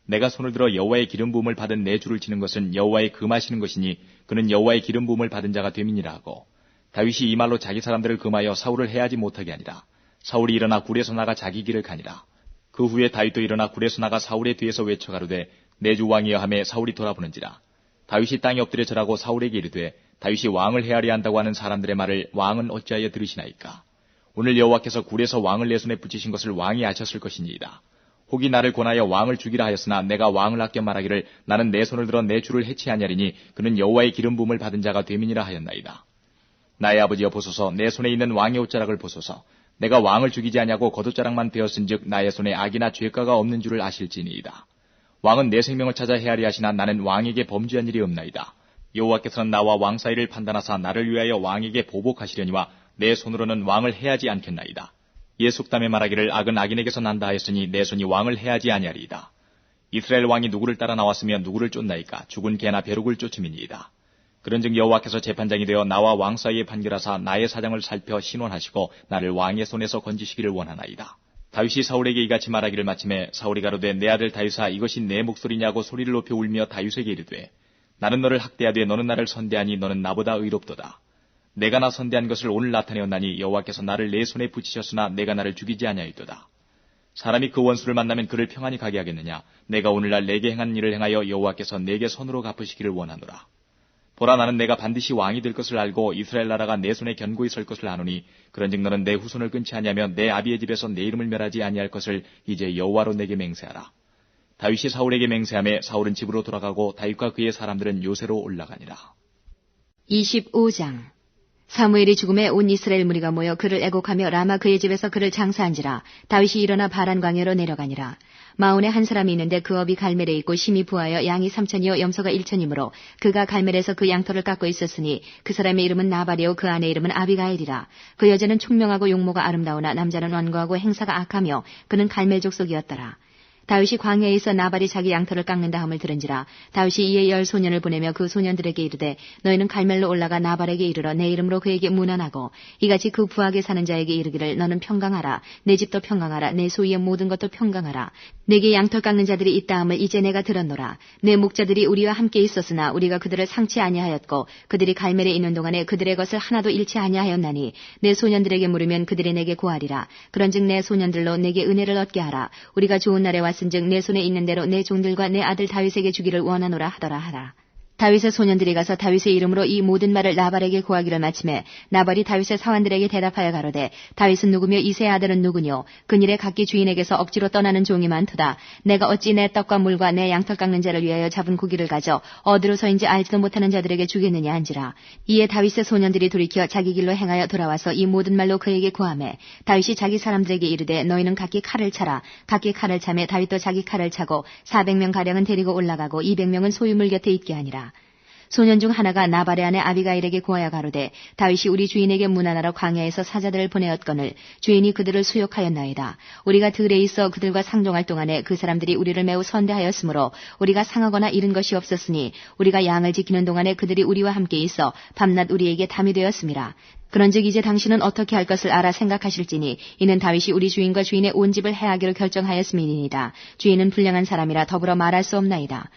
내가 손을 들어 여호와의 기름 부음을 받은 내 줄을 치는 것은 여호와의 금하시는 것이니 그는 여호와의 기름 부음을 받은 자가 됨이니라 하고 다윗이 이 말로 자기 사람들을 금하여 사울을 해하지 못하게 하니라. 사울이 일어나 굴에서 나가 자기 길을 가니라. 그 후에 다윗도 일어나 굴에서 나가 사울의 뒤에서 외쳐 가로되 내 주 왕이여 하매 사울이 돌아보는지라. 다윗이 땅에 엎드려 절하고 사울에게 이르되 다윗이 왕을 해하려 한다고 하는 사람들의 말을 왕은 어찌하여 들으시나이까. 오늘 여호와께서 굴에서 왕을 내 손에 붙이신 것을 왕이 아셨을 것이니이다. 혹이 나를 권하여 왕을 죽이라 하였으나 내가 왕을 아껴 말하기를 나는 내 손을 들어 내 주를 해치하냐리니 그는 여호와의 기름 부음을 받은 자가 됨이니라 하였나이다. 나의 아버지여 보소서. 내 손에 있는 왕의 옷자락을 보소서. 내가 왕을 죽이지 아니하고 겉옷자락만 베었은즉 나의 손에 악이나 죄가가 없는 줄을 아실지니이다. 왕은 내 생명을 찾아 헤아리 하시나 나는 왕에게 범죄한 일이 없나이다. 여호와께서는 나와 왕 사이를 판단하사 나를 위하여 왕에게 보복하시려니와 내 손으로는 왕을 해하지 않겠나이다. 이에 속담에 말하기를 악은 악인에게서 난다 하였으니 내 손이 왕을 해하지 아니하리이다. 이스라엘 왕이 누구를 따라 나왔으며 누구를 쫓나이까. 죽은 개나 벼룩을 쫓음이니이다. 그런즉 여호와께서 재판장이 되어 나와 왕 사이에 판결하사 나의 사정을 살펴 신원하시고 나를 왕의 손에서 건지시기를 원하나이다. 다윗이 사울에게 이같이 말하기를 마침에 사울이 가로되 내 아들 다윗아 이것이 내 목소리냐고 소리를 높여 울며 다윗에게 이르되 나는 너를 학대하되 너는 나를 선대하니 너는 나보다 의롭도다. 내가 나 선대한 것을 오늘 나타내었나니 여호와께서 나를 내 손에 붙이셨으나 내가 나를 죽이지 아니하였도다. 사람이 그 원수를 만나면 그를 평안히 가게 하겠느냐. 내가 오늘날 내게 행한 일을 행하여 여호와께서 내게 선으로 갚으시기를 원하노라. 보라 나는 내가 반드시 왕이 될 것을 알고 이스라엘 나라가 내 손에 견고히 설 것을 아노니 그런즉 너는 내 후손을 끊지 아니하며 내 아비의 집에서 내 이름을 멸하지 아니할 것을 이제 여호와로 내게 맹세하라. 다윗이 사울에게 맹세하며 사울은 집으로 돌아가고 다윗과 그의 사람들은 요새로 올라가니라. 25장. 사무엘이 죽음에 온 이스라엘 무리가 모여 그를 애곡하며 라마 그의 집에서 그를 장사한지라. 다윗이 일어나 바란 광야로 내려가니라. 마온에 한 사람이 있는데 그 업이 갈멜에 있고 심히 부하여 양이 3,000이요 염소가 1,000이므로 그가 갈멜에서 그 양털을 깎고 있었으니 그 사람의 이름은 나발이요 그 아내 이름은 아비가일이라. 그 여자는 총명하고 용모가 아름다우나 남자는 완고하고 행사가 악하며 그는 갈멜 족속이었더라. 다윗이 광야에서 나발이 자기 양털을 깎는다 함을 들은지라. 다윗이 이에 10 소년을 보내며 그 소년들에게 이르되 너희는 갈멜로 올라가 나발에게 이르러 내 이름으로 그에게 문안하고 이같이 그 부하게 사는 자에게 이르기를 너는 평강하라. 내 집도 평강하라. 내 소유의 모든 것도 평강하라. 내게 양털 깎는 자들이 있다 함을 이제 내가 들었노라. 내 목자들이 우리와 함께 있었으나 우리가 그들을 상치 아니하였고 그들이 갈멜에 있는 동안에 그들의 것을 하나도 잃지 아니하였나니 내 소년들에게 물으면 그들이 내게 고하리라. 그런즉 내 소년들로 내게 은혜를 얻게 하라. 우리가 좋은 날에 왔은즉 내 손에 있는 대로 내 종들과 내 아들 다윗에게 주기를 원하노라 하더라 하라. 다윗의 소년들이 가서 다윗의 이름으로 이 모든 말을 나발에게 고하기를 마침에 나발이 다윗의 사환들에게 대답하여 가로되 다윗은 누구며 이새의 아들은 누구뇨? 그일에 각기 주인에게서 억지로 떠나는 종이 많도다. 내가 어찌 내 떡과 물과 내 양털 깎는 자를 위하여 잡은 고기를 가져 어디로서인지 알지도 못하는 자들에게 주겠느냐 한지라. 이에 다윗의 소년들이 돌이켜 자기 길로 행하여 돌아와서 이 모든 말로 그에게 고하매 다윗이 자기 사람들에게 이르되 너희는 각기 칼을 차라. 각기 칼을 차매 다윗도 자기 칼을 차고 400명 가량은 데리고 올라가고 200명은 소유물 곁에 있게 하니라. 소년 중 하나가 나발의 아내 아비가일에게 고하여 가로되 다윗이 우리 주인에게 문안하러 광야에서 사자들을 보내었거늘 주인이 그들을 수욕하였나이다. 우리가 들에 있어 그들과 상종할 동안에 그 사람들이 우리를 매우 선대하였으므로 우리가 상하거나 잃은 것이 없었으니 우리가 양을 지키는 동안에 그들이 우리와 함께 있어 밤낮 우리에게 담이 되었음이라. 그런즉 이제 당신은 어떻게 할 것을 알아 생각하실지니 이는 다윗이 우리 주인과 주인의 온 집을 해하기로 결정하였음이니이다. 주인은 불량한 사람이라 더불어 말할 수 없나이다.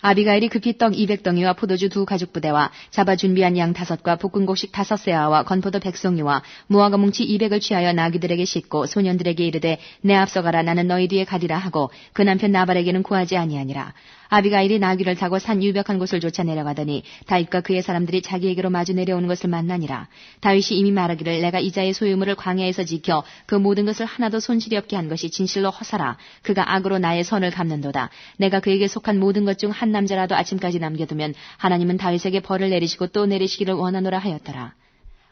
아비가일이 급히 떡 200덩이와 포도주 2 가죽 부대와 잡아 준비한 양 5과 볶은곡식 5세아와 건포도 100송이와 무화과 뭉치 200을 취하여 나귀들에게 싣고 소년들에게 이르되 내 앞서가라 나는 너희 뒤에 가리라 하고 그 남편 나발에게는 구하지 아니하니라. 아비가일이 나귀를 타고 산 유벽한 곳을 쫓아 내려가더니 다윗과 그의 사람들이 자기에게로 마주 내려오는 것을 만나니라. 다윗이 이미 말하기를 내가 이자의 소유물을 광야에서 지켜 그 모든 것을 하나도 손실이 없게 한 것이 진실로 허사라. 그가 악으로 나의 선을 갚는도다. 내가 그에게 속한 모든 것 중 한 남자라도 아침까지 남겨두면 하나님은 다윗에게 벌을 내리시고 또 내리시기를 원하노라 하였더라.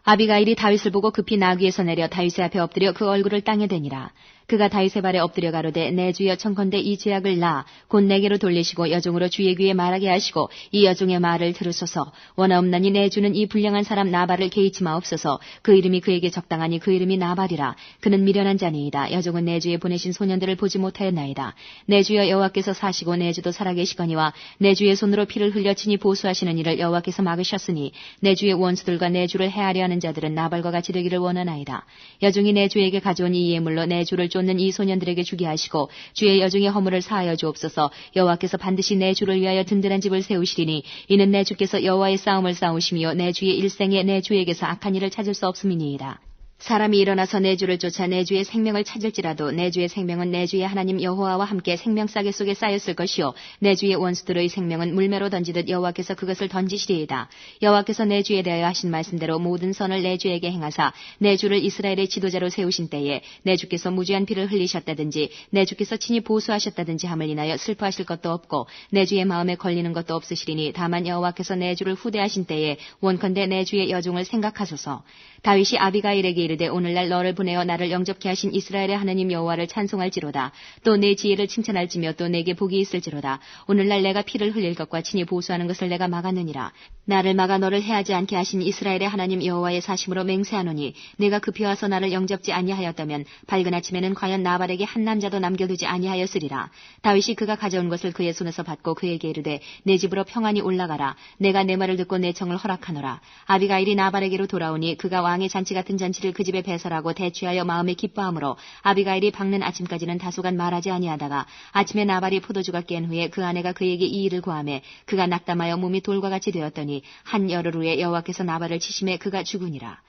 아비가일이 다윗을 보고 급히 나귀에서 내려 다윗의 앞에 엎드려 그 얼굴을 땅에 대니라. 그가 다윗의 발에 엎드려 가로되 내 주여 청컨대 이 죄악을 곧 내게로 돌리시고 여종으로 주의 귀에 말하게 하시고 이 여종의 말을 들으소서. 원하옵나니 내 주는 이 불량한 사람 나발을 개의치 마옵소서. 그 이름이 그에게 적당하니 그 이름이 나발이라. 그는 미련한 자니이다. 여종은 내 주에 보내신 소년들을 보지 못하였나이다. 내 주여 여호와께서 사시고 내 주도 살아계시거니와 내 주의 손으로 피를 흘려 친히 보수하시는 일을 여호와께서 막으셨으니 내 주의 원수들과 내 주를 해하려 하는 자들은 나발과 같이 되기를 원하나이다. 여종이 내 주에게 가져온 이 예물로 내 주를 쫓는 이 소년들에게 주게 하시고 주의 여종의 허물을 사하여 주옵소서. 여호와께서 반드시 내 주를 위하여 든든한 집을 세우시리니 이는 내 주께서 여호와의 싸움을 싸우시며 내 주의 일생에 내 주에게서 악한 일을 찾을 수 없음이니이다. 사람이 일어나서 내 주를 쫓아 내 주의 생명을 찾을지라도 내 주의 생명은 내 주의 하나님 여호와와 함께 생명싸개 속에 쌓였을 것이요 내 주의 원수들의 생명은 물매로 던지듯 여호와께서 그것을 던지시리이다. 여호와께서 내 주에 대하여 하신 말씀대로 모든 선을 내 주에게 행하사 내 주를 이스라엘의 지도자로 세우신 때에 내 주께서 무죄한 피를 흘리셨다든지 내 주께서 친히 보수하셨다든지 함을 인하여 슬퍼하실 것도 없고 내 주의 마음에 걸리는 것도 없으시리니 다만 여호와께서 내 주를 후대하신 때에 원컨대 내 주의 여종을 생각하소서. 다윗이 아비가일에게 이르되 오늘날 너를 보내어 나를 영접케 하신 이스라엘의 하나님 여호와를 찬송할지로다. 또 내 지혜를 칭찬할지며 또 내게 복이 있을지로다. 오늘날 내가 피를 흘릴 것과 친히 보수하는 것을 내가 막았느니라. 나를 막아 너를 해하지 않게 하신 이스라엘의 하나님 여호와의 사심으로 맹세하노니 내가 급히 와서 나를 영접지 아니하였다면 밝은 아침에는 과연 나발에게 한 남자도 남겨두지 아니하였으리라. 다윗이 그가 가져온 것을 그의 손에서 받고 그에게 이르되 내 집으로 평안히 올라가라. 내가 내 말을 듣고 내 청을 허락하노라. 아비가일이 나발에게로 돌아오니 그가 왕의 잔치 같은 잔치를 그 집에 배설하고 대취하여 마음에 기뻐하므로 아비가일이 밝는 아침까지는 다소간 말하지 아니하다가 아침에 나발이 포도주가 깬 후에 그 아내가 그에게 이 일을 고하매 그가 낙담하여 몸이 돌과 같이 되었더니 한 열흘 후에 여호와께서 나발을 치심에 그가 죽으니라.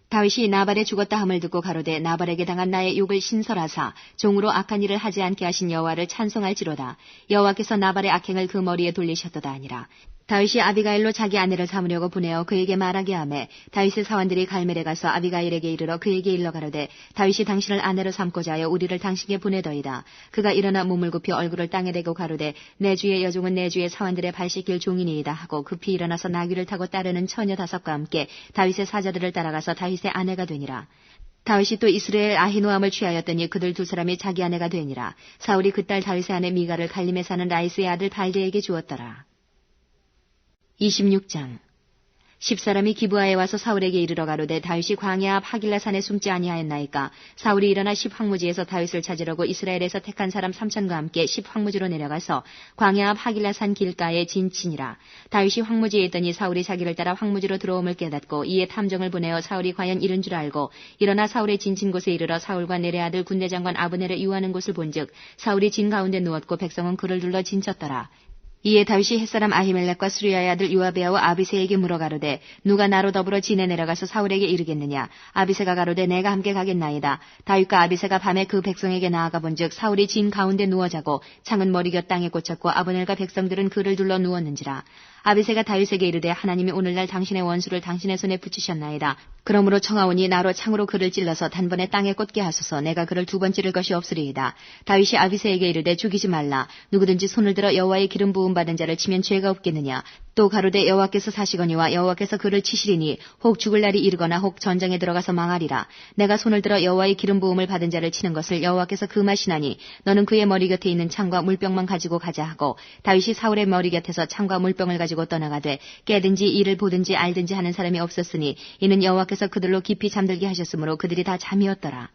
다윗이 나발의 죽었다 함을 듣고 가로되 나발에게 당한 나의 욕을 신설하사 종으로 악한 일을 하지 않게 하신 여호와를 찬송할지로다. 여호와께서 나발의 악행을 그 머리에 돌리셨도다 하니라. 다윗이 아비가일로 자기 아내를 삼으려고 보내어 그에게 말하게 하매 다윗의 사원들이 갈멜에 가서 아비가일에게 이르러 그에게 일러 가로되 다윗이 당신을 아내로 삼고자 하여 우리를 당신께 보내더이다. 그가 일어나 몸을 굽혀 얼굴을 땅에 대고 가로되 내 주의 여종은 내 주의 사원들의 발 씻길 종이니이다 하고 급히 일어나서 나귀를 타고 따르는 처녀 5과 함께 다윗의 사자들을 따라가서 다윗의 아내가 되니라. 다윗이 또 이스라엘 아히노암을 취하였더니 그들 2 사람이 자기 아내가 되니라. 사울이 그 딸 다윗의 아내 미가를 갈림에 사는 라이스의 아들 발데에게 주었더라. 26장. 10사람이 기브아에 와서 사울에게 이르러 가로되 다윗이 광야 앞 하길라 산에 숨지 아니하였나이까. 사울이 일어나 10황무지에서 다윗을 찾으려고 이스라엘에서 택한 사람 3천과 함께 10황무지로 내려가서 광야 앞 하길라 산 길가에 진치니라. 다윗이 황무지에 있더니 사울이 자기를 따라 황무지로 들어옴을 깨닫고 이에 탐정을 보내어 사울이 과연 이른 줄 알고 일어나 사울의 진친 곳에 이르러 사울과 내레 아들 군대장관 아브넬을 유하는 곳을 본즉 사울이 진 가운데 누웠고 백성은 그를 둘러 진쳤더라. 이에 다윗이 햇사람 아히멜렉과 수리아의 아들 요아베와 아비새에게 물어 가로되 누가 나로 더불어 진에 내려가서 사울에게 이르겠느냐. 아비새가 가로되 내가 함께 가겠나이다. 다윗과 아비새가 밤에 그 백성에게 나아가 본즉 사울이 진 가운데 누워 자고 창은 머리곁 땅에 꽂혔고 아브넬과 백성들은 그를 둘러 누웠는지라. 아비새가 다윗에게 이르되 하나님이 오늘날 당신의 원수를 당신의 손에 붙이셨나이다. 그러므로 청하오니 나로 창으로 그를 찔러서 단번에 땅에 꽂게 하소서. 내가 그를 두 번 찌를 것이 없으리이다. 다윗이 아비새에게 이르되 죽이지 말라. 누구든지 손을 들어 여호와의 기름 부음 받은 자를 치면 죄가 없겠느냐. 또 가로되 여호와께서 사시거니와 여호와께서 그를 치시리니 혹 죽을 날이 이르거나 혹 전쟁에 들어가서 망하리라. 내가 손을 들어 여호와의 기름 부음을 받은 자를 치는 것을 여호와께서 금하시나니 너는 그의 머리 곁에 있는 창과 물병만 가지고 가자 하고 다윗이 사울의 머리 곁에서 창과 물병을 가지고 떠나가되 깨든지 이를 보든지 알든지 하는 사람이 없었으니 이는 여호와께서 그들로 깊이 잠들게 하셨으므로 그들이 다 잠이었더라.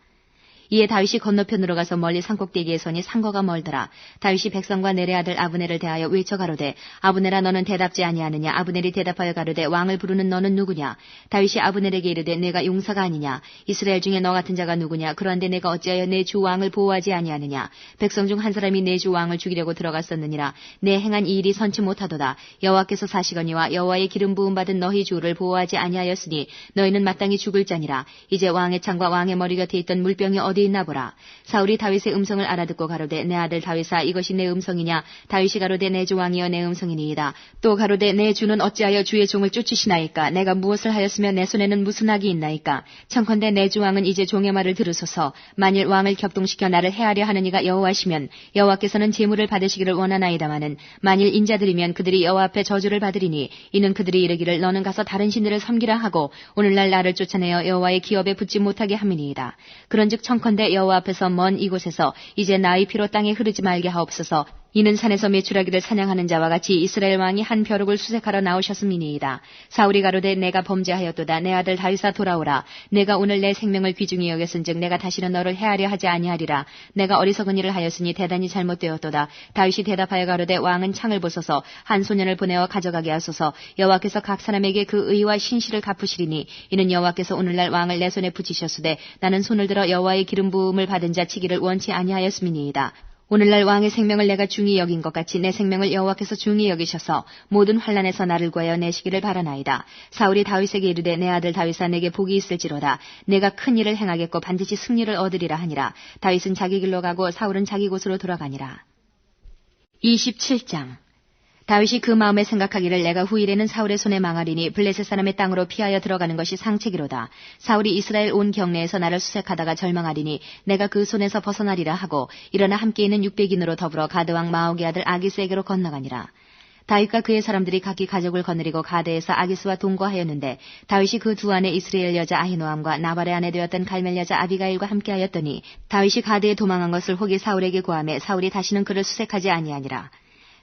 이에 다윗이 건너편으로 가서 멀리 산꼭대기에 서니 산거가 멀더라. 다윗이 백성과 내레 아들 아브넬을 대하여 외쳐 가로되 아브넬아 너는 대답지 아니하느냐. 아브넬이 대답하여 가로되 왕을 부르는 너는 누구냐. 다윗이 아브넬에게 이르되 내가 용사가 아니냐. 이스라엘 중에 너 같은 자가 누구냐. 그런데 내가 어찌하여 내 주 왕을 보호하지 아니하느냐. 백성 중 한 사람이 내 주 왕을 죽이려고 들어갔었느니라. 내 행한 이 일이 선치 못하도다. 여호와께서 사시거니와 여호와의 기름 부음 받은 너희 주를 보호하지 아니하였으니 너희는 마땅히 죽을 자니라. 이제 왕의 창과 왕의 머리 곁에 있던 물병이 어디 있나 보라. 사울이 다윗의 음성을 알아듣고 가로되 내 아들 다윗아 이것이 내 음성이냐. 다윗이 가로되 내 주 왕이여 내 음성이니이다. 또 가로되 내 주는 어찌하여 주의 종을 쫓으시나이까. 내가 무엇을 하였으며 내 손에는 무슨 악이 있나이까. 청컨대 내 주 왕은 이제 종의 말을 들으소서. 만일 왕을 격동시켜 나를 해하려 하는 이가 여호와시면 여호와께서는 제물을 받으시기를 원하나이다마는 만일 인자들이면 그들이 여호와 앞에 저주를 받으리니 이는 그들이 이르기를 너는 가서 다른 신들을 섬기라 하고 오늘날 나를 쫓아내어 여호와의 기업에 붙지 못하게 함이니이다. 그런즉 청컨대 여호와 앞에서 먼 이곳에서 이제 나의 피로 땅에 흐르지 말게 하옵소서. 이는 산에서 메추라기를 사냥하는 자와 같이 이스라엘 왕이 한 벼룩을 수색하러 나오셨음이니이다. 사울이 가로되 내가 범죄하였도다. 내 아들 다윗아 돌아오라. 내가 오늘 내 생명을 귀중히 여겼은즉 내가 다시는 너를 해하려 하지 아니하리라. 내가 어리석은 일을 하였으니 대단히 잘못되었도다. 다윗이 대답하여 가로되 왕은 창을 보소서. 한 소년을 보내어 가져가게 하소서. 여호와께서 각 사람에게 그 의와 신실을 갚으시리니 이는 여호와께서 오늘날 왕을 내 손에 붙이셨으되 나는 손을 들어 여호와의 기름 부음을 받은 자 치기를 원치 아니하였음이니이다. 오늘날 왕의 생명을 내가 중히 여긴 것 같이 내 생명을 여호와께서 중히 여기셔서 모든 환난에서 나를 구하여 내시기를 바라나이다. 사울이 다윗에게 이르되 내 아들 다윗아 내게 복이 있을지로다. 내가 큰 일을 행하겠고 반드시 승리를 얻으리라 하니라. 다윗은 자기 길로 가고 사울은 자기 곳으로 돌아가니라. 27장. 다윗이 그 마음에 생각하기를 내가 후일에는 사울의 손에 망하리니 블레셋 사람의 땅으로 피하여 들어가는 것이 상책이로다. 사울이 이스라엘 온 경내에서 나를 수색하다가 절망하리니 내가 그 손에서 벗어나리라 하고 일어나 함께 있는 600인으로 더불어 가드왕 마옥의 아들 아기스에게로 건너가니라. 다윗과 그의 사람들이 각기 가족을 거느리고 가드에서 아기스와 동거하였는데 다윗이 그 두 아내 이스라엘 여자 아히노암과 나발의 아내 되었던 갈멜 여자 아비가일과 함께하였더니 다윗이 가드에 도망한 것을 혹이 사울에게 고하매 사울이 다시는 그를 수색하지 아니하니라.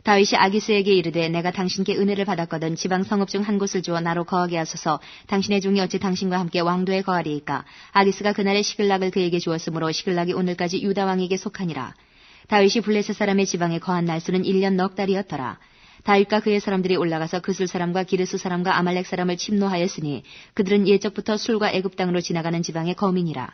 다윗이 아기스에게 이르되 내가 당신께 은혜를 받았거든 지방 성읍 중 한 곳을 주어 나로 거하게 하소서. 당신의 종이 어찌 당신과 함께 왕도에 거하리이까. 아기스가 그날에 시글락을 그에게 주었으므로 시글락이 오늘까지 유다 왕에게 속하니라. 다윗이 블레셋 사람의 지방에 거한 날수는 1년 넉 달이었더라. 다윗과 그의 사람들이 올라가서 그술 사람과 기르스 사람과 아말렉 사람을 침노하였으니 그들은 예적부터 술과 애굽 땅으로 지나가는 지방의 거민이라.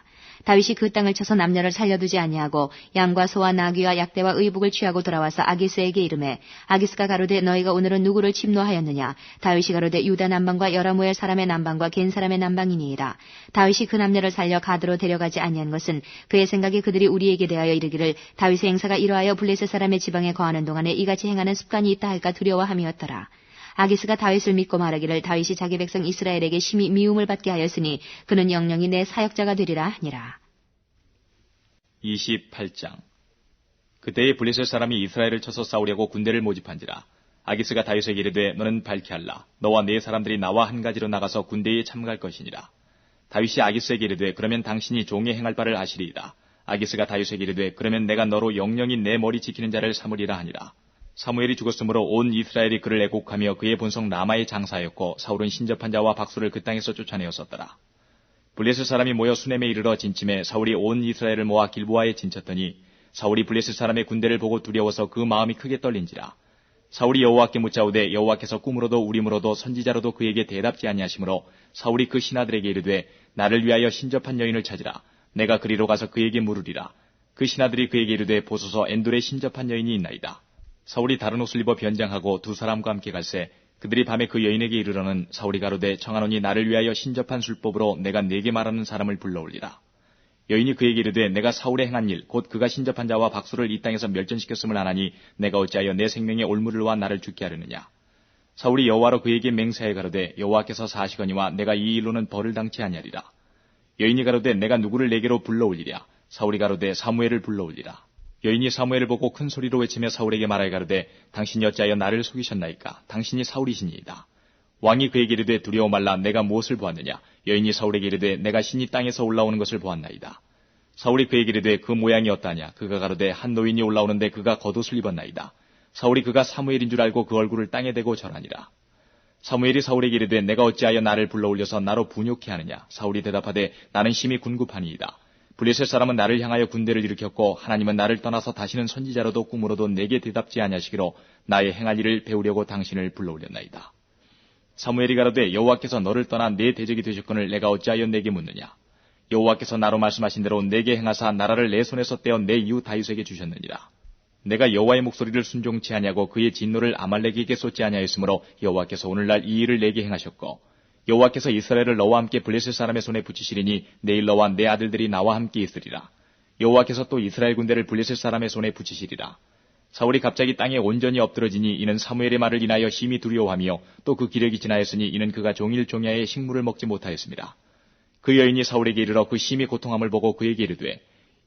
다윗이 그 땅을 쳐서 남녀를 살려두지 아니하고 양과 소와 나귀와 약대와 의복을 취하고 돌아와서 아기스에게 이르매 아기스가 가로되 너희가 오늘은 누구를 침노하였느냐. 다윗이 가로되 유다 남방과 여라무엘 사람의 남방과 겐 사람의 남방이니이다. 다윗이 그 남녀를 살려 가드로 데려가지 아니한 것은 그의 생각에 그들이 우리에게 대하여 이르기를 다윗의 행사가 이러하여 블레셋 사람의 지방에 거하는 동안에 이같이 행하는 습관이 있다 할까 두려워함이었더라. 아기스가 다윗을 믿고 말하기를 다윗이 자기 백성 이스라엘에게 심히 미움을 받게 하였으니 그는 영영이 내 사역자가 되리라 하니라. 28장. 그때의 블레셋 사람이 이스라엘을 쳐서 싸우려고 군대를 모집한지라. 아기스가 다윗에게 이르되 너는 밝게 할라. 너와 네 사람들이 나와 한 가지로 나가서 군대에 참가할 것이니라. 다윗이 아기스에게 이르되 그러면 당신이 종이 행할 바를 아시리이다. 아기스가 다윗에게 이르되 그러면 내가 너로 영영이 내 머리 지키는 자를 삼으리라 하니라. 사무엘이 죽었으므로 온 이스라엘이 그를 애곡하며 그의 본성 라마에 장사하였고 사울은 신접한 자와 박수를 그 땅에서 쫓아내었었더라. 블레셋 사람이 모여 수넴에 이르러 진침해 사울이 온 이스라엘을 모아 길보아에 진쳤더니 사울이 블레셋 사람의 군대를 보고 두려워서 그 마음이 크게 떨린지라. 사울이 여호와께 묻자오되 여호와께서 꿈으로도 우림으로도 선지자로도 그에게 대답지 아니하시므로 사울이 그 신하들에게 이르되 나를 위하여 신접한 여인을 찾으라. 내가 그리로 가서 그에게 물으리라. 그 신하들이 그에게 이르되 보소서 엔돌에 신접한 여인이 있나이다. 사울이 다른 옷을 입어 변장하고 두 사람과 함께 갈새 그들이 밤에 그 여인에게 이르러는 사울이 가로되 청하노니 나를 위하여 신접한 술법으로 내가 네게 말하는 사람을 불러올리라. 여인이 그에게 이르되 내가 사울에 행한 일 곧 그가 신접한 자와 박수를 이 땅에서 멸전시켰음을 아나니 내가 어찌하여 내 생명에 올무를 와 나를 죽게 하려느냐. 사울이 여호와로 그에게 맹세하여 가로되 여호와께서 사시거니와 내가 이 일로는 벌을 당치 아니하리라. 여인이 가로되 내가 누구를 내게로 불러올리랴. 사울이 가로되 사무엘을 불러올리라. 여인이 사무엘을 보고 큰 소리로 외치며 사울에게 말하여 가로되 당신이 어찌하여 나를 속이셨나이까. 당신이 사울이시니이다. 왕이 그에게 이르되 두려워 말라. 내가 무엇을 보았느냐. 여인이 사울에게 이르되 내가 신이 땅에서 올라오는 것을 보았나이다. 사울이 그에게 이르되 그 모양이 어떠하냐. 그가 가로되 한 노인이 올라오는데 그가 겉옷을 입었나이다. 사울이 그가 사무엘인 줄 알고 그 얼굴을 땅에 대고 절하니라. 사무엘이 사울에게 이르되 내가 어찌하여 나를 불러올려서 나로 분욕케 하느냐. 사울이 대답하되 나는 심히 군급하니이다. 블레셋 사람은 나를 향하여 군대를 일으켰고 하나님은 나를 떠나서 다시는 선지자로도 꿈으로도 내게 대답지 아니하시기로 나의 행할 일을 배우려고 당신을 불러올렸나이다. 사무엘이 가로되 여호와께서 너를 떠나 내 대적이 되셨거늘 내가 어찌하여 내게 묻느냐. 여호와께서 나로 말씀하신 대로 내게 행하사 나라를 내 손에서 떼어 내 이웃 다윗에게 주셨느니라. 내가 여호와의 목소리를 순종치 아니하고 그의 진노를 아말렉에게 쏟지 아니하였으므로 여호와께서 오늘날 이 일을 내게 행하셨고 여호와께서 이스라엘을 너와 함께 블레셋 사람의 손에 붙이시리니 내일 너와 내 아들들이 나와 함께 있으리라. 여호와께서 또 이스라엘 군대를 블레셋 사람의 손에 붙이시리라. 사울이 갑자기 땅에 온전히 엎드러지니 이는 사무엘의 말을 인하여 심히 두려워하며 또 그 기력이 지나였으니 이는 그가 종일 종야에 식물을 먹지 못하였습니다. 그 여인이 사울에게 이르러 그 심히 고통함을 보고 그에게 이르되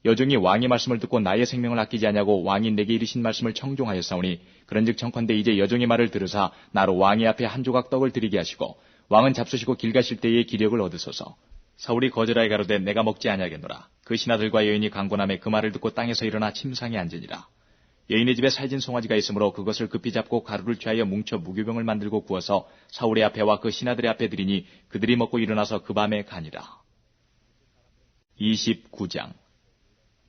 여종이 왕의 말씀을 듣고 나의 생명을 아끼지 아니하고 왕이 내게 이르신 말씀을 청종하였사오니 그런즉 청컨대 이제 여종의 말을 들으사 나로 왕의 앞에 한 조각 떡을 드리게 하시고 왕은 잡수시고 길 가실 때에 기력을 얻으소서. 사울이 거절하여 가로되 내가 먹지 아니하겠노라. 그 신하들과 여인이 강권함에 그 말을 듣고 땅에서 일어나 침상에 앉으니라. 여인의 집에 살진 송아지가 있으므로 그것을 급히 잡고 가루를 취하여 뭉쳐 무교병을 만들고 구워서 사울의 앞에와 그 신하들의 앞에 드리니 그들이 먹고 일어나서 그 밤에 가니라. 29장.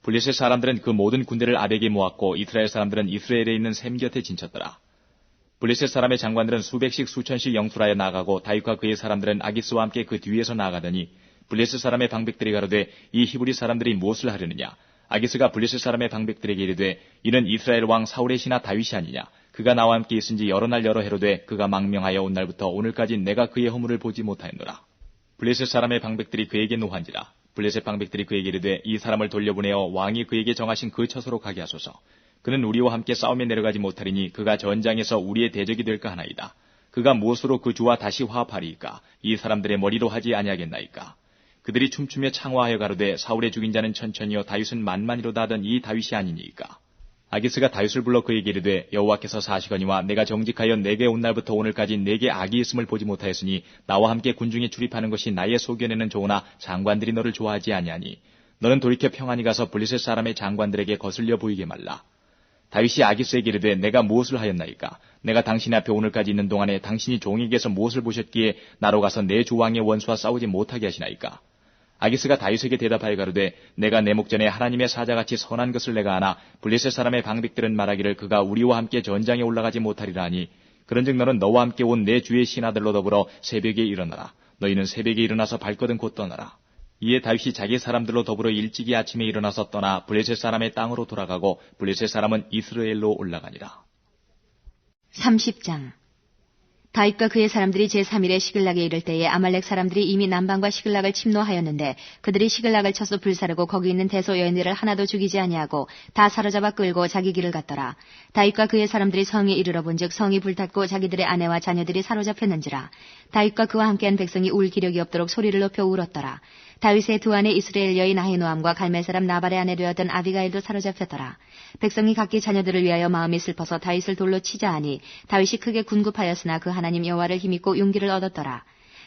블레셋 사람들은 그 모든 군대를 아벡에 모았고 이스라엘 사람들은 이스라엘에 있는 셈 곁에 진쳤더라. 블레셋 사람의 장관들은 수백씩 수천씩 영술하여 나가고 다윗과 그의 사람들은 아기스와 함께 그 뒤에서 나아가더니 블레셋 사람의 방백들이 가로되 이 히브리 사람들이 무엇을 하려느냐. 아기스가 블레셋 사람의 방백들에게 이르되 이는 이스라엘 왕 사울의 신하 다윗이 아니냐. 그가 나와 함께 있은지 여러 날 여러 해로 돼 그가 망명하여 온 날부터 오늘까지 내가 그의 허물을 보지 못하였노라. 블레셋 사람의 방백들이 그에게 노한지라. 블레셋 방백들이 그에게 이르되 이 사람을 돌려보내어 왕이 그에게 정하신 그 처소로 가게 하소서. 그는 우리와 함께 싸움에 내려가지 못하리니 그가 전장에서 우리의 대적이 될까 하나이다. 그가 무엇으로 그 주와 다시 화합하리이까. 이 사람들의 머리로 하지 아니하겠나이까. 그들이 춤추며 창화하여 가로되 사울의 죽인 자는 천천히요 다윗은 만만히로다 하던 이 다윗이 아니니이까. 아기스가 다윗을 불러 그에게 이르되 여호와께서 사시거니와 내가 정직하여 내게 온 날부터 오늘까지 내게 악이 있음을 보지 못하였으니 나와 함께 군중에 출입하는 것이 나의 소견에는 좋으나 장관들이 너를 좋아하지 아니하니 너는 돌이켜 평안히 가서 블레셋 사람의 장관들에게 거슬려 보이게 말라. 다윗이 아기스에게 이르되 내가 무엇을 하였나이까. 내가 당신 앞에 오늘까지 있는 동안에 당신이 종에게서 무엇을 보셨기에 나로 가서 내 주 왕의 원수와 싸우지 못하게 하시나이까. 아기스가 다윗에게 대답하여 가로되 내가 내 목전에 하나님의 사자같이 선한 것을 내가 아나 블레셋 사람의 방백들은 말하기를 그가 우리와 함께 전장에 올라가지 못하리라 하니 그런즉 너는 너와 함께 온 내 주의 신하들로 더불어 새벽에 일어나라. 너희는 새벽에 일어나서 발거든 곧 떠나라. 이에 다윗이 자기 사람들로 더불어 일찍이 아침에 일어나서 떠나 블레셋 사람의 땅으로 돌아가고 블레셋 사람은 이스라엘로 올라가니라. 30장. 다윗과 그의 사람들이 제3일에 시글락에 이를 때에 아말렉 사람들이 이미 남방과 시글락을 침노하였는데 그들이 시글락을 쳐서 불사르고 거기 있는 대소 여인들을 하나도 죽이지 아니하고 다 사로잡아 끌고 자기 길을 갔더라. 다윗과 그의 사람들이 성에 이르러 본즉 성이 불탔고 자기들의 아내와 자녀들이 사로잡혔는지라. 다윗과 그와 함께한 백성이 울 기력이 없도록 소리를 높여 울었더라. 다윗의 두 아내 이스라엘 여인 아히노암과 갈멜 사람 나발의 아내 되었던 아비가일도 사로잡혔더라. 백성이 각기 자녀들을 위하여 마음이 슬퍼서 다윗을 돌로 치자 하니 다윗이 크게 군급하였으나 그 하나님 여호와를 힘입고 용기를 얻었더라.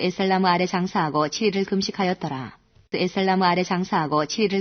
에살나무 아래 장사하고 7일을 금식하였더라. 에살나무 아래 장사하고 7일을